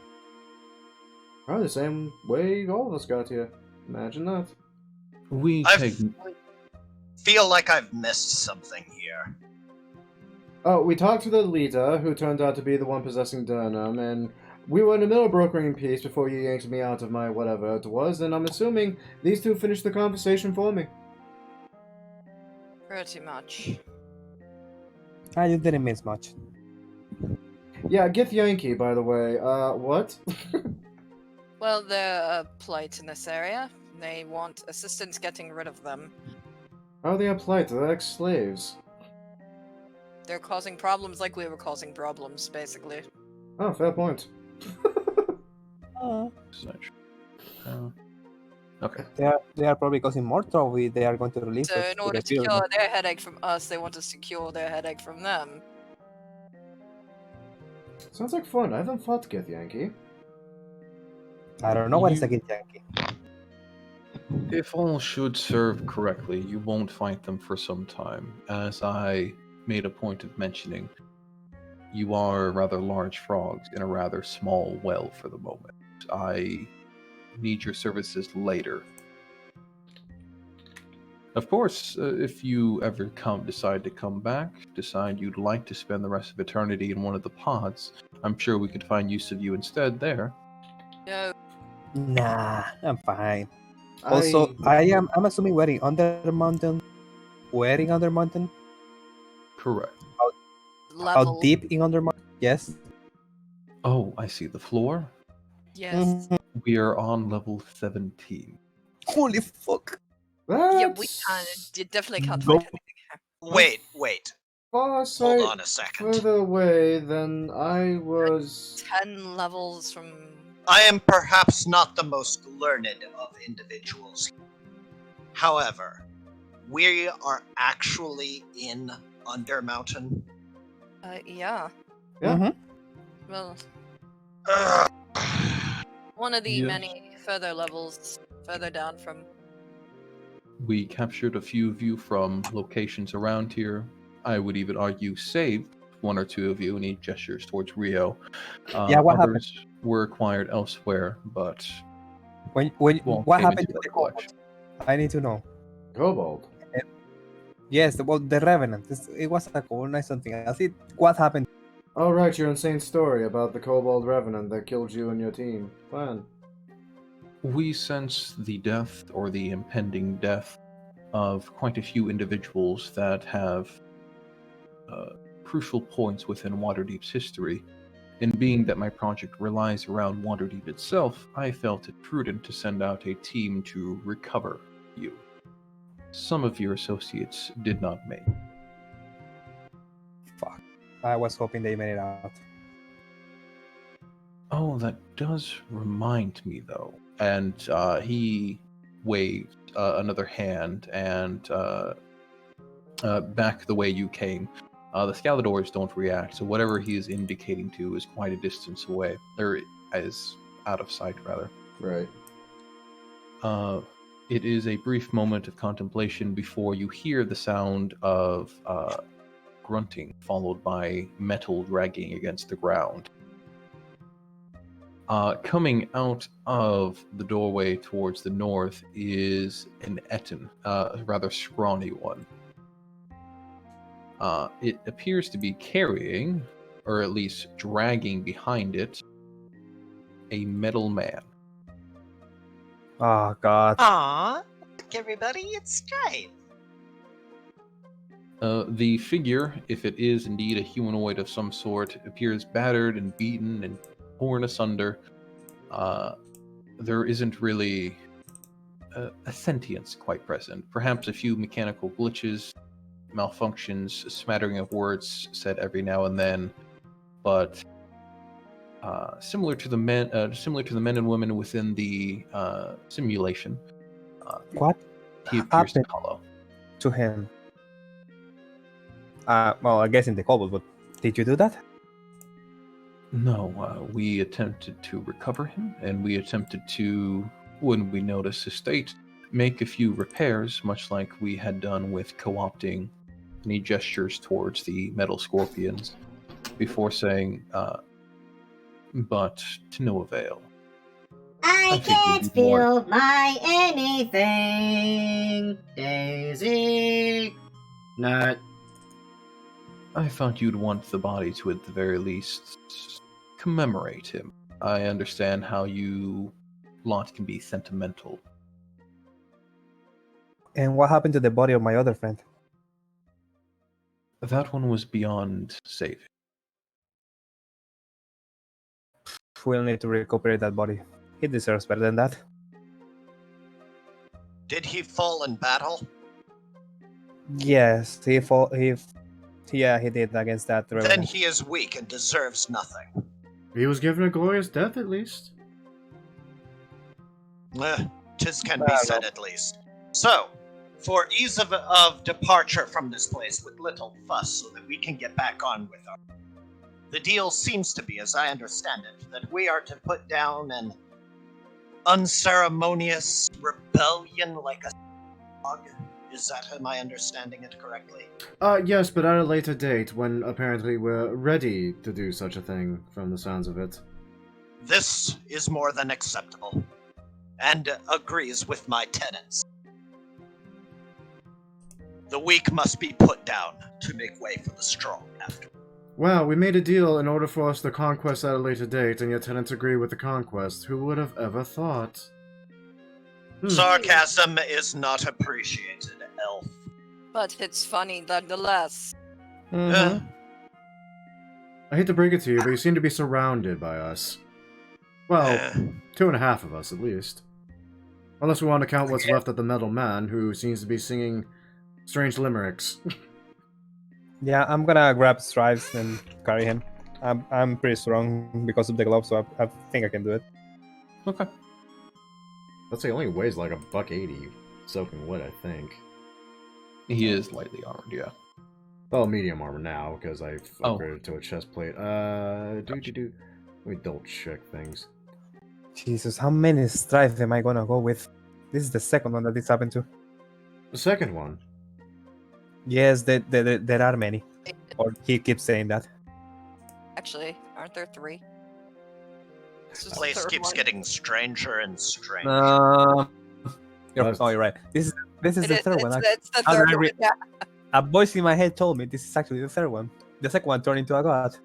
Probably the same way all of us got here. Imagine that. We I take. feel like I've missed something here. Oh, we talked to the leader, who turned out to be the one possessing Durnham, and we were in the middle of brokering peace before you yanked me out of my whatever it was, and I'm assuming these two finished the conversation for me. Pretty much. You didn't miss much. Yeah, Gith Yankee, by the way. What? Well, they're plight in this area. They want assistance getting rid of them. How are they applied? They're ex-slaves. They're causing problems like we were causing problems, basically. Oh, fair point. Such. Okay. They are probably causing more trouble if they are going to release So us. in order to cure their headache from us, they want to secure their headache from them. Sounds like fun. I haven't fought Gith Yankee. I don't know what is a Gith Yankee. If all should serve correctly, you won't fight them for some time. As I made a point of mentioning, you are rather large frogs in a rather small well for the moment. I need your services later. Of course, if you ever decide to come back, decide you'd like to spend the rest of eternity in one of the pods, I'm sure we could find use of you instead there. No. Nah, I'm fine. Also, I'm assuming wearing Undermountain. Wearing Undermountain? Correct. How Level. deep in Undermountain? Yes. Oh, I see. The floor? Yes. We are on level 17. Holy fuck. Yeah, we That's can't. You definitely can't Nope. fight anything. Wait. far Hold sight on a second. further away than I was. 10 levels from. I am perhaps not the most learned of individuals. However, we are actually in Undermountain. Yeah. Yeah. Mhm. Well, Ugh. one of the Yes. many further levels further down from. We captured a few of you from locations around here. I would even argue saved one or two of you, and he gestures towards Rio. Yeah, what happened? Others were acquired elsewhere, but When won't what came happened into to the recollection. kobold? I need to know. Kobold. Yes, about the Revenant. It was a kobold, not something else. What happened? Oh, right, your insane story about the Kobold Revenant that killed you and your team. Fine. We sense the death or the impending death of quite a few individuals that have crucial points within Waterdeep's history. And being that my project relies around Waterdeep itself, I felt it prudent to send out a team to recover you. Some of your associates did not make. Fuck. I was hoping they made it out. Oh, that does remind me, though. And he waved another hand and back the way you came. The Scaladors don't react, so whatever he is indicating to is quite a distance away, or is out of sight, rather. Right. It is a brief moment of contemplation before you hear the sound of grunting, followed by metal dragging against the ground. Coming out of the doorway towards the north is an Etten, a rather scrawny one. It appears to be carrying, or at least dragging behind it, a metal man. Oh god. Aww. Look, everybody, it's Stripe. The figure, if it is indeed a humanoid of some sort, appears battered and beaten and torn asunder. There isn't really a sentience quite present. Perhaps a few mechanical glitches, malfunctions, a smattering of words said every now and then, but similar to the men and women within the simulation, What He appears to happened hollow. to him? Well, I guess in the cobble, but did you do that? No, we attempted to recover him, and we attempted to, when we noticed his state, make a few repairs, much like we had done with co-opting. And he gestures towards the metal scorpions before saying, but to no avail. I think we'd can't be more- feel my anything. Daisy. Nut. I thought you'd want the body to, at the very least, commemorate him. I understand how you lot can be sentimental. And what happened to the body of my other friend? That one was beyond saving. We'll need to recuperate that body. He deserves better than that. Did he fall in battle? Yes, he did against that Then revenant. he is weak and deserves nothing. He was given a glorious death, at least. Tis can be said at least. So, for ease of departure from this place with little fuss so that we can get back on with our... The deal seems to be, as I understand it, that we are to put down an unceremonious rebellion like a dog. Is that, am I understanding it correctly? Yes, but at a later date, when apparently we're ready to do such a thing, from the sounds of it. This is more than acceptable, and agrees with my tenets. The weak must be put down to make way for the strong after. Wow, we made a deal in order for us to conquest at a later date, and your tenants agree with the conquest. Who would have ever thought? Sarcasm is not appreciated, elf. But it's funny nonetheless. Mhm. I hate to break it to you, but you seem to be surrounded by us. Well, Eh. 2.5 of us, at least. Unless we want to count what's left of the metal man, who seems to be singing strange limericks. Yeah, I'm gonna grab Strives and carry him. I'm pretty strong because of the glove, so I think I can do it. Okay. Let's say he only weighs like $180 soaking wet, I think. He is lightly armored, yeah. Well, medium armor now, because I've Oh. upgraded to a chest plate. Let me double check things. Jesus, how many Strives am I gonna go with? This is the second one that this happened to. The second one. Yes, there are many. Or he keeps saying that. Actually, aren't there 3? This The is the place third keeps one. getting stranger and stranger. You're right. This is It the is- third one. it's the How did third I one. re- Yeah. A voice in my head told me this is actually the third one. The second one turned into a god.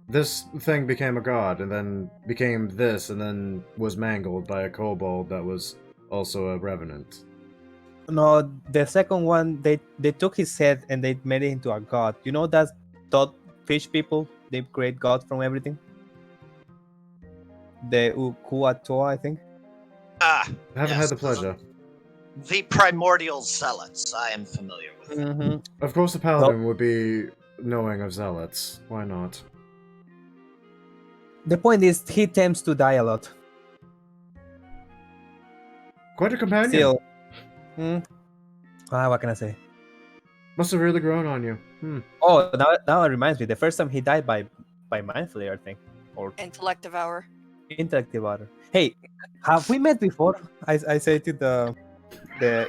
This thing became a god, and then became this, and then was mangled by a kobold that was also a revenant. No, the second one they took his head and they made it into a god. You know that thought fish people? They create god from everything. The Ukuatoa, I think. Ah, I haven't yes, had the pleasure. The primordial zealots, I am familiar with. Mm-hmm. Of course, the paladin would be knowing of zealots. Why not? The point is, he tends to die a lot. Quite a companion. Still, what can I say? Must have really grown on you. Oh, now it reminds me. The first time he died by mind flayer, I think, or Intellective hour. interactive water. Hey, have we met before? I say to the guy.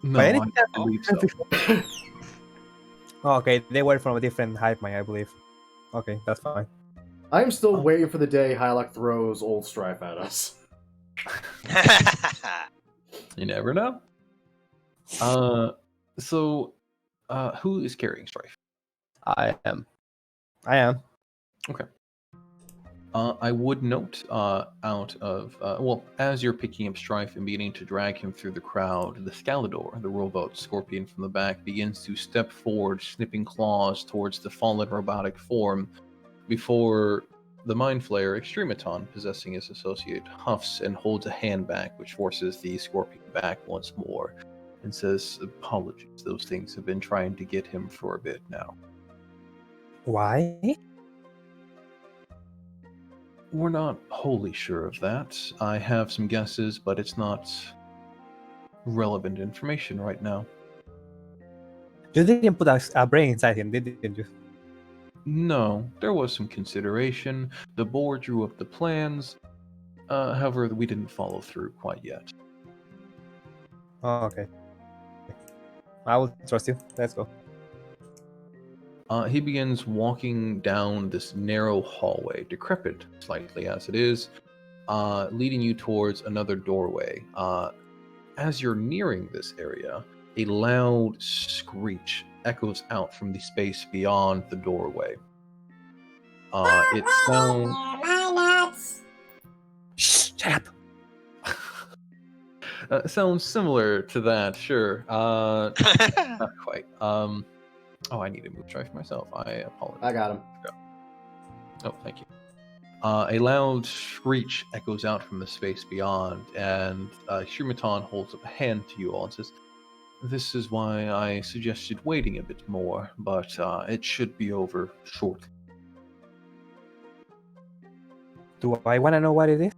No, By I any don't chance, believe we met so. before? Oh, okay, they were from a different hive mind, I believe. Okay, that's fine. I'm still waiting for the day Hylock throws old Strife at us. You never know. So, who is carrying Strife? I am. Okay. I would note, as you're picking up Strife and beginning to drag him through the crowd, the Scalador, the rowboat scorpion from the back, begins to step forward, snipping claws towards the fallen robotic form, before the Mind Flayer, Extrematon, possessing his associate, huffs and holds a hand back, which forces the scorpion back once more, and says, "Apologies, those things have been trying to get him for a bit now." Why? We're not wholly sure of that. I have some guesses, but it's not relevant information right now. You didn't put a brain inside him, didn't you? No, there was some consideration. The board drew up the plans. However, we didn't follow through quite yet. Oh, okay. I will trust you. Let's go. He begins walking down this narrow hallway, decrepit slightly as it is, leading you towards another doorway. As you're nearing this area, a loud screech echoes out from the space beyond the doorway. It sounds... Shh! Shut up! Sounds similar to that, sure. Not quite. Oh, I need to move try for myself. I apologize. I got him. Oh, thank you. A loud screech echoes out from the space beyond, and Shumaton holds up a hand to you all and says, "This is why I suggested waiting a bit more, but it should be over shortly." Do I want to know what it is?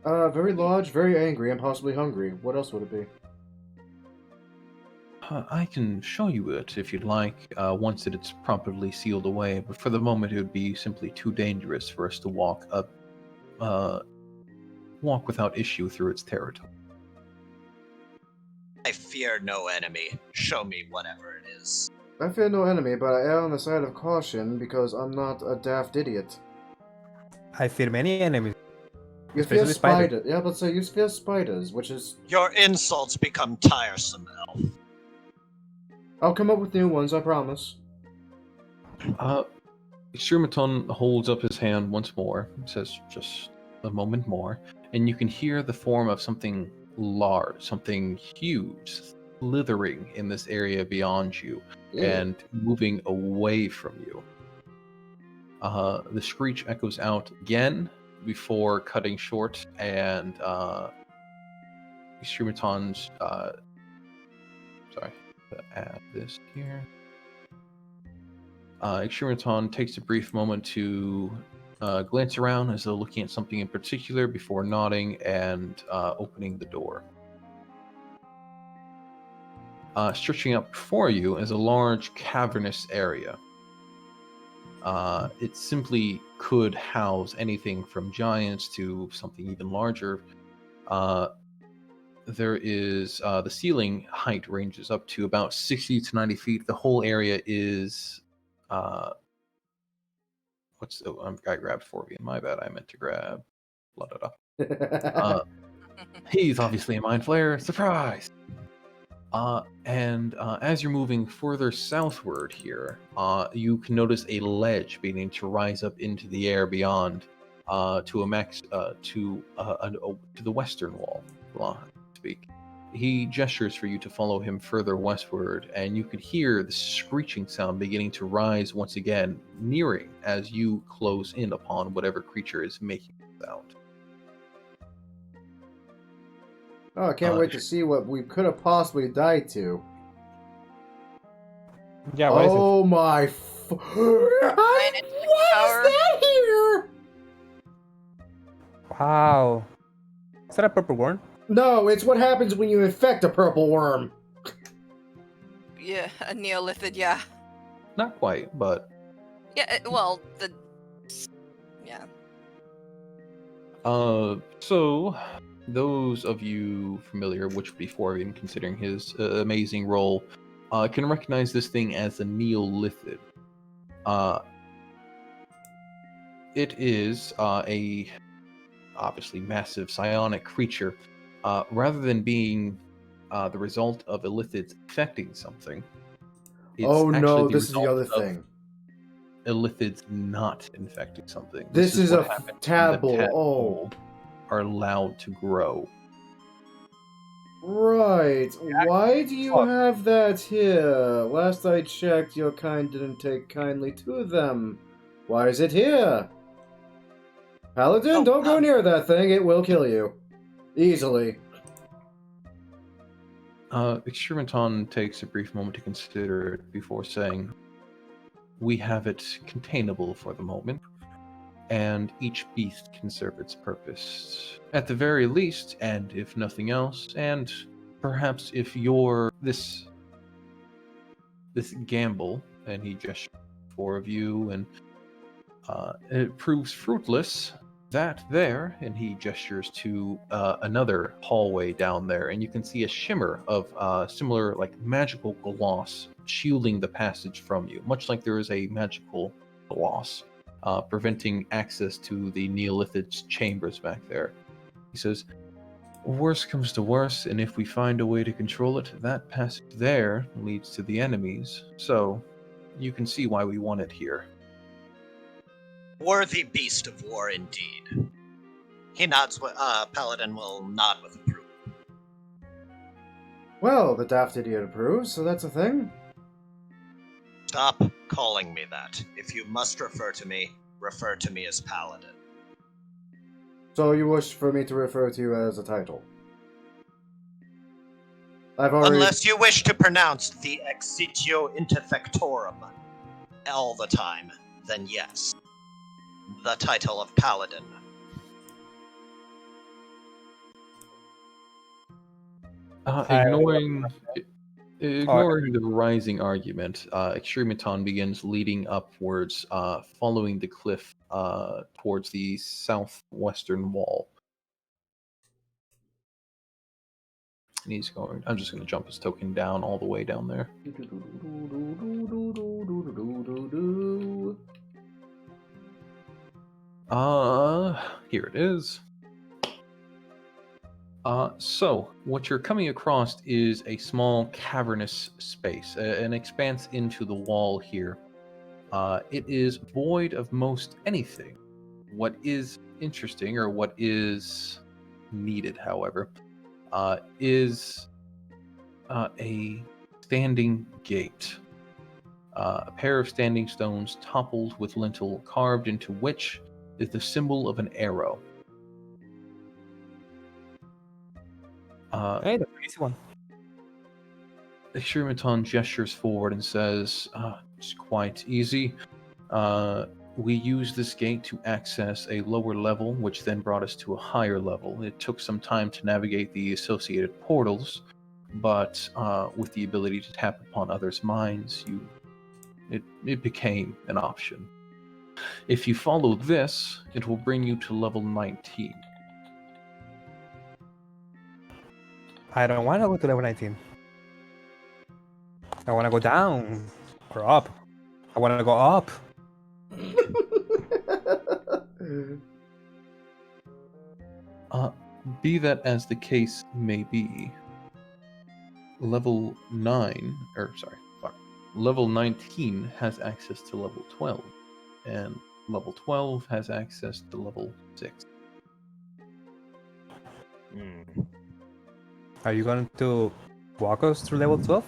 Very large, very angry, and possibly hungry. What else would it be? I can show you it if you'd like, once it's properly sealed away, but for the moment it would be simply too dangerous for us to walk without issue through its territory. I fear no enemy. Show me whatever it is. I fear no enemy, but I err on the side of caution because I'm not a daft idiot. I fear many enemies. You fear Especially spiders. spiders. Yeah, but so you fear spiders, which is... Your insults become tiresome, Elf. I'll come up with new ones, I promise. Extrematon holds up his hand once more, says just a moment more, and you can hear the form of something large, something huge, slithering in this area beyond you and moving away from you. The screech echoes out again before cutting short, and Extrematon's sorry, to add this here. Extrematon takes a brief moment to glance around as though looking at something in particular before nodding and opening the door. Stretching up before you is a large cavernous area. It simply could house anything from giants to something even larger. There is the ceiling height ranges up to about 60 to 90 feet. The whole area is I grabbed 4V. My bad. I meant to grab he's obviously a mind flayer. Surprise! And as you're moving further southward here, you can notice a ledge beginning to rise up into the air beyond to the western wall, so to speak. He gestures for you to follow him further westward, and you can hear the screeching sound beginning to rise once again, nearing as you close in upon whatever creature is making the sound. Oh, I can't wait to see what we could have possibly died to. Yeah, what is it? Oh my Why is that here? Wow. Is that a purple worm? No, it's what happens when you infect a purple worm. Yeah, a Neolithid, yeah. Not quite, but... Yeah, well, yeah. So, those of you familiar, which would be 4 even considering his amazing role, can recognize this thing as a Neolithid. It is a obviously massive psionic creature. Rather than being the result of Illithids affecting something, it's oh no, actually this is the other result of thing. Illithids not infecting something. This is what a happens when the tadpole. Oh. are allowed to grow. Right. Why do you have that here? Last I checked, your kind didn't take kindly to them. Why is it here? Paladin, don't go near that thing. It will kill you. Easily. Extrematon takes a brief moment to consider it before saying, "We have it containable for the moment. and each beast can serve its purpose. At the very least, and if nothing else, and perhaps if you're this gamble, and he gestures 4 of you, and it proves fruitless, that there, and he gestures to another hallway down there, and you can see a shimmer of similar, like, magical gloss shielding the passage from you, much like there is a magical gloss preventing access to the Neolithic chambers back there. He says, worst comes to worst, and if we find a way to control it, that passage there leads to the enemies, so you can see why we want it here. Worthy beast of war indeed. He nods. Paladin will nod with approval. Well, the daft idiot approves, so that's a thing. Stop calling me that. If you must refer to me as Paladin. So you wish for me to refer to you as a title? I've already... Unless you wish to pronounce the Exitio Interfectorum all the time, then yes. The title of Paladin. Ignoring the rising argument, Extrematon begins leading upwards, following the cliff towards the southwestern wall. And he's going. I'm just going to jump his token down all the way down there. Here it is. So, what you're coming across is a small cavernous space, an expanse into the wall here. It is void of most anything. What is interesting, or what is needed, however, is a standing gate. A pair of standing stones toppled with lintel carved into which is the symbol of an arrow. Hey, that's an easy one. Extrematon gestures forward and says, it's quite easy. We used this gate to access a lower level, which then brought us to a higher level. It took some time to navigate the associated portals, but with the ability to tap upon others' minds, it became an option. If you follow this, it will bring you to level 19. I don't want to go to level 19. I want to go down or up. I want to go up. Be that as the case may be, level 19 has access to level 12, and level 12 has access to level 6. Are you going to walk us through level 12?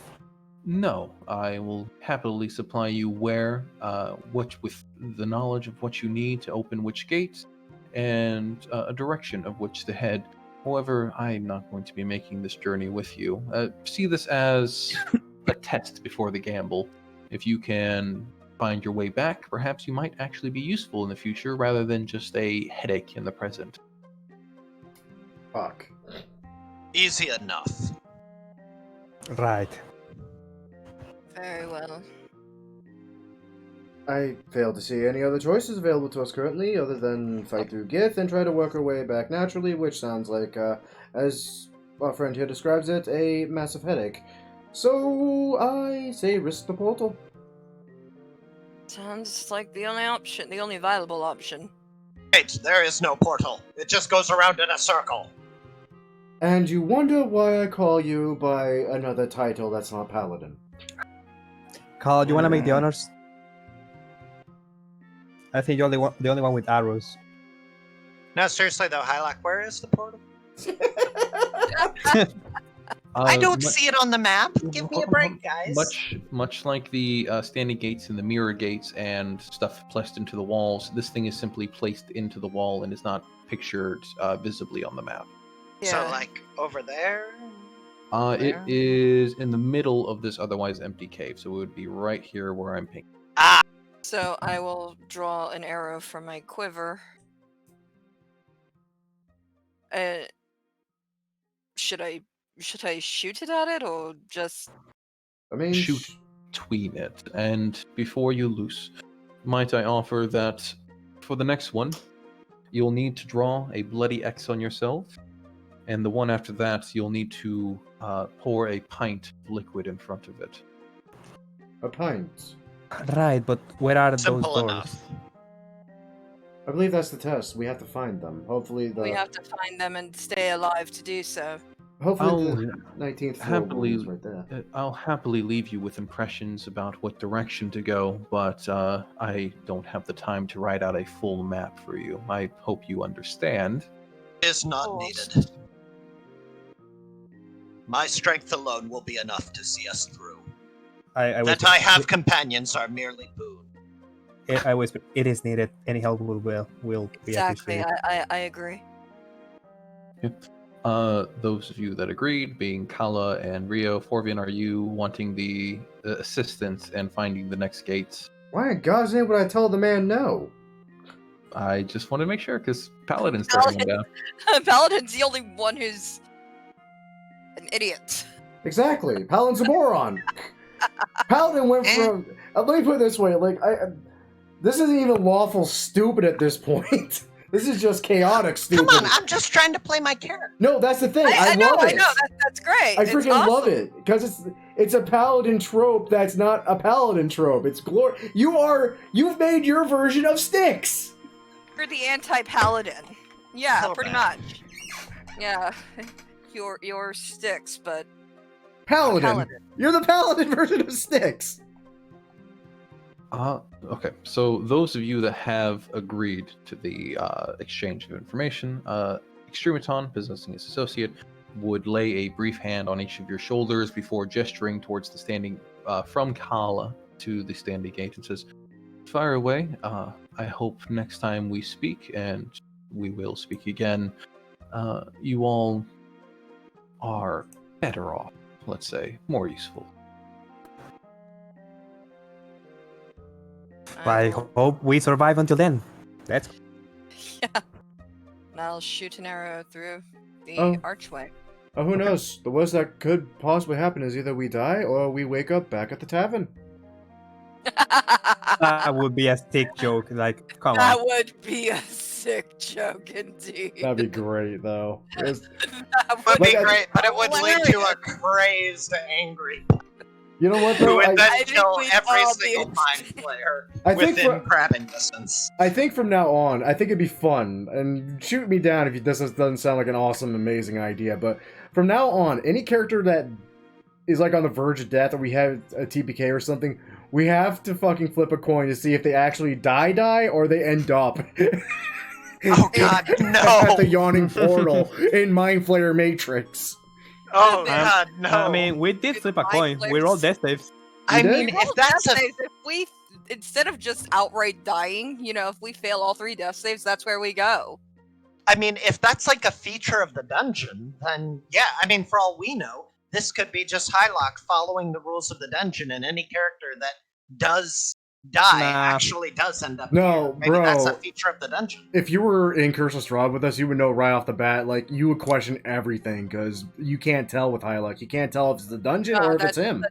No, I will happily supply you with the knowledge of what you need to open which gates, and a direction of which to head. However, I'm not going to be making this journey with you. See this as a test before the gamble. If you can find your way back, perhaps you might actually be useful in the future rather than just a headache in the present. Fuck. Easy enough. Right. Very well. I fail to see any other choices available to us currently, other than fight through Gith and try to work our way back naturally, which sounds like, as our friend here describes it, a massive headache. So, I say risk the portal. Sounds like the only option, the only viable option. Wait, there is no portal. It just goes around in a circle. And you wonder why I call you by another title that's not Paladin. Carl, do you want to make the honors? I think you're the only one with arrows. No, seriously though, Hylac, where is the portal? I don't see it on the map. Give me a break, guys. Much like the standing gates and the mirror gates and stuff placed into the walls, this thing is simply placed into the wall and is not pictured visibly on the map. So, like, over there? It is in the middle of this otherwise empty cave, so it would be right here where I'm picking. So I will draw an arrow from my quiver. Should I shoot it at it or just? I mean, Shoot between it, and before you loose, might I offer that for the next one, you'll need to draw a bloody X on yourself, and the one after that, you'll need to pour a pint of liquid in front of it. a pint. Right, but where are Simple those doors? enough. I believe that's the test. We have to find them. Hopefully We have to find them and stay alive to do so. Hopefully the 19th floor happily- is right there. I'll happily leave you with impressions about what direction to go, but I don't have the time to write out a full map for you. I hope you understand. Is not Course. needed. My strength alone will be enough to see us through. I That I have companions are merely boon. I whisper, it is needed. Any help will be Exactly. appreciated. I agree. Those of you that agreed, being Kala and Rio, Forvian, are you wanting the assistance in finding the next gates? Why in God's name would I tell the man no? I just want to make sure, because Paladin's turning him down. Paladin's the only one who's an idiot. Exactly. Paladin's a moron. Paladin went from. Let me put it this way: like, this isn't even lawful stupid at this point. This is just chaotic stupid. Come on, I'm just trying to play my character. No, that's the thing. I know, love it. I know. That's great. I It's freaking awesome. love it because it's a paladin trope that's not a paladin trope. It's glory. You've made your version of Styx. You're the anti-paladin. Yeah, So pretty bad. much. Yeah, your sticks, but Paladin. You're the paladin version of Styx. Okay, so those of you that have agreed to the exchange of information, Extrematon, possessing his associate, would lay a brief hand on each of your shoulders before gesturing towards the standing, from Kala to the standing gate, and says, "Fire away. I hope next time we speak, and we will speak again, you all are better off, let's say, more useful." I hope we survive until then. That's Yeah. And I'll shoot an arrow through the Oh. archway. Oh, who knows? The worst that could possibly happen is either we die or we wake up back at the tavern. that would be a stick joke. Like, come That on. would be a sick joke indeed. That'd be great, though. Would That be Like, great, but it would lead to a hilarious. crazy, angry You know what, who though? would I then I think kill we'd every all be single in- mind player I think within grabbing distance. I think from now on, I think it'd be fun. And shoot me down if this doesn't sound like an awesome, amazing idea. But from now on, any character that is like on the verge of death, or we have a TPK or something, we have to fucking flip a coin to see if they actually die, or they end up. Oh God, At no! the yawning portal in Mind Flayer Matrix. Oh God, no! I mean, we did flip a coin. We rolled death saves. I You did? mean, if that's a if we instead of just outright dying, if we fail all 3 death saves, that's where we go. I mean, if that's like a feature of the dungeon, then yeah, I mean, for all we know, this could be just Hylock following the rules of the dungeon, and any character that does die Nah. actually does end up No, here. Maybe that's a bro. feature of the dungeon. If you were in Curse of Strahd with us, you would know right off the bat, like, you would question everything, because you can't tell with Hylock. You can't tell if it's the dungeon or if it's him.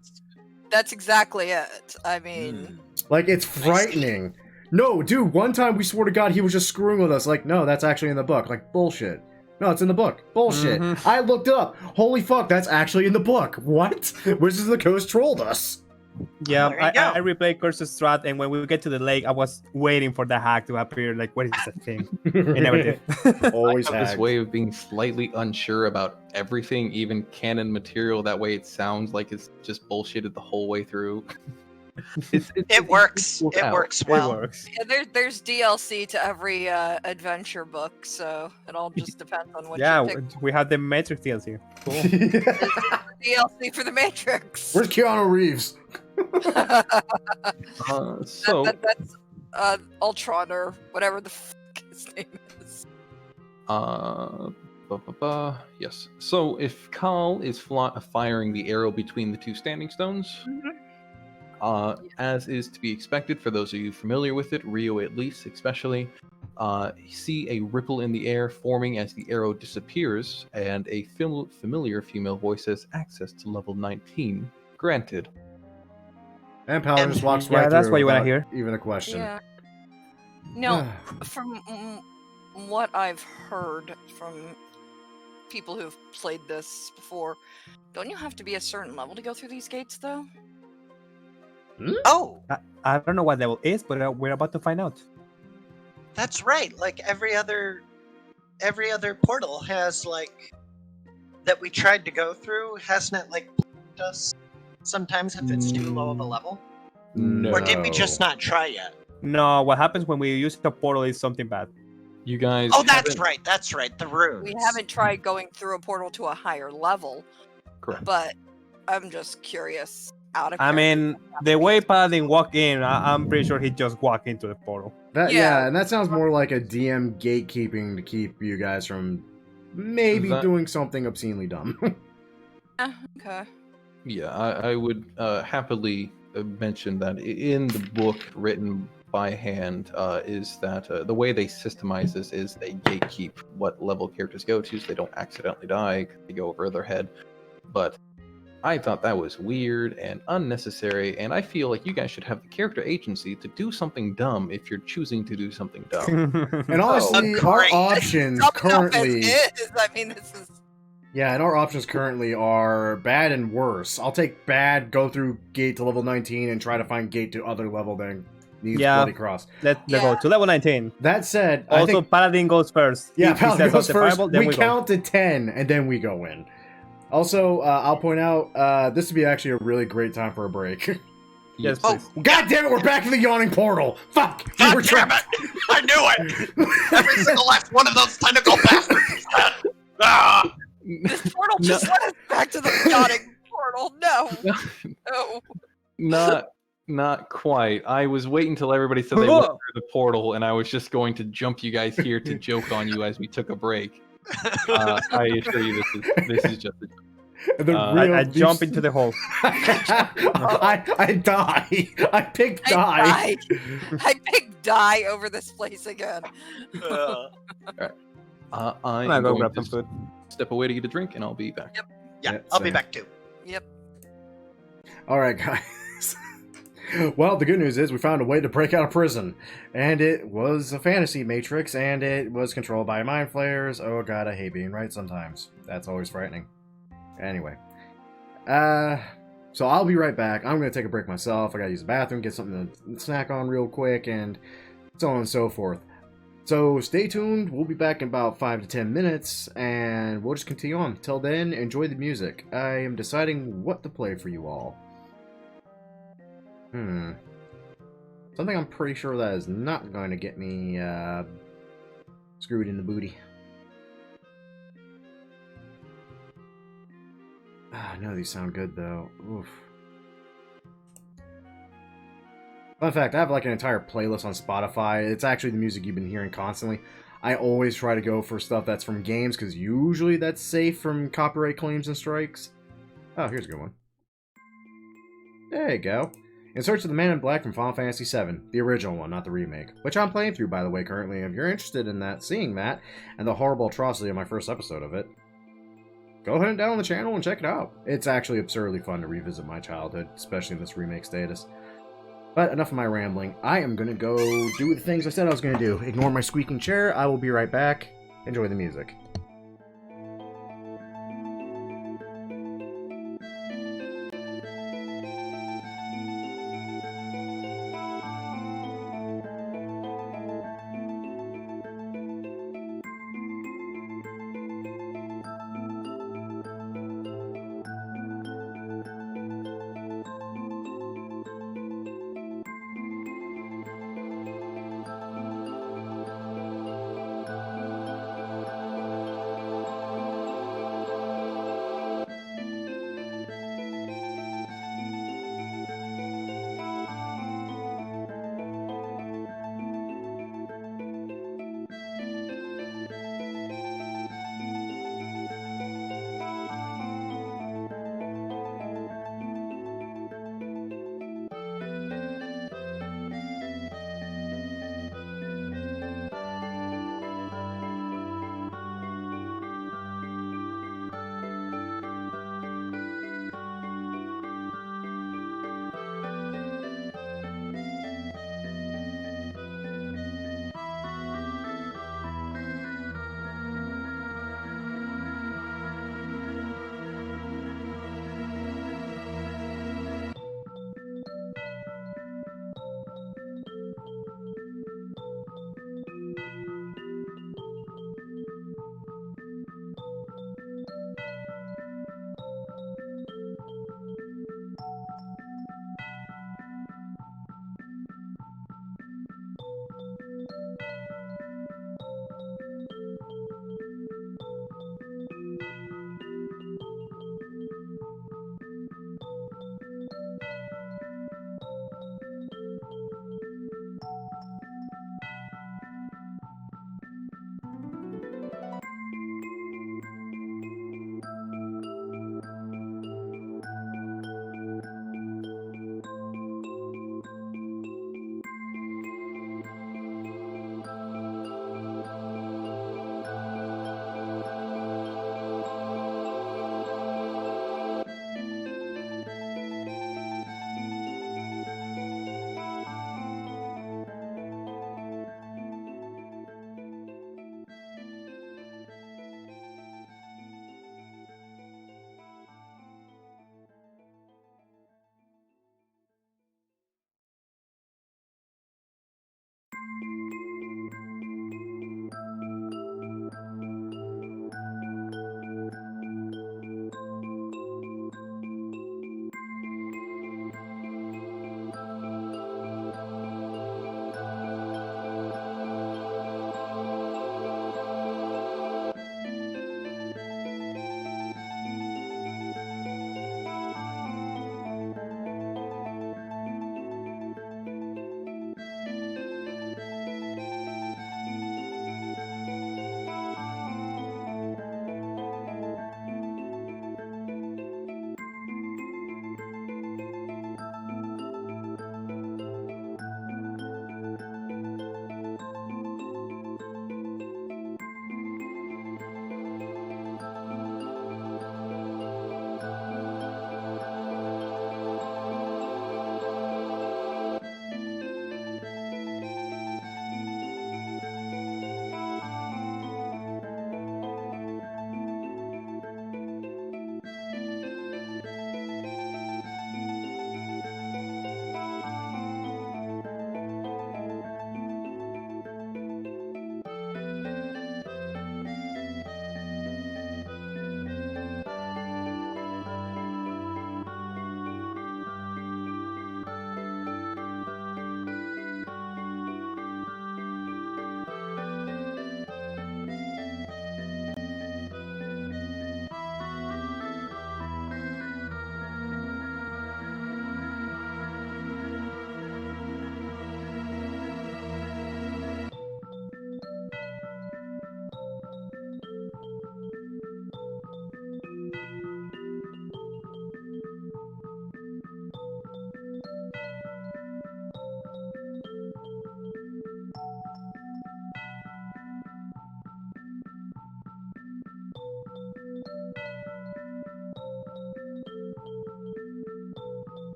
That's exactly it. I mean, Like, it's frightening. No, dude, one time we swore to God he was just screwing with us. Like, no, that's actually in the book. Like, bullshit. No, it's in the book. Bullshit. Mhm. I looked it up. Holy fuck, that's actually in the book. What? Wizards of the Coast trolled us. Yeah, There you go. I replayed Curse of Strahd, and when we get to the lake, I was waiting for the hack to appear. Like, what is that thing? It never did. Always I have this hags. way of being slightly unsure about everything, even canon material. That way it sounds like it's just bullshitted the whole way through. It works. work It out. works It well. works. yeah, there's DLC to every adventure book, so it all just depends on what Yeah, you pick. we have the Matrix DLC. Cool. DLC for the Matrix. Where's Keanu Reeves? So That's Ultron or whatever the fuck his name is. Yes. So if Khal is firing the arrow between the 2 standing stones, As is to be expected, for those of you familiar with it, Rio at least especially, see a ripple in the air forming as the arrow disappears, and a familiar female voice says, "Access to level 19 granted." And Paladin just walks right Yeah, that's through what you wanna without hear. even a question. Yeah. No, from what I've heard from people who've played this before, don't you have to be a certain level to go through these gates, though? Oh, I don't know what level is, but we're about to find out. that's right. Like every other portal has like that we tried to go through, hasn't it? Like blocked us sometimes if it's too low of a level. No. Or did we just not try yet? No, what happens when we use a portal is something bad. You guys. Oh, that's haven't- right. That's right. The runes. We haven't tried going through a portal to a higher level, Correct. but I'm just curious. Out of I character. mean, the way Paladin walked in, I'm pretty sure he just walked into the portal. That Yeah. and that sounds more like a DM gatekeeping to keep you guys from maybe That- doing something obscenely dumb. Okay. Yeah, I would happily mention that in the book written by hand is that the way they systemize this is they gatekeep what level characters go to so they don't accidentally die, 'cause they go over their head. But I thought that was weird and unnecessary, and I feel like you guys should have the character agency to do something dumb if you're choosing to do something dumb. And honestly, our Agreed. options Up as currently, is. I mean, this is. yeah, and our options currently are bad and worse. I'll take bad, go through gate to level 19, and try to find gate to other level then needs Yeah. bloody cross. Let's Yeah. go to level 19. That said, I Also, think Paladin goes first. yeah, If he Paladin sets goes out the first. fireball, then We we go. count to 10, and then we go in. Also, I'll point out this would be actually a really great time for a break. Yes, Oh, please. God damn it, we're back to the yawning portal. Fuck! We God were damn trapped. it! I knew it! Every single last one of those tentacle bastards! Ah! This portal just led us back to the yachting portal. No. No. Not quite. I was waiting till everybody said they went through the portal, and I was just going to jump you guys here to joke on you as we took a break. I assure you, this is just a The I jump into the hole. I die. I pick die. I picked die over this place again. I'm I'm gonna go going grab to some food. step away to get a drink, and I'll be back. Yeah, Yeah, I'll be same. back too. Yep. All right, guys. Well, the good news is we found a way to break out of prison, and it was a fantasy matrix, and it was controlled by mind flayers. Oh god, I hate being right sometimes. That's always frightening. Anyway, so I'll be right back. I'm gonna take a break myself. I gotta use the bathroom, get something to snack on real quick, and so on and so forth. So stay tuned. We'll be back in about 5 to 10 minutes, and we'll just continue on. Till then, enjoy the music. I am deciding what to play for you all. Something I'm pretty sure that is not going to get me screwed in the booty. I know these sound good though. Oof. Fun fact, I have like an entire playlist on Spotify. It's actually the music you've been hearing constantly. I always try to go for stuff that's from games, because usually that's safe from copyright claims and strikes. Oh, here's a good one. There you go. In Search of the Man in Black from Final Fantasy VII, the original one, not the remake, which I'm playing through, by the way, currently. If you're interested in that, seeing that, and the horrible atrocity of my first episode of it, go ahead and download the channel and check it out. It's actually absurdly fun to revisit my childhood, especially in this remake status. But enough of my rambling. I am going to go do the things I said I was going to do. Ignore my squeaking chair. I will be right back. Enjoy the music.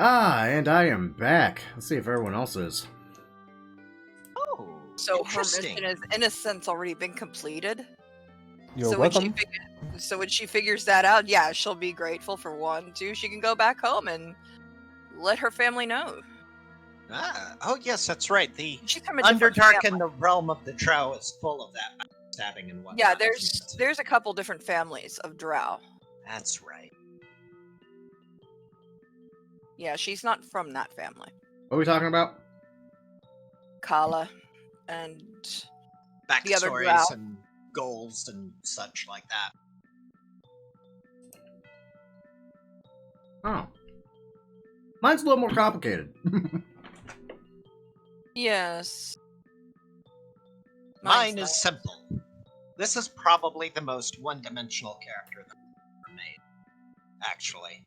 Ah, and I am back. Let's see if everyone else is. Oh, So her interesting. mission has, in a sense, already been completed. You're so welcome. When she figures that out, yeah, she'll be grateful for 1, 2. She can go back home and let her family know. Oh yes, that's right. The She's from a different Underdark family. and the realm of the Drow is full of that stabbing and whatnot. Yeah, isn't it? there's a couple different families of Drow. That's right. Yeah, she's not from that family. What are we talking about? Kala and the other Drow. Backstories and goals and such like that. Oh. Mine's a little more complicated. Yes. Mine Mine's is simple. This is probably the most one-dimensional character that I've ever made, actually.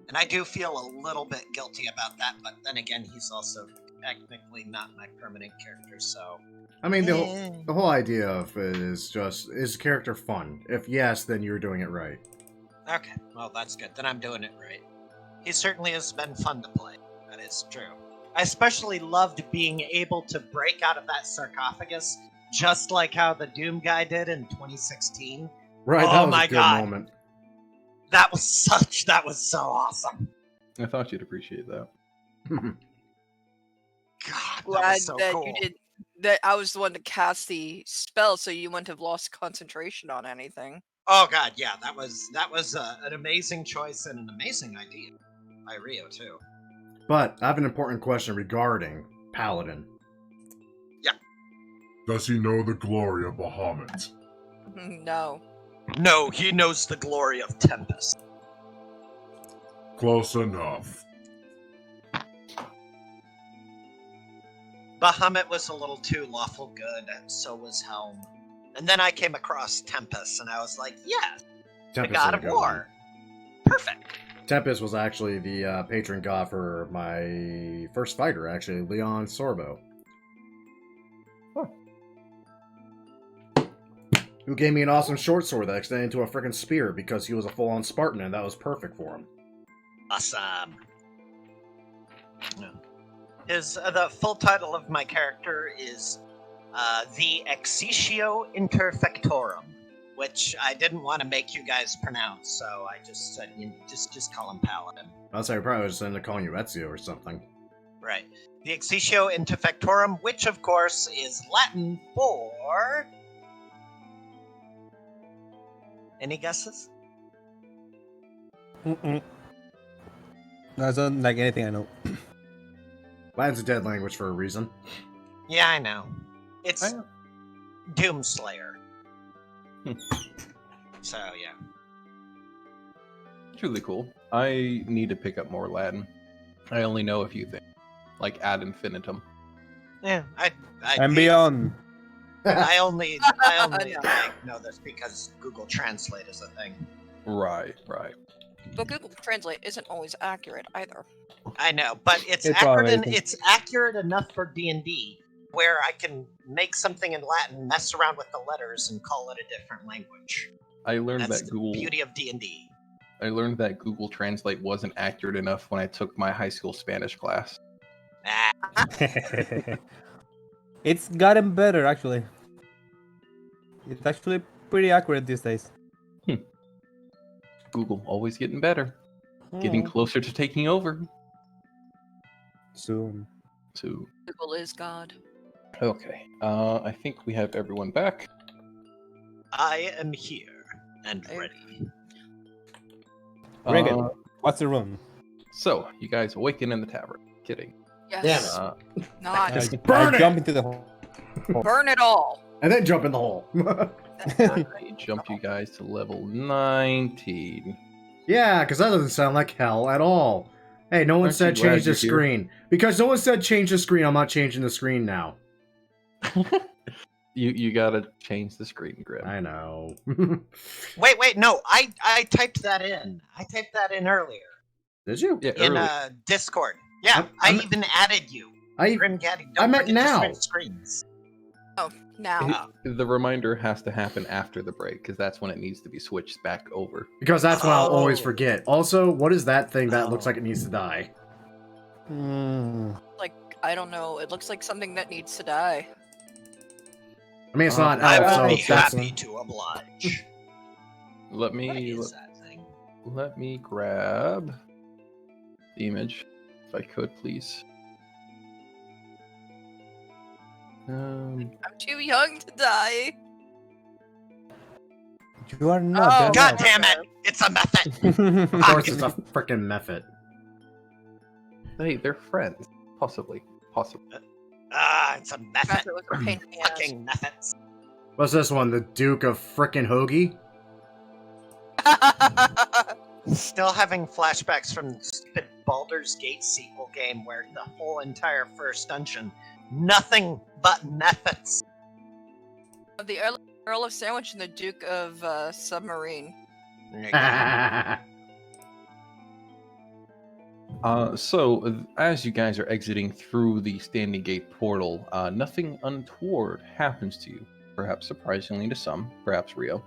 And I do feel a little bit guilty about that, but then again, he's also technically not my permanent character, so... I mean, the whole idea of it is just, is the character fun? If yes, then you're doing it right. Okay, well, that's good. Then I'm doing it right. He certainly has been fun to play. That is true. I especially loved being able to break out of that sarcophagus, just like how the Doom guy did in 2016. Right, Oh that was my a good God. moment. That was so awesome. I thought you'd appreciate that. God, that glad was so that cool. you did. That I was the one to cast the spell, so you wouldn't have lost concentration on anything. Oh God, yeah, that was an amazing choice and an amazing idea by Rio too. But I have an important question regarding Paladin. Does he know the glory of Bahamut? No. No, he knows the glory of Tempest. Close enough. Bahamut was a little too lawful good, and so was Helm. And then I came across Tempest, and I was like, yes, the Tempest god is a of good war. Perfect. Tempest was actually the patron god for my first fighter, actually, Leon Sorbo. Who gave me an awesome short sword that extended into a freaking spear because he was a full-on Spartan and that was perfect for him. Awesome. The full title of my character is the Exitio Interfectorum, which I didn't want to make you guys pronounce, so I just said, just call him Paladin. I'll say I probably was end up calling you Ezio or something. Right. The Exitio Interfectorum, which of course is Latin for... Any guesses? That's not like anything I know. Latin's a dead language for a reason. Yeah, I know. It's Doomslayer. So, yeah. It's really cool. I need to pick up more Latin. I only know a few things, like ad infinitum. Yeah, And beyond. I only No. like, know this because Google Translate is a thing. Right. But Google Translate isn't always accurate either. I know, but it's It's accurate. alright. It's accurate enough for D&D, where I can make something in Latin, mess around with the letters, and call it a different language. I learned That's that the Google. beauty of D&D. I learned that Google Translate wasn't accurate enough when I took my high school Spanish class. Ah, It's gotten better, actually. It's actually pretty accurate these days. Google always getting better, getting closer to taking over. Soon. So, Google is God. okay. I think we have everyone back. I am here and ready. Ring it. What's the room? So, you guys awaken in the tavern. Kidding. Yes. Not. burn it! Jump into the hole. Burn it all. And then jump in the hole. I jumped you guys to level 19. Yeah, because that doesn't sound like hell at all. Hey, no one Aren't said you glad change the you're here? screen. Because no one said change the screen, I'm not changing the screen now. You gotta change the screen, Grim. I know. Wait, no, I typed that in. I typed that in earlier. Did you? Yeah, In early. Discord. Yeah, I I'm- even added you. I Grim Gaddy, I don't meant forget to now. switch screens. Now. The reminder has to happen after the break, because that's when it needs to be switched back over. Because that's when I'll always Oh. forget. Also, what is that thing that looks like it needs to die? Like, I don't know. It looks like something that needs to die. I mean, it's not I elf, will so be that's... happy to oblige. Let What me is that thing? let me grab the image, if I could, please. I'm too young to die. You are not. Oh, you're God not. damn it! It's a method. Of course, it's a freaking method. Hey, they're friends. Possibly. It's a method. It was a pain in the ass. Fucking methods. What's this one? The Duke of frickin' Hoagie? Still having flashbacks from the stupid Baldur's Gate sequel game where the whole entire first dungeon, nothing but methods. The Earl of Sandwich and the Duke of Submarine. So, as you guys are exiting through the Standing Gate portal, nothing untoward happens to you. Perhaps surprisingly to some, perhaps Rio.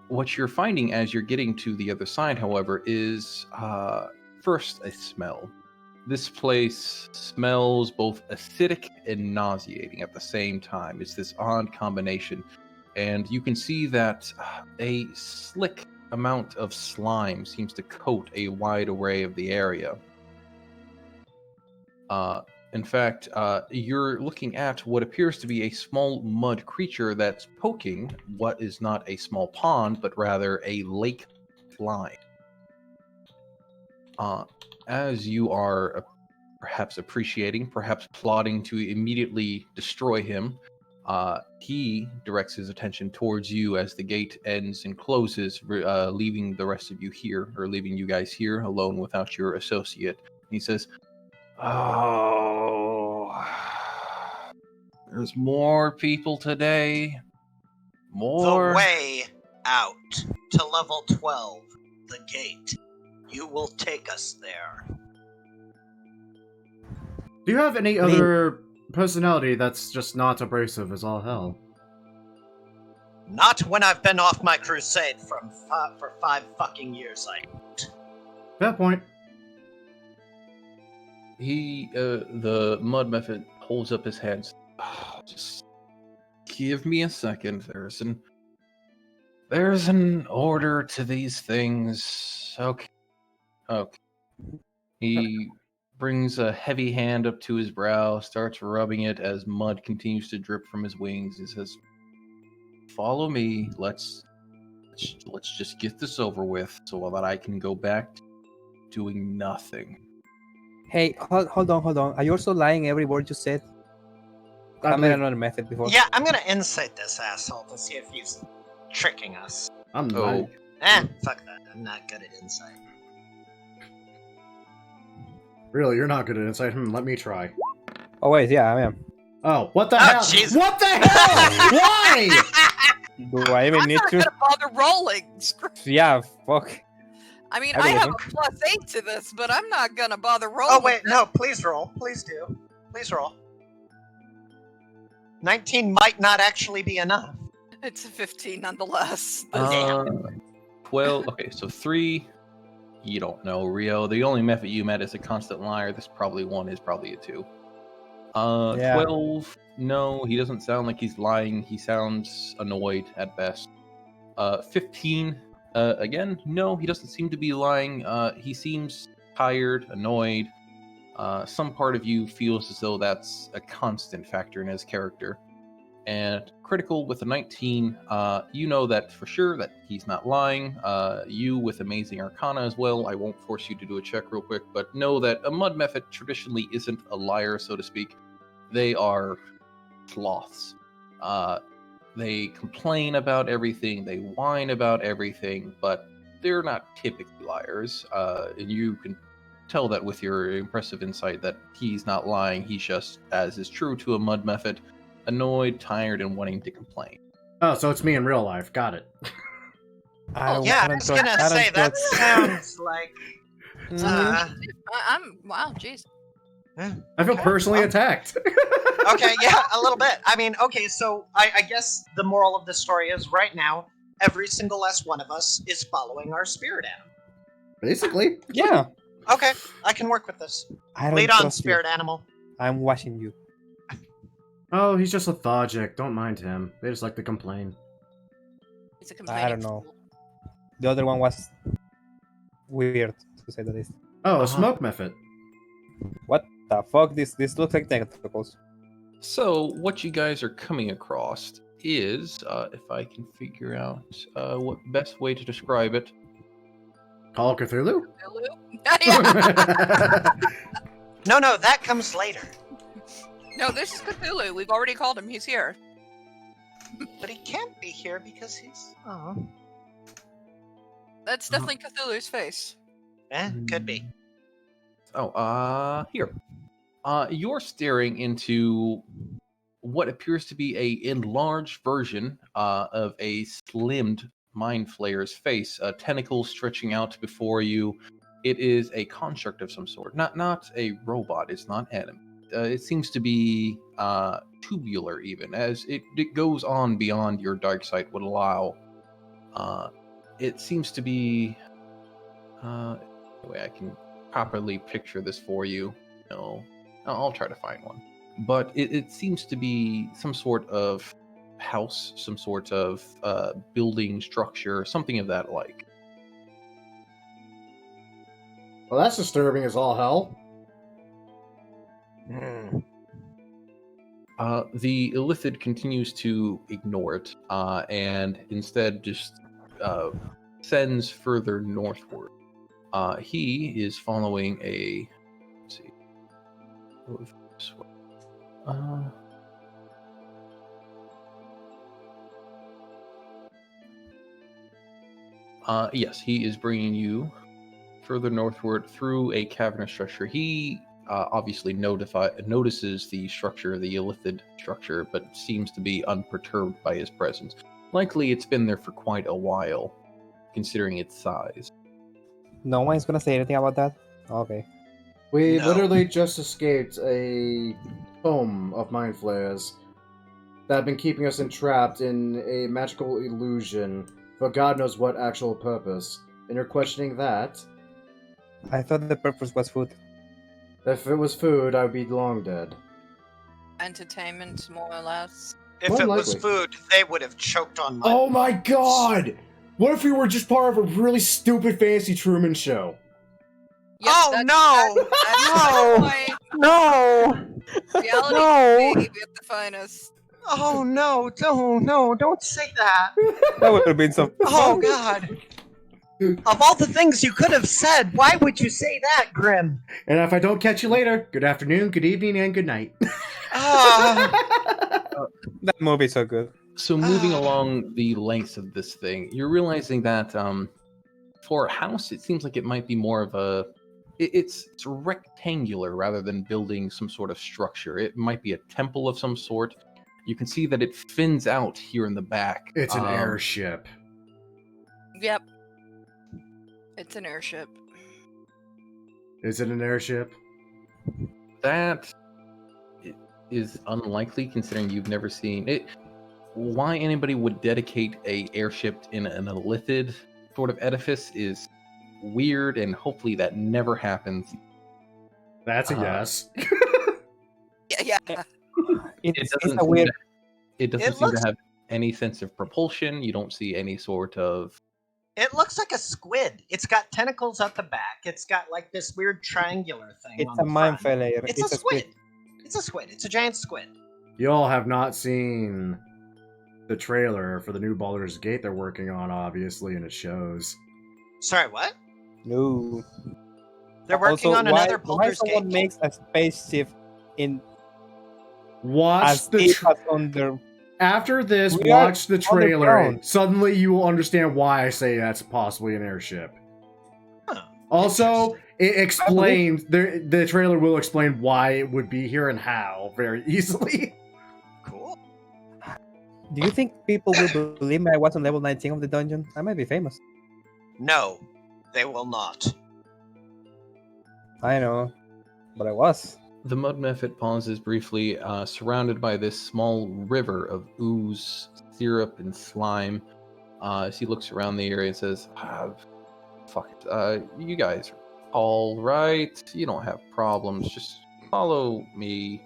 What you're finding as you're getting to the other side, however, is first a smell. This place smells both acidic and nauseating at the same time. It's this odd combination. And you can see that a slick amount of slime seems to coat a wide array of the area. In fact, you're looking at what appears to be a small mud creature that's poking what is not a small pond, but rather a lake fly. As you are perhaps appreciating, perhaps plotting to immediately destroy him, he directs his attention towards you as the gate ends and closes, leaving the rest of you here, or leaving you guys here alone without your associate. He says, "Oh, there's more people today. More." The way out to level 12, the gate. You will take us there. Do you have any other personality that's just not abrasive as all hell? Not when I've been off my crusade for 5 fucking years, Fair point. He, the mud method, holds up his hands. Oh, just give me a second. There's an order to these things. Okay. He brings a heavy hand up to his brow, starts rubbing it as mud continues to drip from his wings. He says, "Follow me. Let's just get this over with, so that I can go back to doing nothing." Hey, hold on. Are you also lying every word you said? I made another method before. Yeah, I'm gonna insight this asshole to see if he's tricking us. I'm Oh. not. Fuck that. I'm not good at insight. Really, you're not good at insight. Let me try. Oh wait, yeah, I am. Oh, what the Oh, hell? jeez. What the hell? Why? Do I even need I'm to? not gonna bother rolling. Yeah, fuck. I mean, I I believe have him. a +8 to this, but I'm not gonna bother rolling. Oh wait, no, please roll. Please do. Please roll. 19 might not actually be enough. It's a 15 nonetheless. 12. Okay, so 3. You don't know, Rio. The only method you met is a constant liar. This probably 1 is probably a 2. Yeah. 12. No, he doesn't sound like he's lying. He sounds annoyed at best. 15. Again, no, he doesn't seem to be lying. He seems tired, annoyed. Some part of you feels as though that's a constant factor in his character. And critical with a 19, you know that for sure that he's not lying. You with Amazing Arcana as well. I won't force you to do a check real quick, but know that a mud method traditionally isn't a liar, so to speak. They are sloths. They complain about everything, they whine about everything, but they're not typically liars. And you can tell that with your impressive insight that he's not lying. He's just, as is true to a mud method, annoyed, tired, and wanting to complain. Oh, so it's me in real life. Got it. I was gonna say that sounds like. I'm wow, jeez. I feel Okay, personally well. attacked. Okay, yeah, a little bit. I mean, okay, so I guess the moral of the story is right now, every single last one of us is following our spirit animal. Basically. Yeah. Okay, I can work with this. I don't Lead on, trust spirit you. animal. I'm watching you. Oh, he's just lethargic. Don't mind him. They just like to complain. It's a I complaining don't know. fool. The other one was weird, to say the least. Oh, Uh-huh. smoke method. What the fuck? This looks like tentacles. So what you guys are coming across is, if I can figure out what best way to describe it. Call of Cthulhu? Yeah. No, that comes later. No, this is Cthulhu. We've already called him. He's here. But he can't be here because he's... Oh. That's definitely Cthulhu's face. Could be. Oh, here. You're staring into what appears to be a enlarged version of a slimmed mind flayer's face, tentacles stretching out before you. It is a construct of some sort, not a robot. It's not animate. It seems to be tubular, even as it goes on beyond your dark sight would allow. It seems to be. The way I can properly picture this for you. No, I'll try to find one. But it seems to be some sort of house, some sort of building structure, something of that like. Well, that's disturbing as all hell. The illithid continues to ignore it, and instead just sends further northward. He is following a. Let's see. Go this way. Yes, he is bringing you further northward through a cavernous structure. He obviously notices the structure, the illithid structure, but seems to be unperturbed by his presence. Likely it's been there for quite a while, considering its size. No one's gonna say anything about that? Okay. We No. literally just escaped a home of mind flayers that have been keeping us entrapped in a magical illusion for God knows what actual purpose. And you're questioning that? I thought the purpose was food. If it was food, I would be long dead. Entertainment, more or less. If More it was likely. food, they would have choked on my... Oh my god! What if we were just part of a really stupid fancy Truman show? Yep, Oh, that's no! reality No! TV at the finest. Oh no, don't say that. That would have been so Oh fun. god. Of all the things you could have said, why would you say that, Grim? And if I don't catch you later, good afternoon, good evening, and good night. Ah. That movie's so good. So moving along the lengths of this thing, you're realizing that for a house, it seems like it might be more of a... It's rectangular rather than building some sort of structure. It might be a temple of some sort. You can see that it fins out here in the back. It's an airship. Yep. It's an airship. Is it an airship? That is unlikely, considering you've never seen it. Why anybody would dedicate a airship in an illithid sort of edifice is weird, and hopefully that never happens. That's a yes. Yeah. It's doesn't a weird. It doesn't It seem looks- to have any sense of propulsion. You don't see any sort of... It looks like a squid. It's got tentacles at the back. It's got like this weird triangular thing. It's on a the mind front. failure. It's a squid. It's a squid. It's a giant squid. Y'all have not seen the trailer for the new Baldur's Gate they're working on, obviously, and it shows. Sorry, what? No. They're working Also, on why, another why Baldur's someone Gate. makes a spaceship in Watch as the deep as under? After this, We are watch the trailer. underground. Suddenly you will understand why I say that's possibly an airship. Huh, Also, it explains, the trailer will explain why it would be here and how very easily. Cool. Do you think people will believe me I was on level 19 of the dungeon? I might be famous. No, they will not. I know, but I was. The mud mephit pauses briefly, surrounded by this small river of ooze, syrup, and slime. As he looks around the area and says, fuck it. You guys are all right. You don't have problems. Just follow me.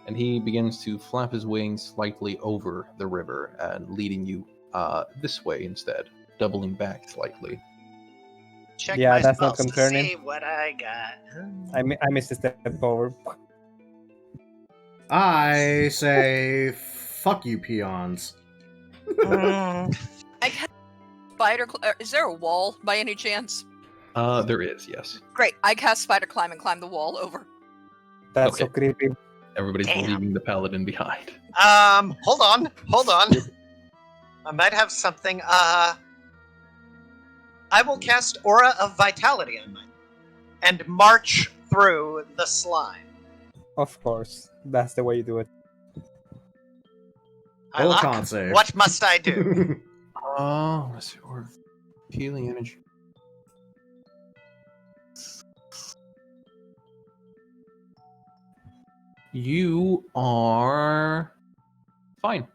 And he begins to flap his wings slightly over the river and leading you this way instead, doubling back slightly. Check Yeah, my that's not spells to concerning. see what I got. I missed a step forward. I say, fuck you, peons. Mm, I cast spider. Is there a wall by any chance? There is, yes. Great. I cast spider climb and climb the wall over. That's Okay. so creepy. Everybody's Damn. leaving the paladin behind. hold on. I might have something. I will cast Aura of Vitality on mine and march through the slime. Of course, that's the way you do it. Roll a Hylock, con save. what must I do? Let's see, or healing energy. You are fine.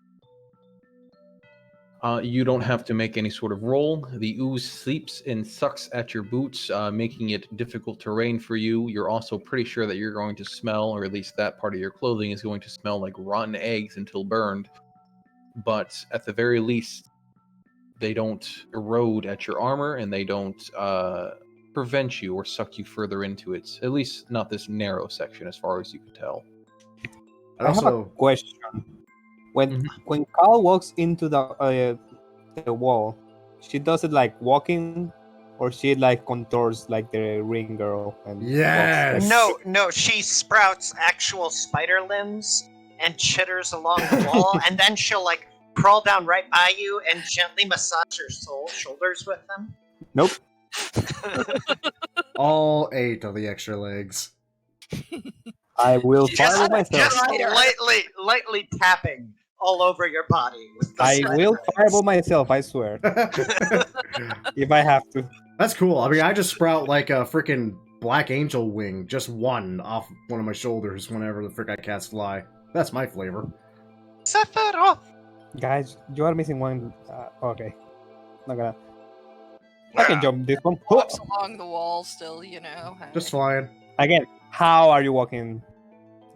You don't have to make any sort of roll. The ooze sleeps and sucks at your boots, making it difficult terrain for you. You're also pretty sure that you're going to smell, or at least that part of your clothing is going to smell like rotten eggs until burned. But at the very least, they don't erode at your armor, and they don't prevent you or suck you further into it. At least not this narrow section, as far as you can tell. And I have a also, question. When Carl walks into the wall, she does it like walking, or she like contours like the ring girl and Yes! No, she sprouts actual spider limbs and chitters along the wall, and then she'll like crawl down right by you and gently massage your shoulders with them. Nope. all 8 of the extra legs. I will Just, fireball myself. just lightly tapping all over your body. With the I spider will legs. fireball myself, I swear. If I have to. That's cool. I mean, I just sprout like a freaking black angel wing, just one off one of my shoulders whenever the frick I cast fly. That's my flavor. Sephiroth. Guys, you are missing one. Okay. Not gonna. I can jump this one. Walks along the wall still, you know. Just flying. Again, how are you walking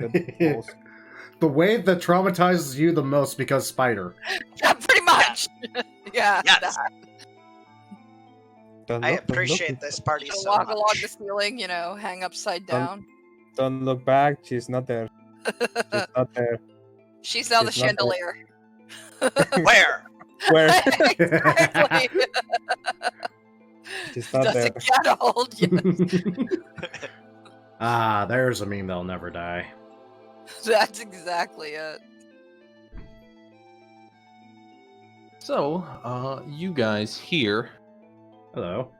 the walls? The way that traumatizes you the most because spider. Yeah, pretty much. Yeah. Yes. Don't I look, don't appreciate look. this party She'll so walk along much. the ceiling, you know, hang upside down. Don't look back. She's not there. She's not there. She's now the She's not there. chandelier. Where? Where? Exactly. She's not there. Doesn't get old. Yes. Ah, there's a meme that'll never die. That's exactly it. So, you guys here. Hello.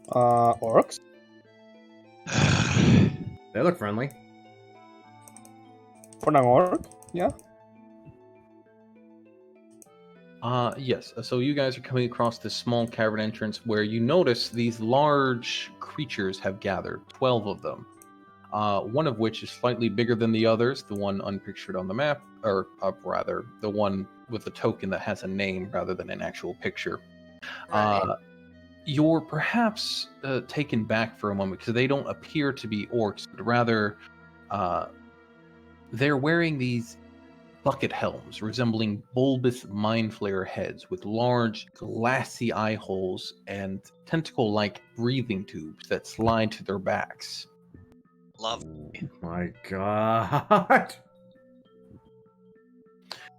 Orcs? They look friendly. For an orc? Yeah. Yes. So you guys are coming across this small cavern entrance where you notice these large creatures have gathered, 12 of them. One of which is slightly bigger than the others, the one unpictured on the map, or rather, the one with the token that has a name rather than an actual picture. Right. You're perhaps taken back for a moment because they don't appear to be orcs, but rather they're wearing these bucket helms resembling bulbous mind flayer heads with large glassy eye holes and tentacle-like breathing tubes that slide to their backs. Love. My god.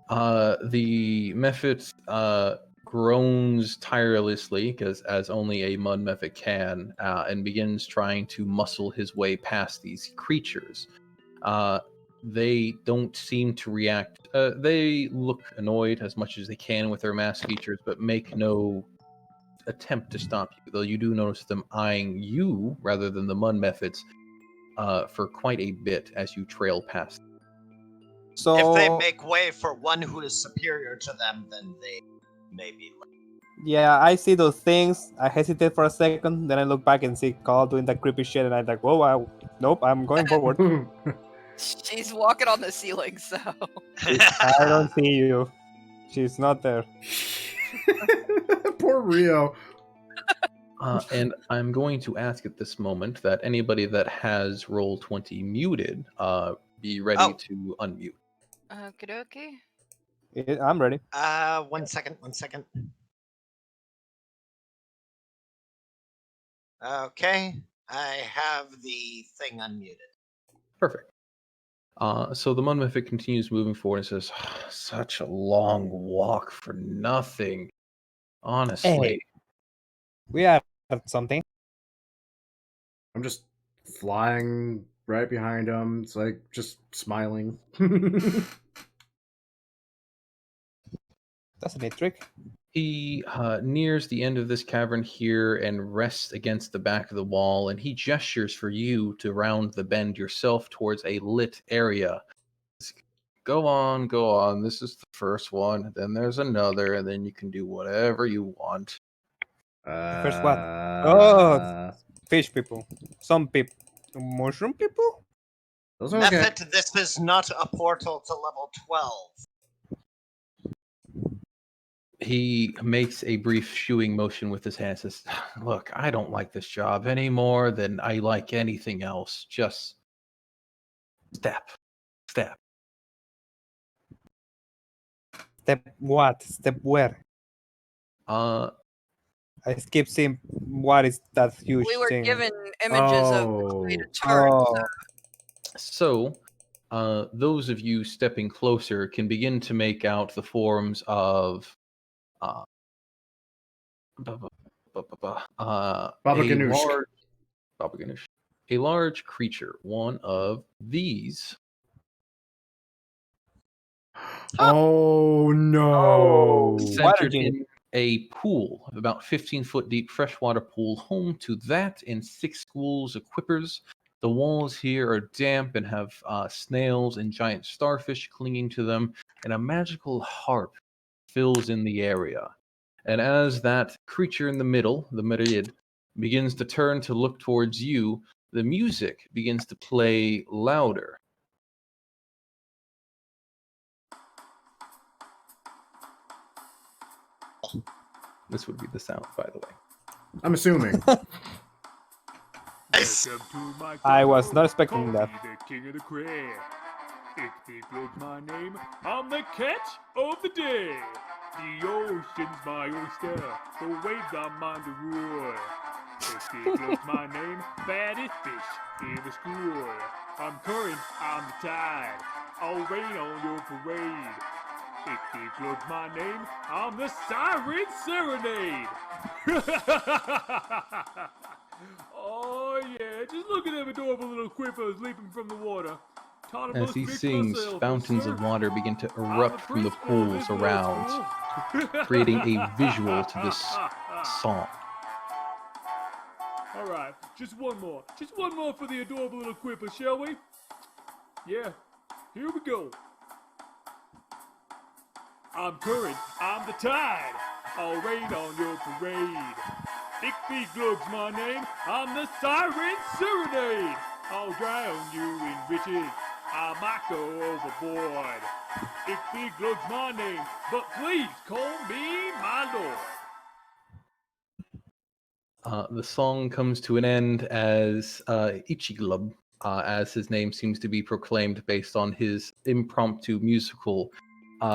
The mephit groans tirelessly, because as only a mud mephit can, and begins trying to muscle his way past these creatures. They don't seem to react. They look annoyed as much as they can with their mask features, but make no attempt to stop you. Though you do notice them eyeing you rather than the mud mephits for quite a bit as you trail past. So If they make way for one who is superior to them, then they may be. Yeah, I see those things. I hesitate for a second, then I look back and see Carl doing that creepy shit, and I'm like, whoa, nope, I'm going forward. She's walking on the ceiling, so. I don't see you. She's not there. Poor Rio. And I'm going to ask at this moment that anybody that has Roll20 muted, be ready Oh. to unmute. Okie I'm ready. 1 second. 1 second. Okay, I have the thing unmuted. Perfect. So the Mudmythic continues moving forward and says, such a long walk for nothing. Honestly. Hey. We are something. I'm just flying right behind him. It's like just smiling. That's a neat trick. He nears the end of this cavern here and rests against the back of the wall, and he gestures for you to round the bend yourself towards a lit area. Go on, go on. This is the first one. Then there's another, and then you can do whatever you want. First what? Oh, fish people. Some people. Mushroom people? Those are okay. Method, this is not a portal to level 12. He makes a brief shooing motion with his hand. Says, "Look, I don't like this job any more than I like anything else. Just step. Step what? Step where? I skip seeing what is that huge we were thing. given images of the way to turn. So, those of you stepping closer can begin to make out the forms of Baba a Ganoush. large creature, one of these. Oh no! Centered in a pool of about 15-foot deep freshwater pool, home to that and 6 schools of quippers. The walls here are damp and have snails and giant starfish clinging to them, and a magical harp fills in the area. And as that creature in the middle, the myriad, begins to turn to look towards you, the music begins to play louder. This would be the sound, by the way. I'm assuming. I was not expecting that. The king of the crab. If they build my name, I'm the catch of the day. The ocean's my oyster, the waves are mine to rule. If they build my name, fattest fish in the school. I'm current, I'm the tide, I'll rain on your parade. If they build my name, I'm the siren serenade. Oh yeah, just look at them adorable little quippers leaping from the water. As he sings, fountains of water begin to erupt from the pools around, creating a visual to this song. Alright, just one more for the adorable little quipper, shall we? Yeah, here we go. I'm current, I'm the tide, I'll rain on your parade. Ickby Glug's my name, I'm the siren serenade. I'll drown you in riches, I might go overboard. Ickby Glug's my name, but please call me my lord. The song comes to an end as Ichiglub, as his name seems to be proclaimed based on his impromptu musical,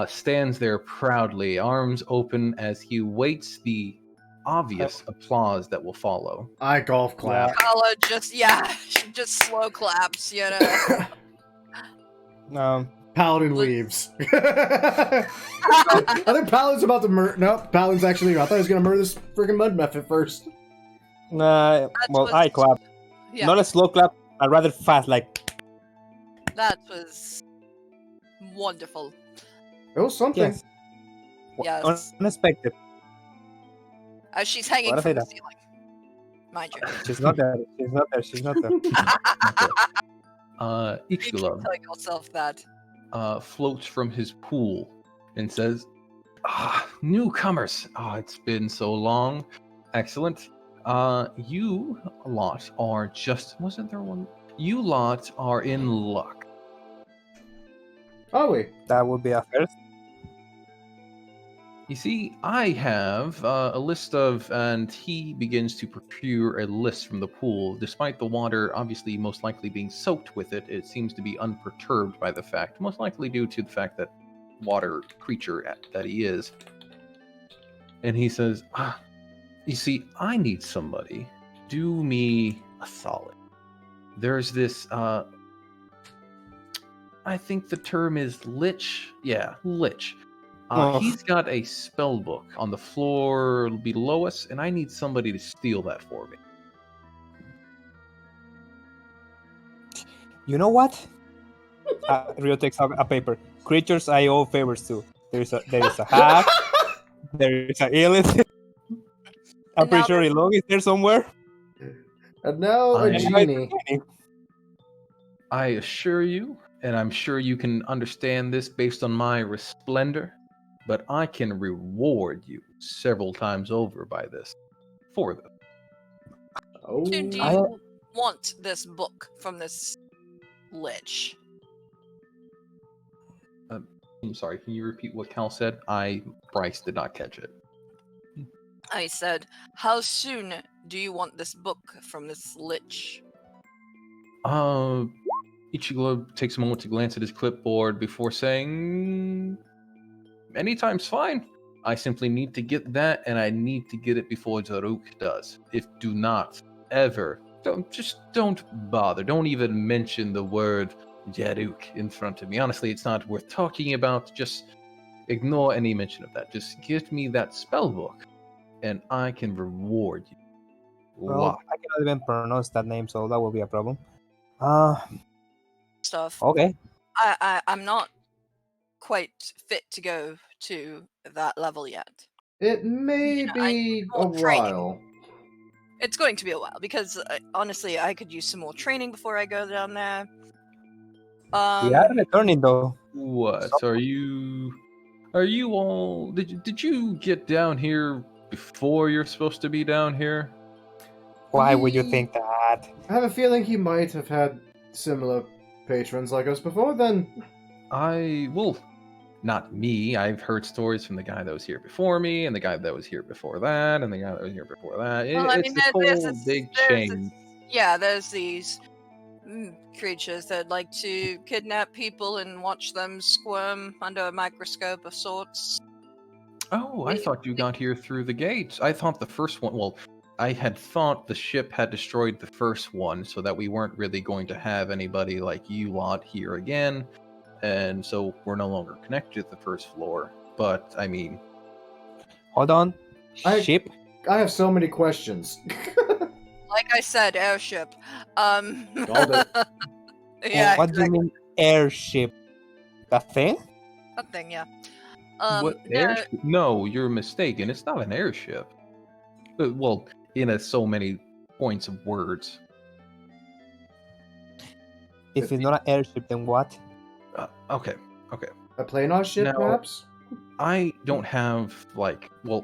stands there proudly, arms open as he awaits the obvious applause that will follow. I golf clap. Kala she just slow claps, you know. Paladin leaves. I think Paladin's about to murder. Nope, Paladin's actually. I thought he was gonna murder this freaking mud method first. Well, I clap. Yeah. Not a slow clap, but rather fast, like. That was wonderful. It was something. Yes. Unexpected. As she's hanging from the ceiling. Mind you. She's not there. She's not there. Ichiglub tell yourself that. floats from his pool and says, Newcomers. It's been so long. Excellent. You lot are just. Wasn't there one? You lot are in luck. Are we? That would be a first. You see, I have a list of, and he begins to procure a list from the pool. Despite the water obviously most likely being soaked with it, it seems to be unperturbed by the fact, most likely due to the fact that water creature that he is. And he says, you see, I need somebody. Do me a solid. There's this, I think the term is lich. Yeah, lich. He's got a spell book on the floor below us, and I need somebody to steal that for me. You know what? Rio takes a paper. Creatures I owe favors to. There is a hack. There is a illness. I'm And now pretty sure Ilog is there somewhere. And now a I- genie. I assure you, and I'm sure you can understand this based on my resplendor, but I can reward you several times over by this. For this. Oh, Do you want this book from this lich? I'm sorry, can you repeat what Cal said? Bryce, did not catch it. I said, how soon do you want this book from this lich? Ichigo takes a moment to glance at his clipboard before saying, anytime's fine. I simply need to get that, and I need to get it before Zaruk does. If do not ever, don't bother. Don't even mention the word Zaruk in front of me. Honestly, it's not worth talking about. Just ignore any mention of that. Just give me that spell book, and I can reward you. Well, I cannot even pronounce that name, so that will be a problem. Stuff. Okay. I'm not quite fit to go to that level yet. it may Yeah, be a want training. while. It's going to be a while because honestly, I could use some more training before I go down there. We are returning though. What are you? Are you all? Did you get down here before you're supposed to be down here? Why would you think that? I have a feeling he might have had similar patrons like us before then. Not me. I've heard stories from the guy that was here before me, and the guy that was here before that, and the guy that was here before that. It's this whole big chain. There's these creatures that like to kidnap people and watch them squirm under a microscope of sorts. Oh, I thought you got here through the gates. I thought the first one. Well, I had thought the ship had destroyed the first one, so that we weren't really going to have anybody like you lot here again, and so we're no longer connected to the first floor. But I mean, hold on. Ship? I have so many questions. Like I said, airship. Called it. Yeah. What do you mean airship? That thing? That thing, yeah. what airship? No, you're mistaken. It's not an airship. Well, in so many points of words. If it's not an airship, then what? Okay. A planar ship, Now- perhaps? I don't have,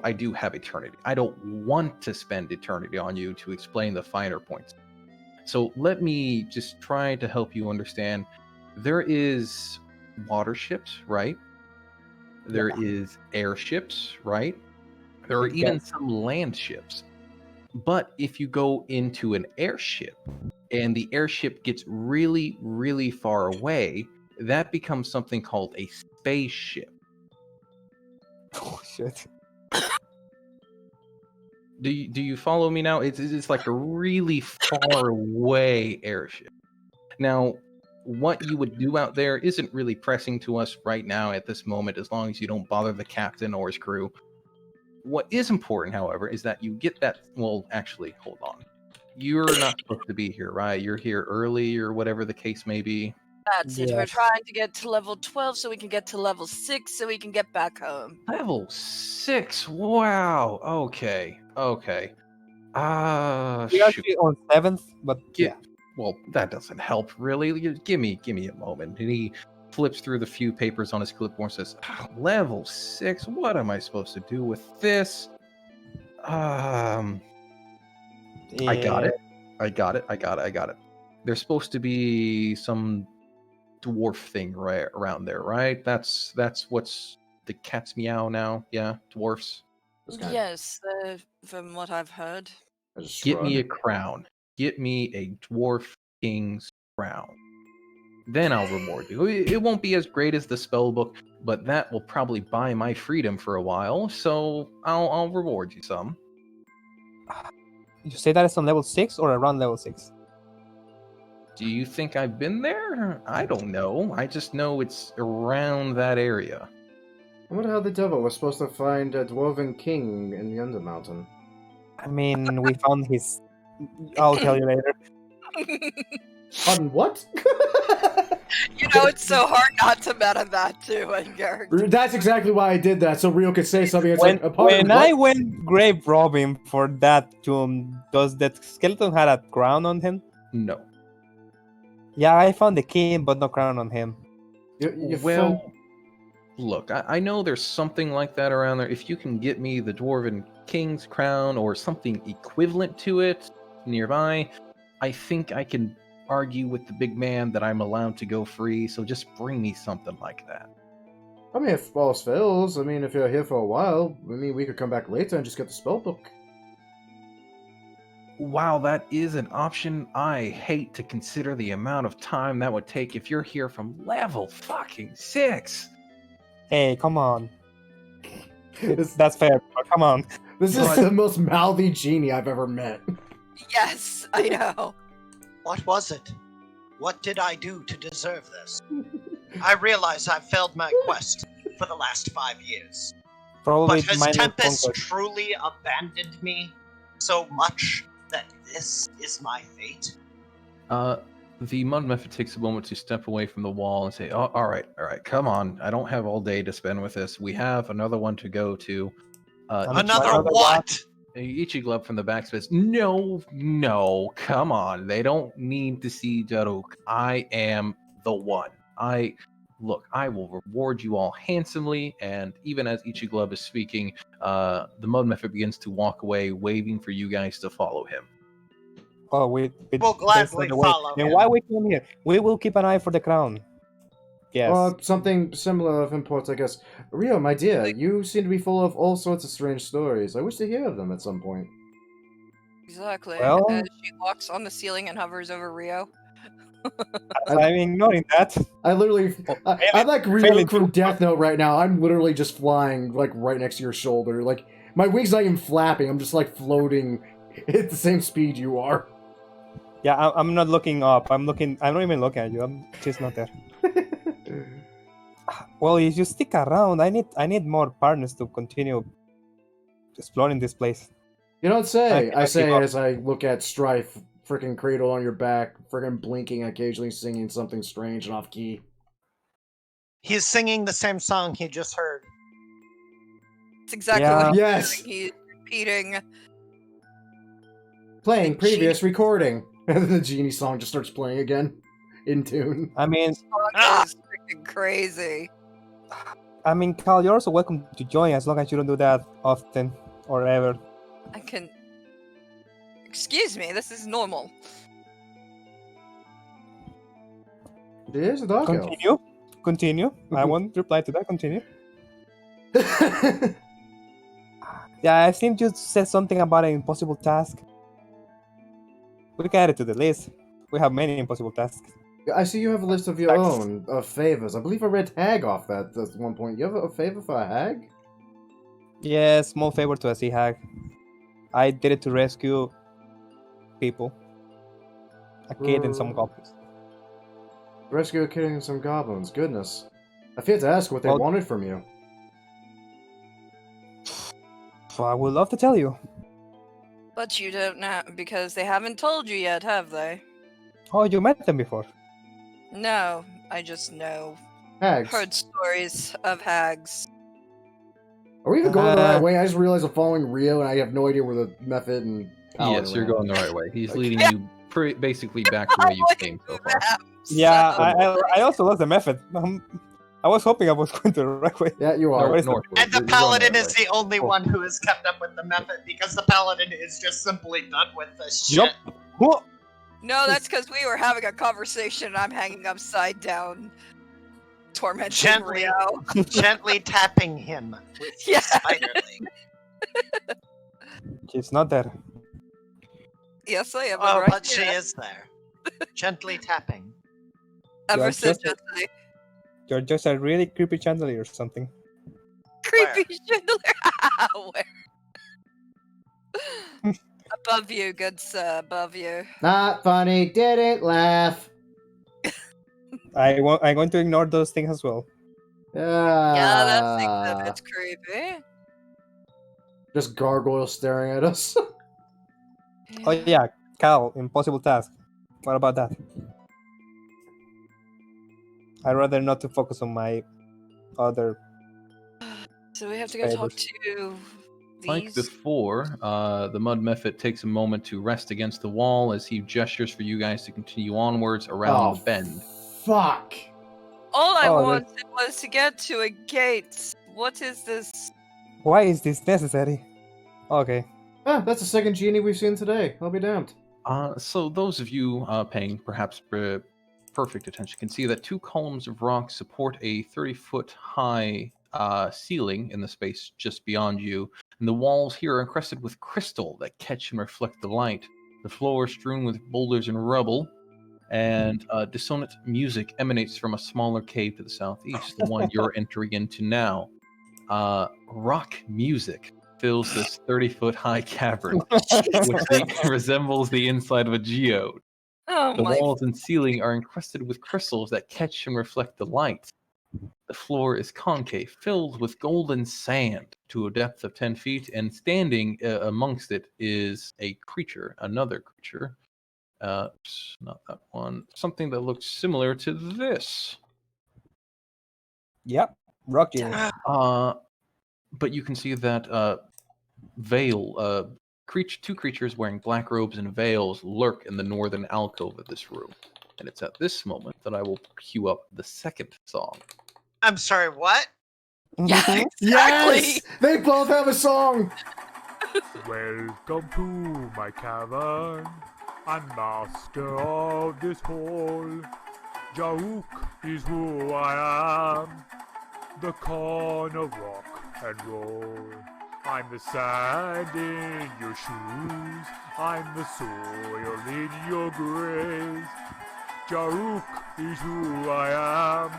I do have eternity. I don't want to spend eternity on you to explain the finer points. So let me just try to help you understand. There is water ships, right? There is airships, right? There are even some land ships. But if you go into an airship and the airship gets really, really far away, that becomes something called a spaceship. Oh shit. Do you follow me now? It's like a really far away airship. Now, what you would do out there isn't really pressing to us right now at this moment, as long as you don't bother the captain or his crew. What is important, however, is that you get that. Well, actually, hold on. You're not supposed to be here, right? You're here early, or whatever the case may be. That's it. We're trying to get to level 12 so we can get to level 6 so we can get back home. Level 6. Wow. Okay. We're Shoot. actually on 7th, but Well, that doesn't help really. Give me a moment. And he flips through the few papers on his clipboard and says, level 6, what am I supposed to do with this? I got it. I got it. There's supposed to be some dwarf thing right around there, right? That's what's the cat's meow now. Yeah, dwarfs. Yes, from what I've heard. Get me a crown. Get me a dwarf king's crown. Then I'll reward you. It won't be as great as the spell book, but that will probably buy my freedom for a while, so I'll reward you some. You say that it's on level 6 or around level 6? Do you think I've been there? I don't know. I just know it's around that area. I wonder how the devil was supposed to find a dwarven king in the Undermountain. I mean, we found his... I'll tell you later. Pardon, what? You know, it's so hard not to meta that too in character. That's exactly why I did that, so Rio could say something. It's When, like, when I went grave robbing for that tomb, does that skeleton have a crown on him? No. Yeah, I found the king, but no crown on him. Look, I know there's something like that around there. If you can get me the dwarven king's crown or something equivalent to it nearby, I think I can argue with the big man that I'm allowed to go free, so just bring me something like that. I mean, if all else fails, I mean, if you're here for a while, I mean, we could come back later and just get the spell book. Wow, that is an option. I hate to consider the amount of time that would take if you're here from level fucking 6. Hey, come on. That's fair, but come on. This is the most mouthy genie I've ever met. Yes, I know. What was it? What did I do to deserve this? I realize I've failed my quest for the last 5 years. Probably But has minor Tempest conquest. truly abandoned me so much that this is my fate? The mud method takes a moment to step away from the wall and say, oh, all right, come on. I don't have all day to spend with this. We have another one to go to. Another what? Ichiglub from the back says, no, come on. They don't need to see Daruk. I am the one. I will reward you all handsomely. And even as Ichiglub is speaking, the mud method begins to walk away, waving for you guys to follow him. Oh, we'll gladly follow And him. why we came here? We will keep an eye for the crown. Yes. Something similar of import, I guess. Rio, my dear, you seem to be full of all sorts of strange stories. I wish to hear of them at some point. Exactly. Well- As she walks on the ceiling and hovers over Rio. I'm ignoring that. I literally, I'm like Rio failing from to- Death Note right now. I'm literally just flying, like, right next to your shoulder. Like, my wings not even flapping. I'm just, like, floating at the same speed you are. Yeah, I'm not looking up. I'm not even looking at you. I'm just not there. Well, if you stick around, I need more partners to continue exploring this place. You don't say. I I say give up. as I look at Strife, freaking cradle on your back, freaking blinking, occasionally singing something strange and off key. He's singing the same song he just heard. It's exactly Yeah. what he's Yes. doing. He's repeating. Playing previous recording. And then the genie song just starts playing again. In tune. I mean, It's freaking crazy. Cal, you're also welcome to join as long as you don't do that often or ever. I can. Excuse me, this is normal. It is a dog Continue. I Mhm. won't reply to that. Continue. elf. Yeah, I think you said something about an impossible task. We can add it to the list. We have many impossible tasks. I see you have a list of your own of favors. I believe I read hag off that at one point. You have a favor for a hag? Yeah, small favor to a sea hag. I did it to rescue people. A kid and some goblins. Rescue a kid and some goblins. Goodness. I fear to ask what they Well- wanted from you. So I would love to tell you. But you don't know because they haven't told you yet, have they? Oh, you met them before. No, I just know. Hags. Heard stories of hags. Are we even going the right Uh, way? I just realized I'm following Rio and I have no idea where the method and power Yes, you're around. going the right way. He's Okay. leading you basically back the way you came so far. Yeah, So- I also lost the method. I was hoping I was going to the right way. Yeah, you No, are. Where's the- northward. And the You're going paladin that is way. the only Oh. one who has kept up with the method because the paladin is just simply done with this shit. Yup. Whoa. No, that's because we were having a conversation and I'm hanging upside down, tormenting Gently. Rio. Gently tapping him with Yeah. his spider leg. She's not there. Yes, I am. Oh, right but she here. is there. Gently tapping. Ever You're so just- gently. You're just a really creepy chandelier or something. Creepy chandelier. Where? Above you, good sir. Above you. Not funny, didn't laugh. I'm going to ignore those things as well. Yeah, that's Ah. exhibit's creepy. Just gargoyles staring at us. Oh yeah, Cal, impossible task. What about that? I'd rather not to focus on my other. So we have to go talk Favors. to Like these. before, the Mud Mephit takes a moment to rest against the wall as he gestures for you guys to continue onwards around the bend. Fuck. All I Oh, wanted was to get to a gate. What is this? Why is this necessary? Okay. Ah, that's the second genie we've seen today. I'll be damned. So those of you paying perhaps perfect attention can see that two columns of rock support a 30-foot high ceiling in the space just beyond you, and the walls here are encrusted with crystal that catch and reflect the light. The floor is strewn with boulders and rubble, and dissonant music emanates from a smaller cave to the southeast, the one you're entering into now. Rock music fills this 30-foot high cavern, which resembles the inside of a geode. Oh The my! walls and ceiling are encrusted with crystals that catch and reflect the light. The floor is concave, filled with golden sand to a depth of 10 feet, and standing amongst it is a creature, another creature. Not that one. Something that looks similar to this. Yep. Rock genie. But you can see that two creatures wearing black robes and veils lurk in the northern alcove of this room. And it's at this moment that I will cue up the second song. I'm sorry, what? Yeah, exactly. Yes! They both have a song! Welcome to my cavern. I'm master of this hall. Jauk is who I am. The corn of rock and roll. I'm the sand in your shoes. I'm the soil in your graves. Jauk is who I am.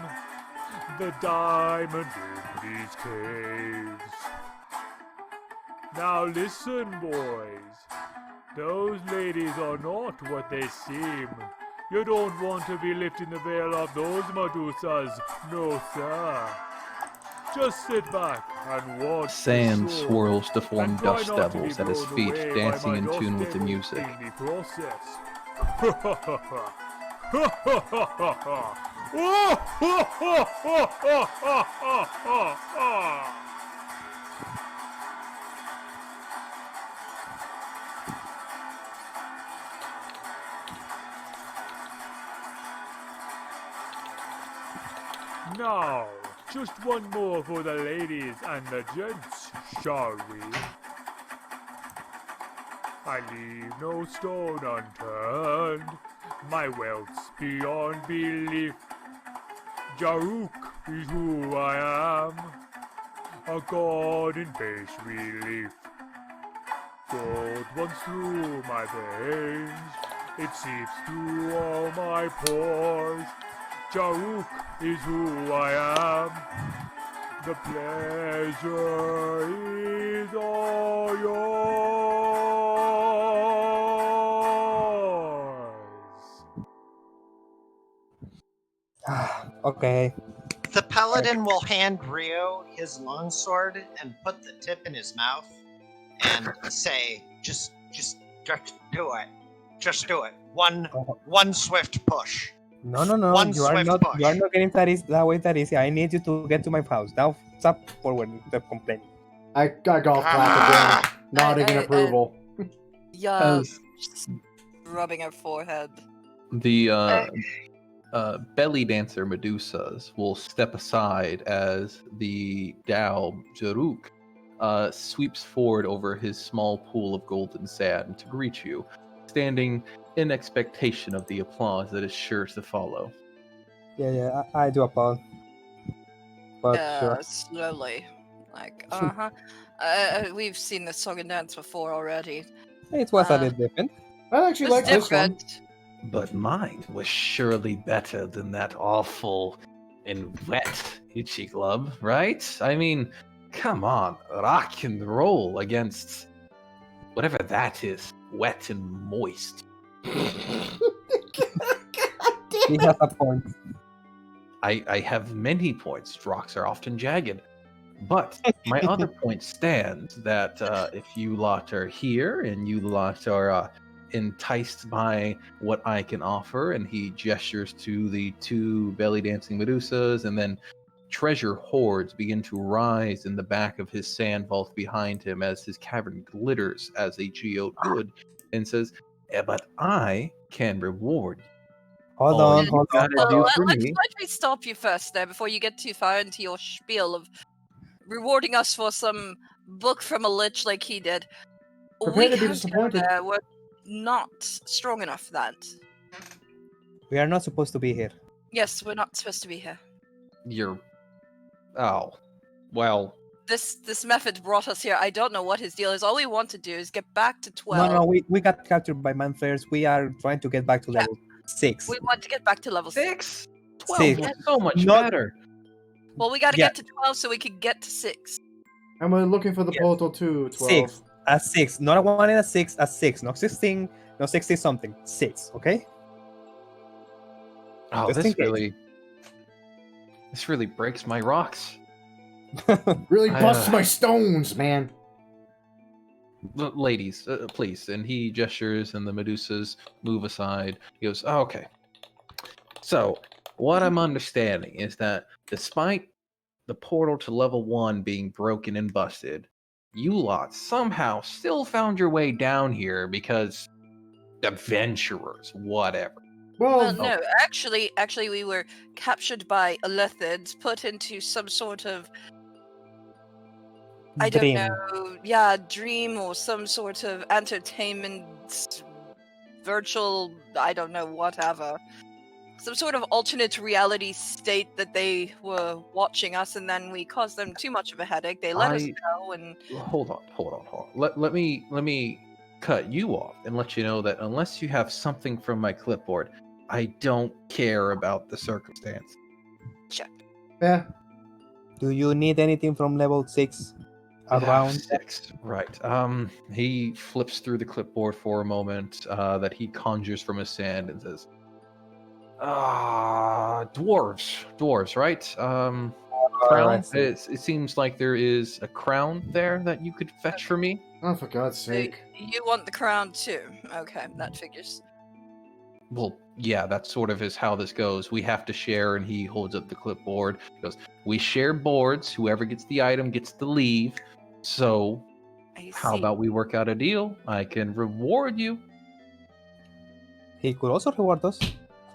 The diamond in these caves. Now listen, boys. Those ladies are not what they seem. You don't want to be lifting the veil of those Medusas, no sir. Just sit back and watch Sand the show, swirls to form and try dust not to be devils at his blown feet, away by dancing my in tune with the dust music. devils in the process. Now, just one more for the ladies and the gents, shall we? I leave no stone unturned, my wealth's beyond belief. Jauk is who I am, a god in base relief. Gold runs through my veins, it seeps through all my pores. Jauk is who I am, the pleasure is all yours. Okay. The paladin will hand Rio his longsword and put the tip in his mouth and say, just do it. Just do it. One swift push. No. One You are swift not. push. You are not getting that way that easy. I need you to get to my house now. Stop forward with the complaining. I golf clap again, nodding in I- approval. Yeah, As just rubbing her forehead. the belly dancer Medusas will step aside as the Dao Jaruk sweeps forward over his small pool of golden sand to greet you, standing in expectation of the applause that is sure to follow. Yeah, I do applaud. But sure. Slowly. Like, we've seen this song and dance before already. It was a bit different. I actually It's like this one. different. But mine was surely better than that awful and wet Itchy Club, right? I mean, come on, rock and roll against whatever that is, wet and moist. He has a point. I have many points. Rocks are often jagged. But my other point stands that if you lot are here and you lot are enticed by what I can offer, and he gestures to the two belly dancing Medusas, and then treasure hoards begin to rise in the back of his sand vault behind him as his cavern glitters as a geode would, and says, but I can reward you. Hold All on, you hold on. gotta do for Let me. me stop you first there before you get too far into your spiel of rewarding us for some book from a lich like he did. Prepare to be can't go disappointed. there. We're not strong enough for that. We are not supposed to be here. Yes, we're not supposed to be here. You're... Oh. Well, This method brought us here. I don't know what his deal is. All we want to do is get back to 12. No, we got captured by man flares. We are trying to get back to level 6. We want to get back to level 6. 12 Six. was so much Not- better. Well, we got to Yeah. get to 12 so we can get to 6. And we're looking for the Yes. portal to 12. 6. A 6. Not a 1 and a 6, a 6. Not 16, not 60 something. 6, okay? Oh, Just in this case. really breaks my rocks. Really I, busts my stones, man. Ladies, please. And he gestures, and the Medusas move aside. He goes, oh, okay. So, what I'm understanding is that despite the portal to level 1 being broken and busted, you lot somehow still found your way down here because adventurers, whatever. Well, no, actually, we were captured by Alethids, put into some sort of, I don't Dream. know, yeah, dream or some sort of entertainment, virtual, I don't know, whatever. Some sort of alternate reality state that they were watching us, and then we caused them too much of a headache. They let us go, and Hold on. Let me cut you off and let you know that unless you have something from my clipboard, I don't care about the circumstance. Yeah. Do you need anything from level 6 around? 6, right. He flips through the clipboard for a moment that he conjures from his sand and says, dwarves, right? Crown. It seems like there is a crown there that you could fetch for me. Oh, for God's sake. you want the crown too. Okay, that figures. Well, yeah, that sort of is how this goes. We have to share, and he holds up the clipboard. He goes, we share boards. Whoever gets the item gets to leave. So, how about we work out a deal? I can reward you. He could also reward us.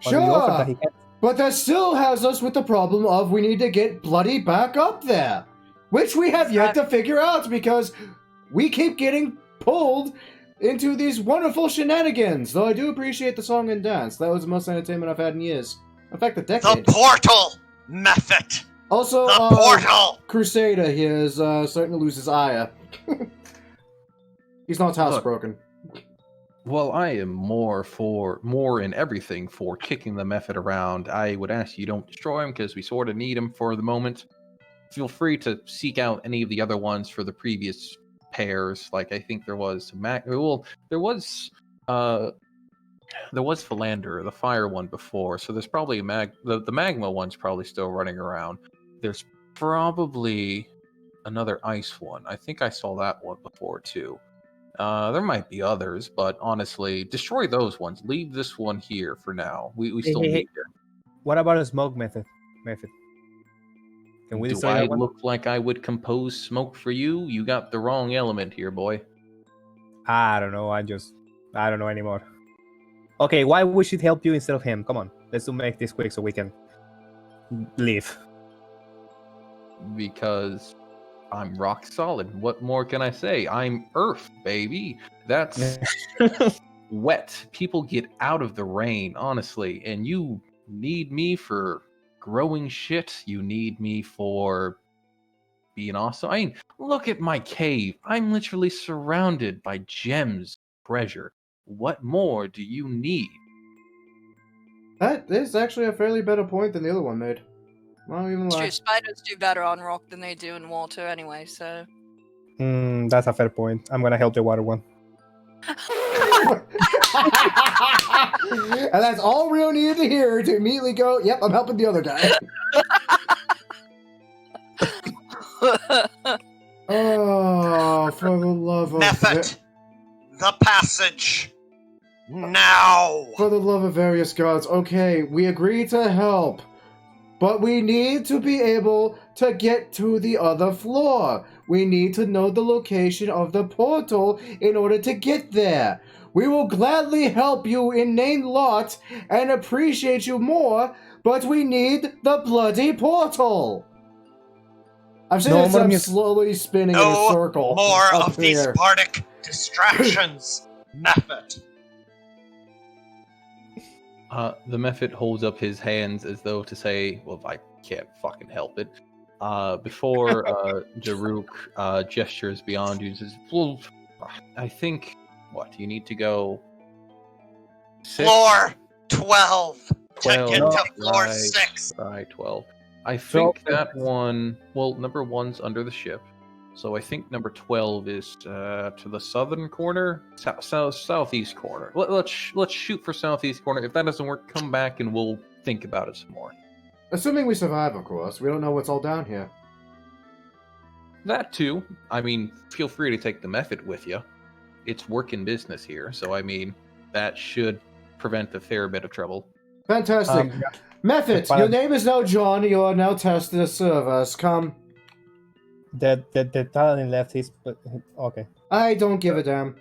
For the offer that Sure, he gets. but that still has us with the problem of we need to get bloody back up there, which we have yet to figure out because we keep getting pulled into these wonderful shenanigans. Though I do appreciate the song and dance. That was the most entertainment I've had in years. In fact, a decade. The portal method. Also, The portal. Crusader here is starting to lose his ire. He's not Look. housebroken. Well, I am more in everything for kicking the method around. I would ask you don't destroy him because we sort of need him for the moment. Feel free to seek out any of the other ones for the previous pairs. Like I think there was there was Philander, the fire one before. So there's probably the magma one's probably still running around. There's probably another ice one. I think I saw that one before too. There might be others, but honestly, destroy those ones. Leave this one here for now. We still need it. What about a smoke method? Can we Do destroy I that one? look like I would compose smoke for you? You got the wrong element here, boy. I don't know. I don't know anymore. Okay, why we should help you instead of him? Come on. Let's do make this quick so we can leave. Because I'm rock solid. What more can I say? I'm Earth, baby. That's wet. People get out of the rain, honestly. And you need me for growing shit. You need me for being awesome. I mean, look at my cave. I'm literally surrounded by gems, treasure. What more do you need? That is actually a fairly better point than the other one made. I don't even It's lie. true, spiders do better on rock than they do in water anyway, so. That's a fair point. I'm gonna help the water one. And that's all Rio needed to hear to immediately go, yep, I'm helping the other guy. Oh, for the love of... Nephit, the passage. Now. For the love of various gods, okay, we agree to help. But we need to be able to get to the other floor. We need to know the location of the portal in order to get there. We will gladly help you in name lot and appreciate you more, but we need the bloody portal. I'm saying this, I'm slowly spinning in a circle. More up of these here. bardic distractions, Nephit. The Mephit holds up his hands as though to say, well, I can't fucking help it. Before Daruk gestures beyond you and says, well, I think, what, you need to go... 6? Floor 12 12, to get to floor right, 6. Right, 12. I think that one, well, number 1's under the ship. So I think number 12 is to the southern corner, southeast corner. Let's shoot for southeast corner. If that doesn't work, come back and we'll think about it some more. Assuming we survive, of course. We don't know what's all down here. That too. I mean, feel free to take the method with you. It's working business here, so I mean, that should prevent a fair bit of trouble. Fantastic. Method, your name is now John. You are now tested to serve us. Come. The talent left his... Okay. I don't give a damn.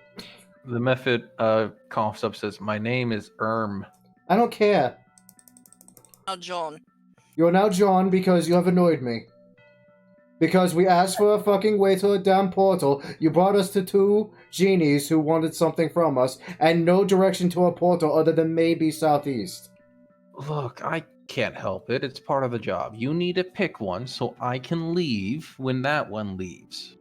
The method coughs up, says, my name is I don't care. Now, John. You're now John because you have annoyed me. Because we asked for a fucking way to a damn portal, you brought us to 2 genies who wanted something from us, and no direction to a portal other than maybe southeast. Look, I can't help it. It's part of the job. You need to pick one so I can leave when that one leaves.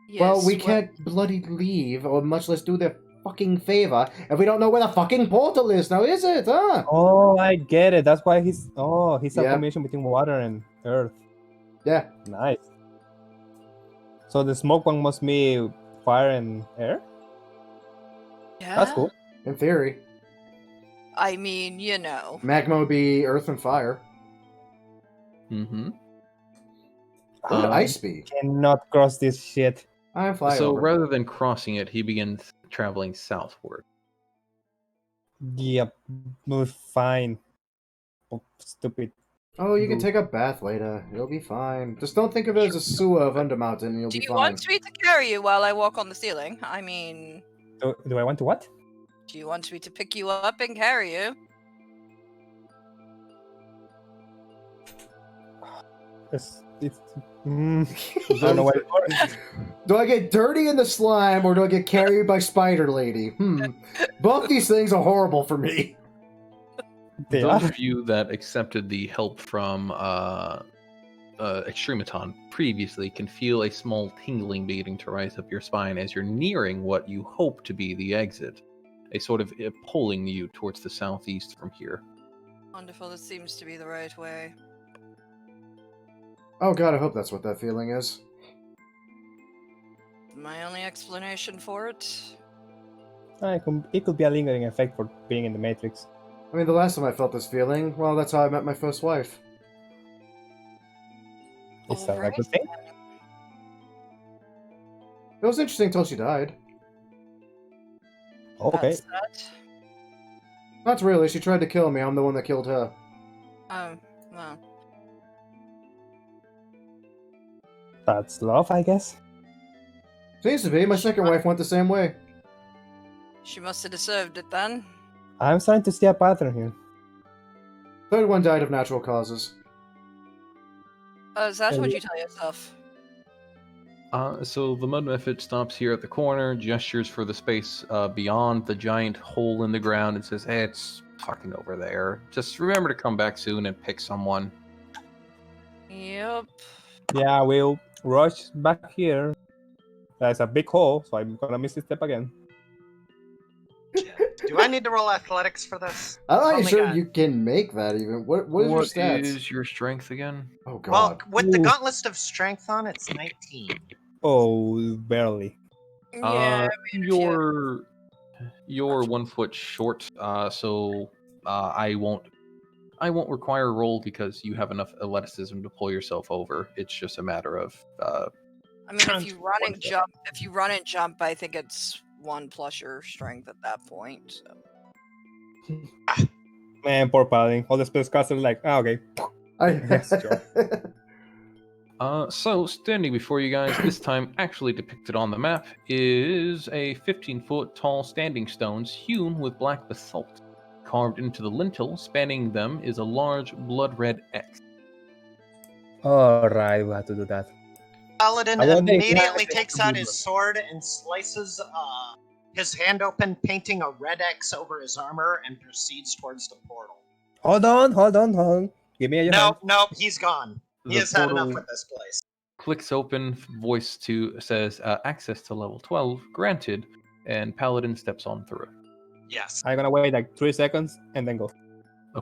Yes, well, we can't bloody leave, or much less do their fucking favor, if we don't know where the fucking portal is now, is it, huh? Oh, I get it. That's why he's a combination between water and earth. Yeah. Nice. So the smoke one must be fire and air? Yeah. That's cool. In theory. I mean, you know. Magma would be earth and fire. Mm-hmm. What would ice be? Cannot cross this shit. I'm flying So over. rather than crossing it, he begins traveling southward. Yep. Move fine. Oh, stupid. Oh, you can take a bath later. You'll be fine. Just don't think of it as a sewer of Undermountain and you'll Do be you fine. want me to carry you while I walk on the ceiling? I mean... Do I want to what? Do you want me to pick you up and carry you? I don't know what Do I get dirty in the slime or do I get carried by Spider Lady? Both these things are horrible for me. Those of you that accepted the help from Extrematon previously can feel a small tingling beginning to rise up your spine as you're nearing what you hope to be the exit. A sort of pulling you towards the southeast from here. Wonderful, this seems to be the right way. Oh god, I hope that's what that feeling is. My only explanation for it? It could be a lingering effect for being in the Matrix. I mean, the last time I felt this feeling, well, that's how I met my first wife. Is that a good thing? It was interesting till she died. Okay. That's that. Not really, she tried to kill me, I'm the one that killed her. Oh, well. That's love, I guess. Seems to be, my second wife went the same way. She must have deserved it then. I'm starting to see a pattern here. Third one died of natural causes. So that's what you tell yourself. So the mud method stops here at the corner, gestures for the space beyond the giant hole in the ground, and says, "Hey, it's fucking over there. Just remember to come back soon and pick someone." Yep. Yeah, we'll rush back here. There's a big hole, so I'm gonna miss this step again. Do I need to roll athletics for this? I'm not I've even only sure got- you can make that even. What is your What stats? is your strength again? Oh Well, god. with the Ooh. gauntlet of strength on, it's 19. Oh, barely. Yeah. You're 1 foot short, so I won't require a roll because you have enough athleticism to pull yourself over. It's just a matter of I mean, if you run and jump, I think it's 1 plus your strength at that point. So. Man, poor Paladin. All the spellcasters are like, okay. Yes, sure. So standing before you guys, this time actually depicted on the map, is a 15-foot tall standing stones hewn with black basalt. Carved into the lintel, spanning them, is a large blood-red X. Alright, we have to do that. Paladin I wonder if you immediately have takes out his sword and slices his hand open, painting a red X over his armor, and proceeds towards the portal. Hold on. Give me your hand. Nope, he's gone. He The has had enough portal with this place. clicks open, voice says, access to level 12, granted, and Paladin steps on through. Yes. I'm gonna wait like 3 seconds and then go.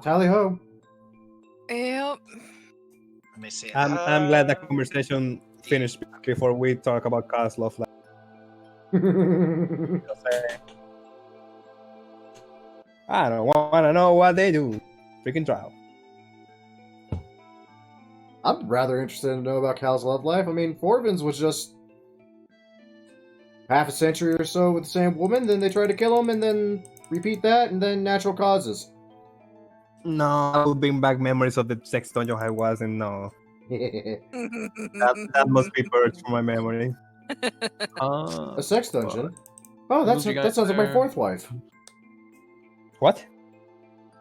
Tally ho. Yep. Let me see. I'm glad that conversation finished before we talk about Castle of Life. I don't want to know what they do. Freaking trial. I'm rather interested to know about Cal's love life. I mean, Forvins was just half a century or so with the same woman, then they tried to kill him, and then repeat that, and then natural causes. No, I will bring back memories of the sex dungeon I was in. No, that must be purged from my memory. A sex dungeon? Oh, that sounds like my fourth wife. What?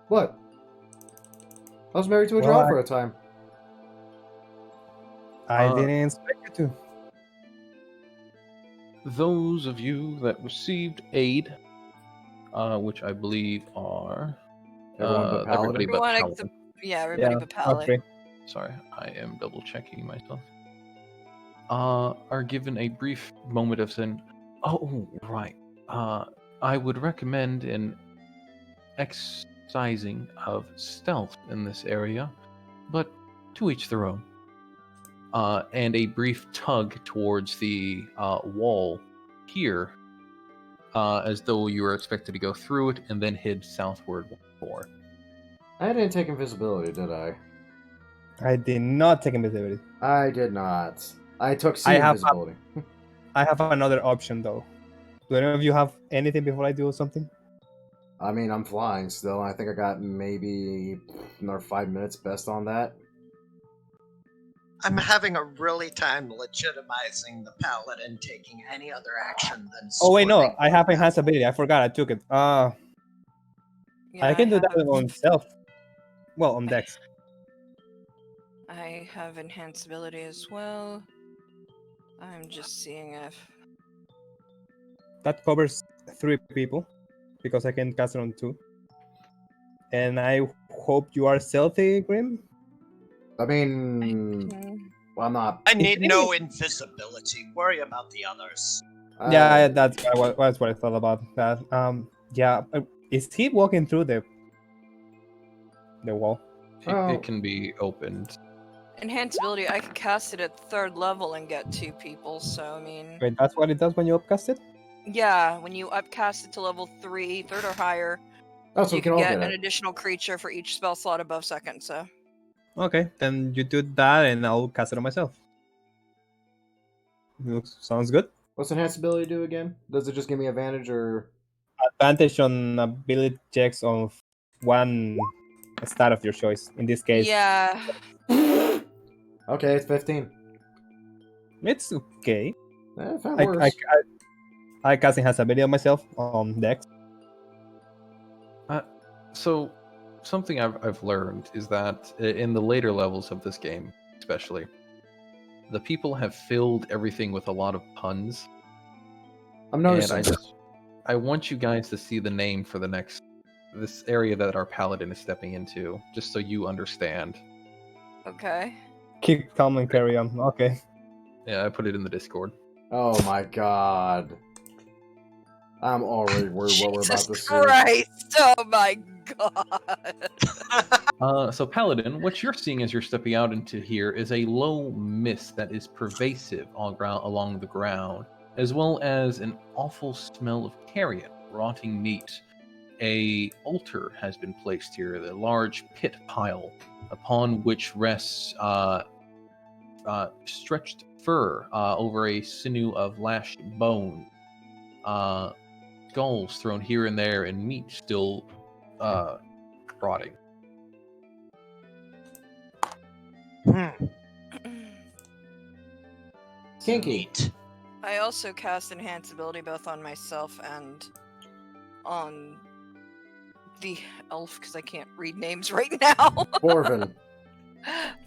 What? I was married to a drow for a time. I didn't expect you to. Those of you that received aid, which I believe are Everyone but Paladin. everybody but Paladin. Everybody but Paladin. Sorry, I am double checking myself. Are given a brief moment of saying, "Oh, right. I would recommend an exercising of stealth in this area, but to each their own." And a brief tug towards the wall here, as though you were expected to go through it and then head southward more. I didn't take invisibility, did I? I did not take invisibility. I did not. I took invisibility. I have another option though. Do any of you have anything before I do something? I mean, I'm flying still. I think I got maybe another 5 minutes best on that. I'm having a really time legitimizing the Paladin taking any other action than. Oh wait, no, I have enhanced ability. I forgot I took it. I can do that on stealth. Well, on Dex. I have enhanced ability as well. I'm just seeing if That covers 3 people because I can cast it on 2. And I hope you are stealthy, Grim. I mean, well, I'm not. I need no invisibility. Worry about the others. Yeah, that's what I thought about that. Yeah, is he walking through the wall? It can be opened. enhanced ability. I can cast it at 3rd level and get 2 people. So I mean, Wait, that's what it does when you upcast it? yeah, when you upcast it to level 3, 3rd or higher, so we you can can all get get an it. additional creature for each spell slot above 2nd. So Okay, then you do that and I'll cast it on myself. Sounds good. What's enhanced ability do again? Does it just give me advantage or Advantage on ability checks of 1 stat of your choice. In this case, yeah, Okay, it's 15. it's okay. If that works. I cast enhanced ability on myself on Dex. So, something I've learned is that in the later levels of this game, especially, the people have filled everything with a lot of puns. I'm And noticing. I want you guys to see the name for this area that our paladin is stepping into, just so you understand. Okay. Keep calm and carry on. Okay. Yeah, I put it in the Discord. Oh my god. I'm already worried what we're about to Jesus see. Christ! Oh my god! So Paladin, what you're seeing as you're stepping out into here is a low mist that is pervasive along the ground, as well as an awful smell of carrion, rotting meat. A altar has been placed here, a large pit pile, upon which rests stretched fur over a sinew of lashed bone. Skulls thrown here and there, and meat still rotting. Kinky. Neat. I also cast Enhance Ability both on myself and on the elf, because I can't read names right now. Borvin.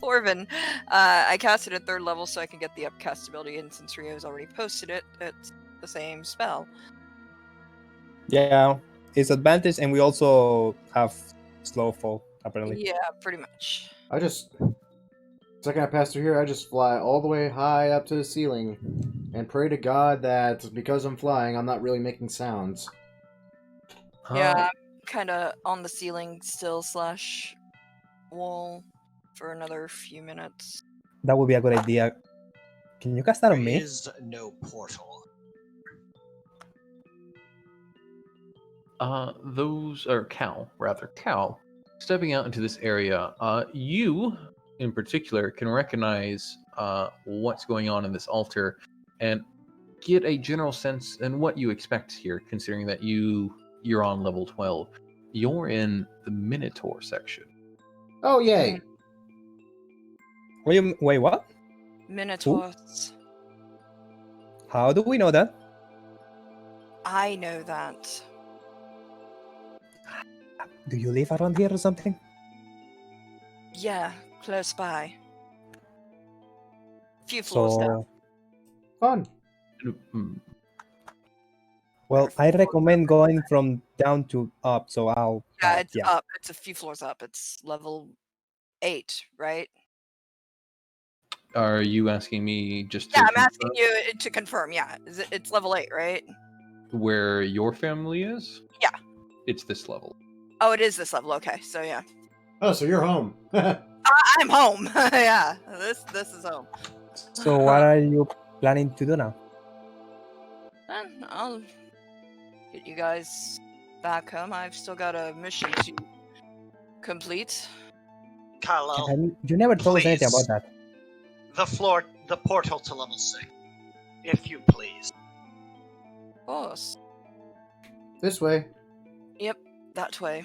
Forvin. I cast it at 3rd level so I can get the upcast ability, and since Rio's already posted it, it's the same spell. Yeah, it's advantage, and we also have slow fall apparently. Yeah, pretty much. Second I pass through here, I just fly all the way high up to the ceiling and pray to God that because I'm flying, I'm not really making sounds. Yeah, I'm kind of on the ceiling still / wall for another few minutes. That would be a good idea. Can you cast that on There me? is no portal. Cal, stepping out into this area, you in particular can recognize what's going on in this altar and get a general sense and what you expect here, considering that you're on level 12. You're in the Minotaur section. Oh, yay! Wait, what? Minotaurs. How do we know that? I know that. Do you live around here or something? Yeah, close by. Few floors down. Fun. Well, I recommend going from down to up, so I'll... Yeah, it's up. It's a few floors up. It's level 8, right? Are you asking me just Yeah, to I'm asking you to confirm. Yeah, it's level 8, right? where your family is? Yeah. It's this level. Oh, it is this level. Okay, so yeah. Oh, so you're home. I'm home. Yeah, this is home. So what are you planning to do now? Then I'll get you guys back home. I've still got a mission to complete. Kyle, You never told us anything please. about that. the portal to level 6. If you please. Of course. This way. Yep, that way.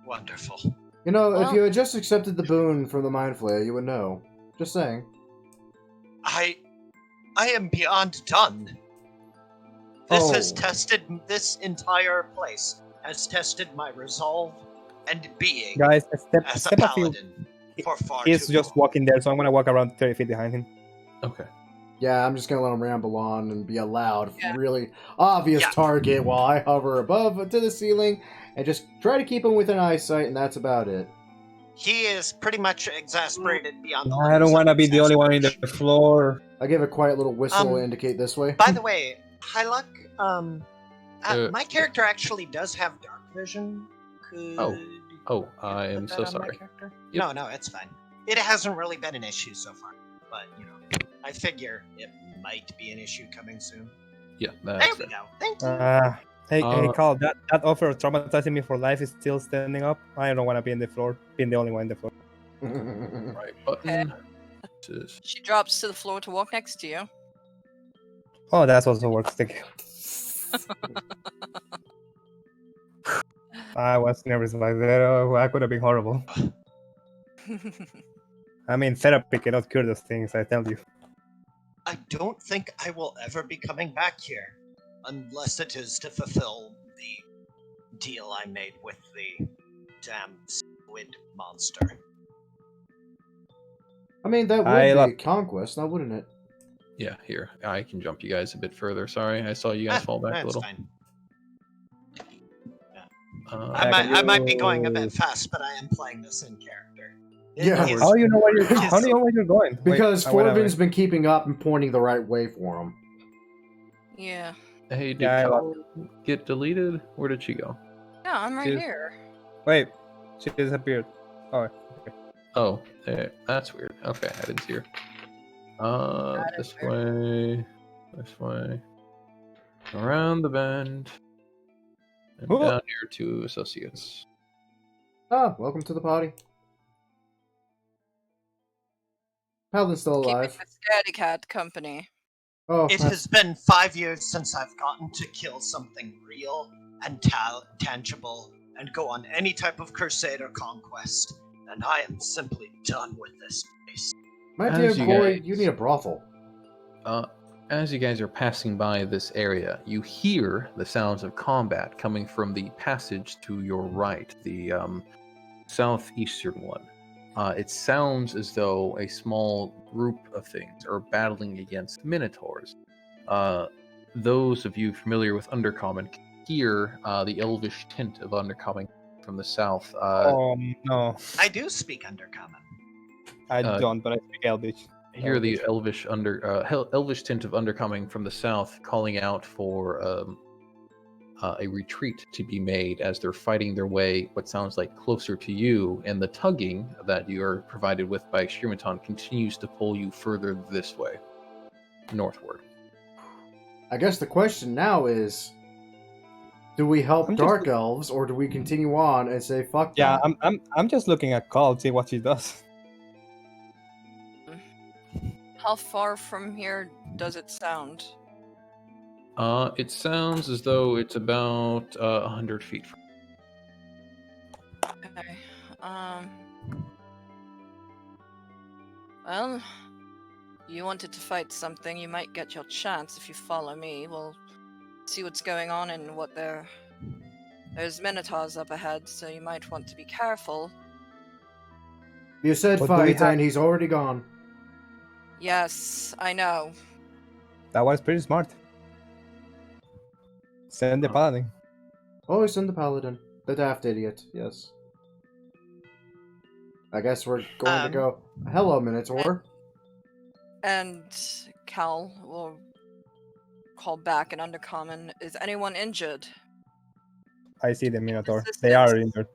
Wonderful. You know, if Well- you had just accepted the boon from the Mind Flayer, you would know. Just saying. I am beyond done. This has Oh. tested this entire place has tested my resolve and being Guys, as a step a few... paladin for far He's too just long. walking there, so I'm gonna walk around 30 feet behind him. Okay. Yeah, I'm just gonna let him ramble on and be a loud, Yeah. really obvious Yeah. target while I hover above to the ceiling and just try to keep him within eyesight, and that's about it. He is pretty much exasperated beyond the I limits don't want to of be the only one in the exasperation. floor. I give a quiet little whistle to indicate this way. By the way, Hyluck, my Uh, character actually does have dark vision. Could Oh, I you am put so that on my sorry. character? Yep. No, it's fine. It hasn't really been an issue so far, but I figure it might be an issue coming soon. Yeah, There that's we it. go. Thank you. Hey, Uh, Carl, that offer of traumatizing me for life is still standing up. I don't want to be in the floor, being the only one in the floor. Right button. Just- She drops to the floor to walk next to you. Oh, that also works. Thank you. I was nervous like that. Oh, that could have been horrible. I mean, therapy cannot cure those things, I tell you. I don't think I will ever be coming back here, unless it is to fulfill the deal I made with the damn squid monster. I mean, that would be conquest, now wouldn't it? Yeah, here. I can jump you guys a bit further. Sorry, I saw you guys fall back a little. Fine. I I might be going a bit fast, but I am playing this in character. Yeah. How do you know where you're going? Because Wait, whatever. Forvin's been keeping up and pointing the right way for him. Yeah. Hey, did Yeah, Cal get deleted? Where did she go? Yeah, I'm right She's- here. Wait, she disappeared. Oh, okay. Oh, that's weird. Okay, I didn't see her. This way, around the bend, and Ooh. down here to associates. Ah, welcome to the party. Paladin's still Keeping alive. the Scaredy Cat company. Oh, It has been 5 years since I've gotten to kill something real and tangible and go on any type of crusade or conquest, and I am simply done with this place. my dear As you boy, guys- you need a brothel. As you guys are passing by this area, you hear the sounds of combat coming from the passage to your right, the southeastern one. It sounds as though a small group of things are battling against minotaurs. Those of you familiar with Undercommon can hear the elvish tint of Undercommon from the south. No, I do speak Undercommon. I don't, but I speak Elvish. Hear the elvish tint of Undercoming from the south, calling out for a retreat to be made as they're fighting their way, what sounds like closer to you, and the tugging that you are provided with by Extrematon continues to pull you further this way, northward. I guess the question now is, do we help I'm just- Dark Elves, or do we continue on and say fuck Yeah, them? I'm just looking at Call, see what she does. How far from here does it sound? It sounds as though it's about 100 feet from. Okay. Well, you wanted to fight something, you might get your chance if you follow me. We'll see what's going on and what there's minotaurs up ahead, so you might want to be careful. You said What do we fight, have- and he's already gone. Yes, I know. That was pretty smart. Send the paladin. Always send the paladin. The daft idiot, yes. I guess we're going to go. Hello, Minotaur. And Cal will call back in Undercommon. Is anyone injured? I see the Minotaur. They are injured.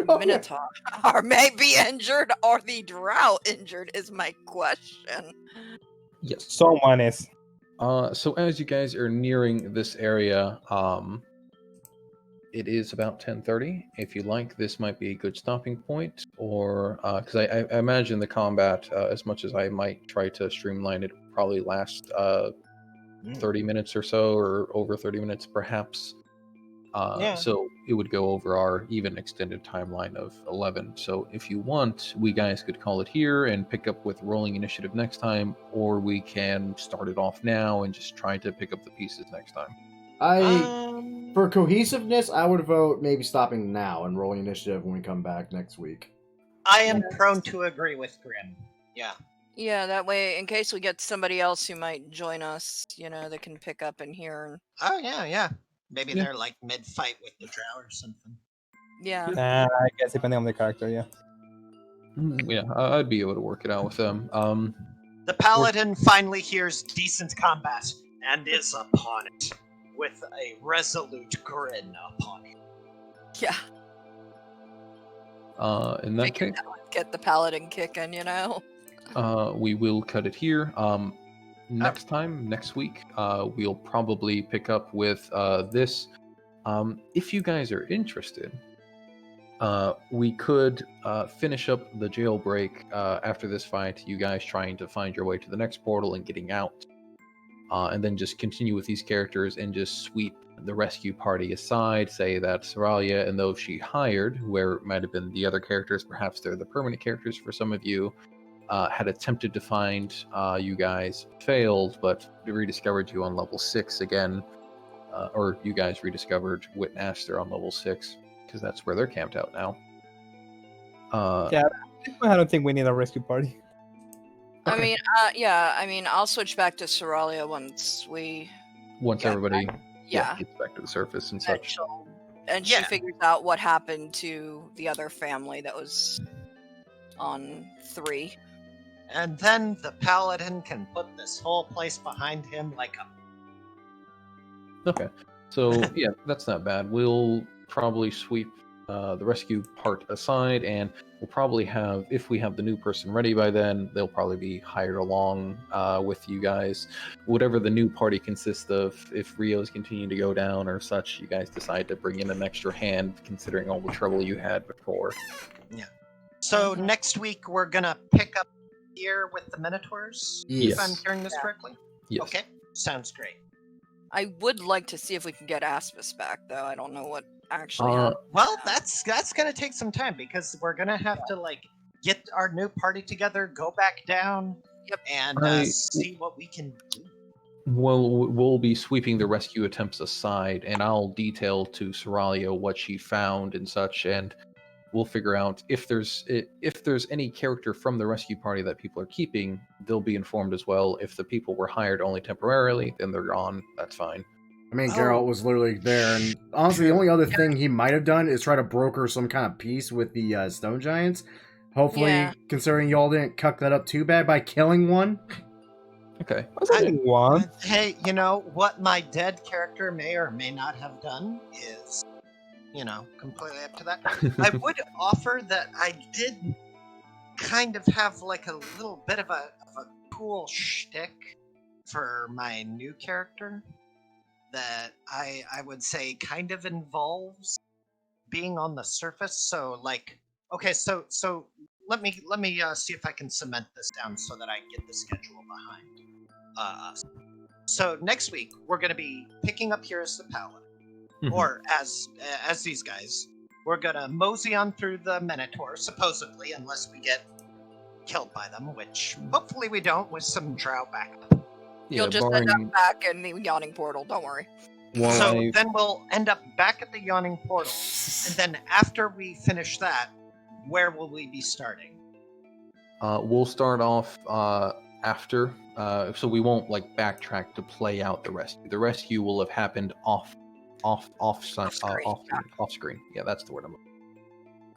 Minotaur are maybe injured or the drow injured is my question. Yes. Someone is. So as you guys are nearing this area, it is about 10:30. If you like, this might be a good stopping point, or because I imagine the combat, as much as I might try to streamline it, will probably last 30 minutes or so, or over 30 minutes perhaps. Yeah. So it would go over our even extended timeline of 11. So if you want, we guys could call it here and pick up with rolling initiative next time, or we can start it off now and just try to pick up the pieces next time. For cohesiveness, I would vote maybe stopping now and rolling initiative when we come back next week. I am prone to agree with Grim. Yeah. Yeah, that way, in case we get somebody else who might join us, they can pick up in here. And Oh, yeah. Maybe Yeah. they're like mid-fight with the drow or something. yeah. I guess depending on the character, yeah. Yeah, I'd be able to work it out with them. The paladin finally hears decent combat and is upon it with a resolute grin upon it. Yeah. In that Figured case, that would get the paladin kicking, we will cut it here. Next time, next week, we'll probably pick up with this. If you guys are interested, we could finish up the jailbreak after this fight, you guys trying to find your way to the next portal and getting out. And then just continue with these characters and just sweep the rescue party aside, say that Soralia and those she hired, where it might have been the other characters, perhaps they're the permanent characters for some of you, had attempted to find you guys, failed, but rediscovered you on level 6 again. or you guys rediscovered Wit and Aster on level 6, because that's where they're camped out now. Yeah, I don't think we need a rescue party. Okay. I mean, I'll switch back to Soralia once get everybody yeah. gets back to the surface and And such. she Yeah. figures out what happened to the other family that was on 3. And then the paladin can put this whole place behind him like a. Okay, so yeah, that's not bad. We'll probably sweep the rescue part aside, and we'll probably have, if we have the new person ready by then, they'll probably be hired along with you guys. Whatever the new party consists of, if Rio's continuing to go down or such, you guys decide to bring in an extra hand, considering all the trouble you had before. Yeah. So next week we're gonna pick up here with the Minotaurs. Yes. If I'm hearing this correctly. Yes. Okay. Sounds great. I would like to see if we can get Aspis back, though. I don't know what actually Uh, happened. Well, that's gonna take some time because we're gonna have to like get our new party together, go back down, and see what we can do. Well, we'll be sweeping the rescue attempts aside, and I'll detail to Soralia what she found and such, and we'll figure out if there's any character from the rescue party that people are keeping. They'll be informed as well. If the people were hired only temporarily, then they're gone. That's fine. I mean, Geralt was literally there, and honestly, the only other thing he might have done is try to broker some kind of peace with the Stone Giants. Hopefully, considering y'all didn't cuck that up too bad by killing one. Okay. One. Hey, you know what my dead character may or may not have done is, completely up to that. I would offer that I did kind of have like a little bit of a cool shtick for my new character that I would say kind of involves being on the surface. So like, okay, so let me see if I can cement this down so that I get the schedule behind us. So next week we're going to be picking up here as the paladin, or as these guys. We're going to mosey on through the Minotaur, supposedly, unless we get killed by them, which hopefully we don't with some drow backup. You'll just end up back in the yawning portal, don't worry. Then we'll end up back at the yawning portal. And then after we finish that, where will we be starting? We'll start off after, so we won't like backtrack to play out the rescue. The rescue will have happened off screen. Yeah, that's the word I'm looking for.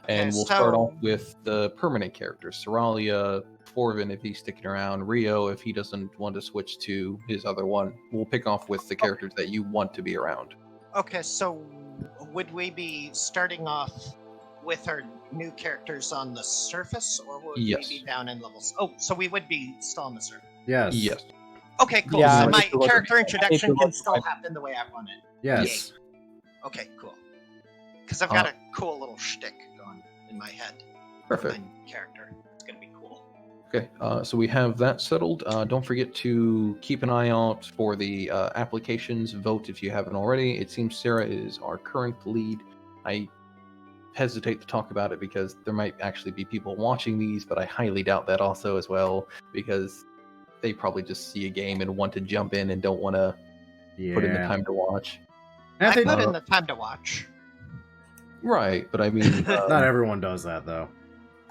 And we'll start off with the permanent characters: Soralia, Forvin if he's sticking around, Rio if he doesn't want to switch to his other one. We'll pick off with the characters that you want to be around. Okay, so would we be starting off with our new characters on the surface, or would we be down in levels? Oh, so we would be still on the surface. Yes. Yes. Okay, cool. Yeah, so my character introduction can still happen the way I want it. Yes. Yay. Okay, cool. Because I've got a cool little shtick going in my head. Perfect. My character. It's gonna be cool. Okay, so we have that settled. Don't forget to keep an eye out for the applications. Vote if you haven't already. It seems Sarah is our current lead. I hesitate to talk about it because there might actually be people watching these, but I highly doubt that also as well, because they probably just see a game and want to jump in and don't want to put in the time to watch. I put in the time to watch. Right, but I mean... not everyone does that, though.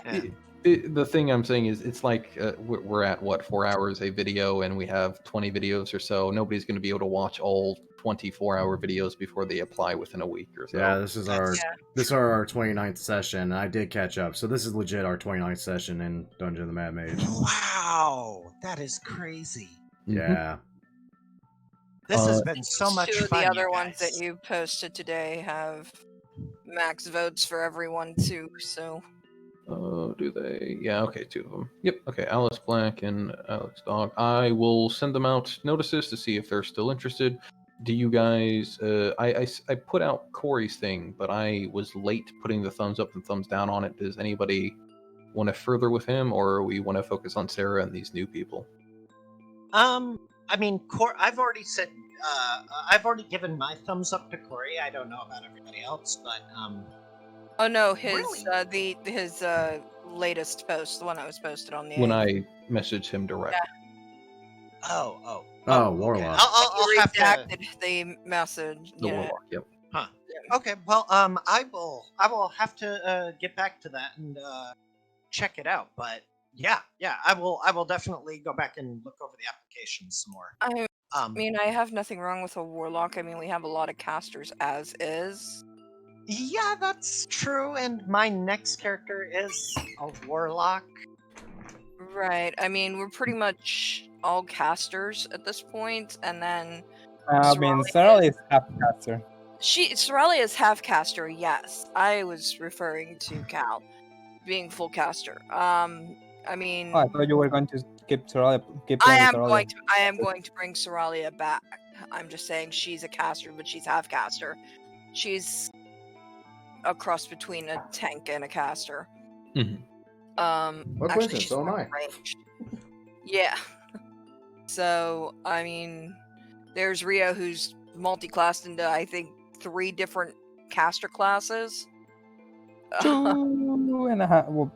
Yeah. The thing I'm saying is, it's like we're at, 4 hours a video, and we have 20 videos or so. Nobody's going to be able to watch all 24-hour videos before they apply within a week or so. Yeah, this is our 29th session, and I did catch up. So this is legit our 29th session in Dungeon of the Mad Mage. Wow, that is crazy. Yeah. This has been so much Two of fun. the other ones that you posted today have max votes for everyone too, so... Oh, do they? Yeah, okay, 2 of them. Yep, okay, Alice Black and Alex Dog. I will send them out notices to see if they're still interested. Do you guys... I put out Corey's thing, but I was late putting the thumbs up and thumbs down on it. Does anybody want to further with him, or we want to focus on Sarah and these new people? I mean, I've already said... I've already given my thumbs up to Corey. I don't know about everybody else, but... Oh no, his really? his latest post, the one that was posted on the When 8th. I messaged him direct. Oh, Warlock. Okay. I'll have to. Redacted the message. The yeah. warlock. Yep. Okay, well, I will have to get back to that and check it out. But yeah, I will definitely go back and look over the application some more. I mean, I have nothing wrong with a warlock. I mean, we have a lot of casters as is. Yeah, that's true. And my next character is a warlock. Right. I mean, we're pretty much all casters at this point, and then I mean, Sarah is half caster. Sorelli is half caster. Yes, I was referring to Cal being full caster. I mean, Oh, I thought you were going to keep Sarah. I am going to bring Soralia back. I'm just saying she's a caster, but she's half caster. She's a cross between a tank and a caster. Mhm. What Actually, coincidence, she's so am more I. ranged. Yeah. So I mean, there's Rio, who's multi-classed into I think 3 different caster classes. 2.5. Well,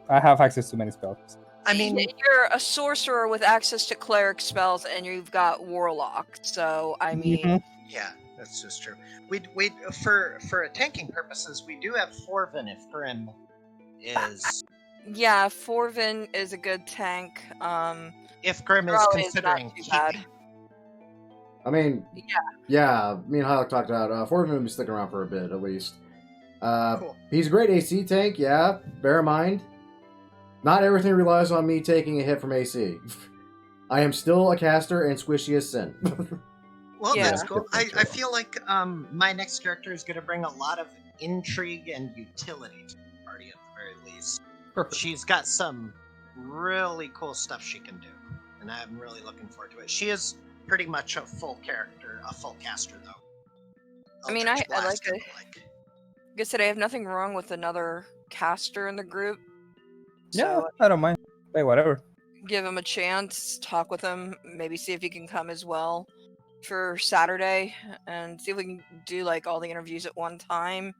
I have access to many spells. I mean, you're a sorcerer with access to cleric spells, and you've got warlock. So I mean, yeah, that's just true. We for tanking purposes, we do have Forvin if Grim is. yeah, Forvin is a good tank. If Grim is Sorelli considering not too bad. keeping. I mean, yeah. Me and Hylock talked about Forvin will be sticking around for a bit at least. Cool. He's a great AC tank. Yeah, bear in mind, not everything relies on me taking a hit from AC. I am still a caster and squishy as sin. Well, Yeah. that's cool. I feel like my next character is going to bring a lot of intrigue and utility to the party at the very least. Perfect. She's got some really cool stuff she can do, and I'm really looking forward to it. She is pretty much a full character, a full caster, though. I mean, Eldritch I like Blast it. and the like. Like I said, I have nothing wrong with another caster in the group. Yeah, So I don't mind. Hey, whatever. give him a chance, talk with him, maybe see if he can come as well for Saturday, and see if we can do like all the interviews at one time.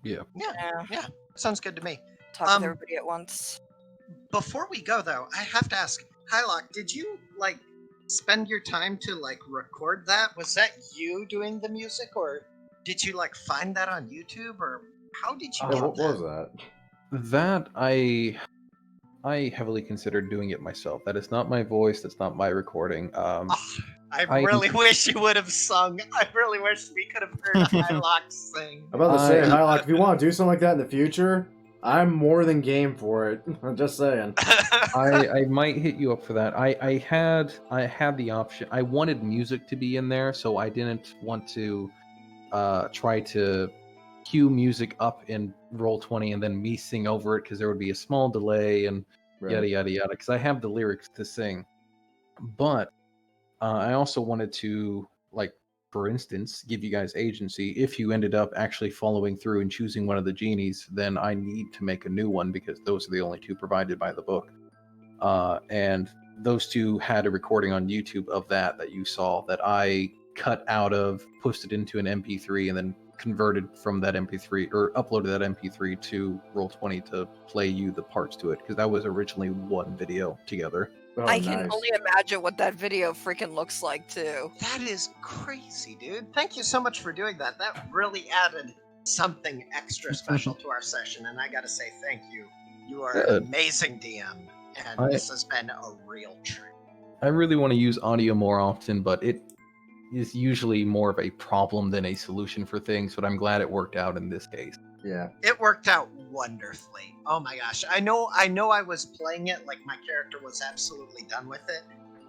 Yeah. Yeah, sounds good to me. Talk with everybody at once. Before we go, though, I have to ask, Hylock, did you like spend your time to like record that? Was that you doing the music, or did you like find that on YouTube, or how did you get What that? was that? That I heavily considered doing it myself. That is not my voice. That's not my recording. I really wish you would have sung. I really wish we could have heard Hylock sing. I'm about to say, Hylock, if you want to do something like that in the future, I'm more than game for it. I'm just saying. I might hit you up for that. I had the option. I wanted music to be in there, so I didn't want to try to cue music up in Roll20 and then me sing over it, because there would be a small delay and yada yada yada. Because I have the lyrics to sing, but I also wanted to, like, for instance, give you guys agency. If you ended up actually following through and choosing one of the genies, then I need to make a new one, because those are the only 2 provided by the book. And those 2 had a recording on YouTube of that you saw, that I cut out of, posted into an MP3, and then converted from that MP3, or uploaded that MP3 to Roll20 to play you the parts to it, because that was originally one video together. Oh, I can nice. only imagine what that video freaking looks like too. That is crazy, dude. Thank you so much for doing that. That really added something extra special to our session, and I gotta say thank you. You are an amazing DM, and this has been a real treat. I really want to use audio more often, but it is usually more of a problem than a solution for things, but I'm glad it worked out in this case. Yeah. It worked out wonderfully. Oh my gosh. I know I was playing it like my character was absolutely done with it,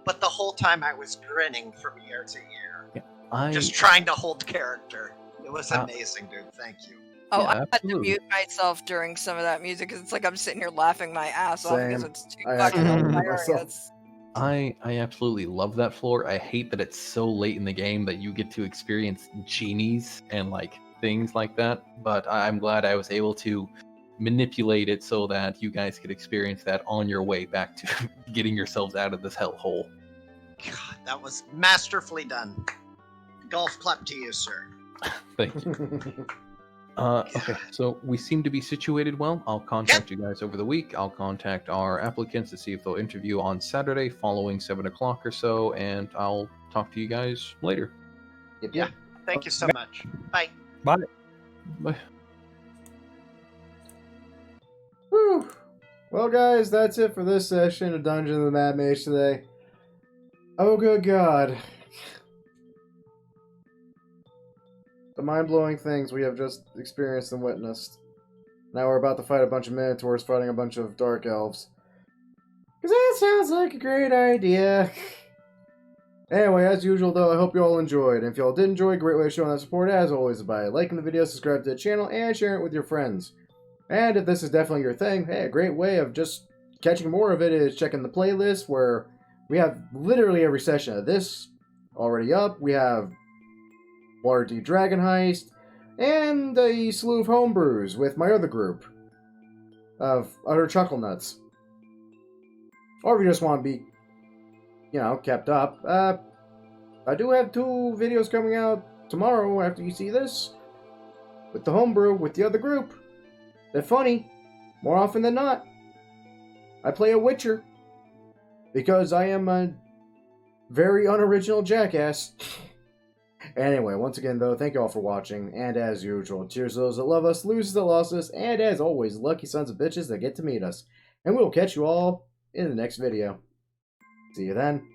but the whole time I was grinning from ear to ear. Just trying to hold character. It was amazing, dude. Thank you. Oh, I had to mute myself during some of that music, because it's like I'm sitting here laughing my ass off because it's too fucking hilarious. I absolutely love that floor. I hate that it's so late in the game that you get to experience genies and like things like that, but I'm glad I was able to manipulate it so that you guys could experience that on your way back to getting yourselves out of this hellhole. God, that was masterfully done. Golf clap to you, sir. Thank you. Okay, so we seem to be situated well. I'll contact you guys over the week. I'll contact our applicants to see if they'll interview on Saturday following 7 o'clock or so, and I'll talk to you guys later. Yep, Yeah. yep. Thank you so much. Bye. Bye. Bye. Whew. Well, guys, that's it for this session of Dungeon of the Mad Mage today. Oh, good God. The mind-blowing things we have just experienced and witnessed. Now we're about to fight a bunch of minotaurs fighting a bunch of dark elves. Because that sounds like a great idea. Anyway, as usual though, I hope you all enjoyed. And if you all did enjoy, a great way of showing that support, as always, is by liking the video, subscribe to the channel, and sharing it with your friends. And if this is definitely your thing, hey, a great way of just catching more of it is checking the playlist, where we have literally every session of this already up. We have Waterdeep Dragon Heist, and a slew of homebrews with my other group of Utter Chuckle Nuts. Or if you just want to be, kept up, I do have 2 videos coming out tomorrow after you see this, with the homebrew, with the other group. They're funny, more often than not. I play a Witcher, because I am a very unoriginal jackass. Anyway, once again, though, thank you all for watching, and as usual, cheers to those that love us, losers that lost us, and as always, lucky sons of bitches that get to meet us. And we'll catch you all in the next video. See you then.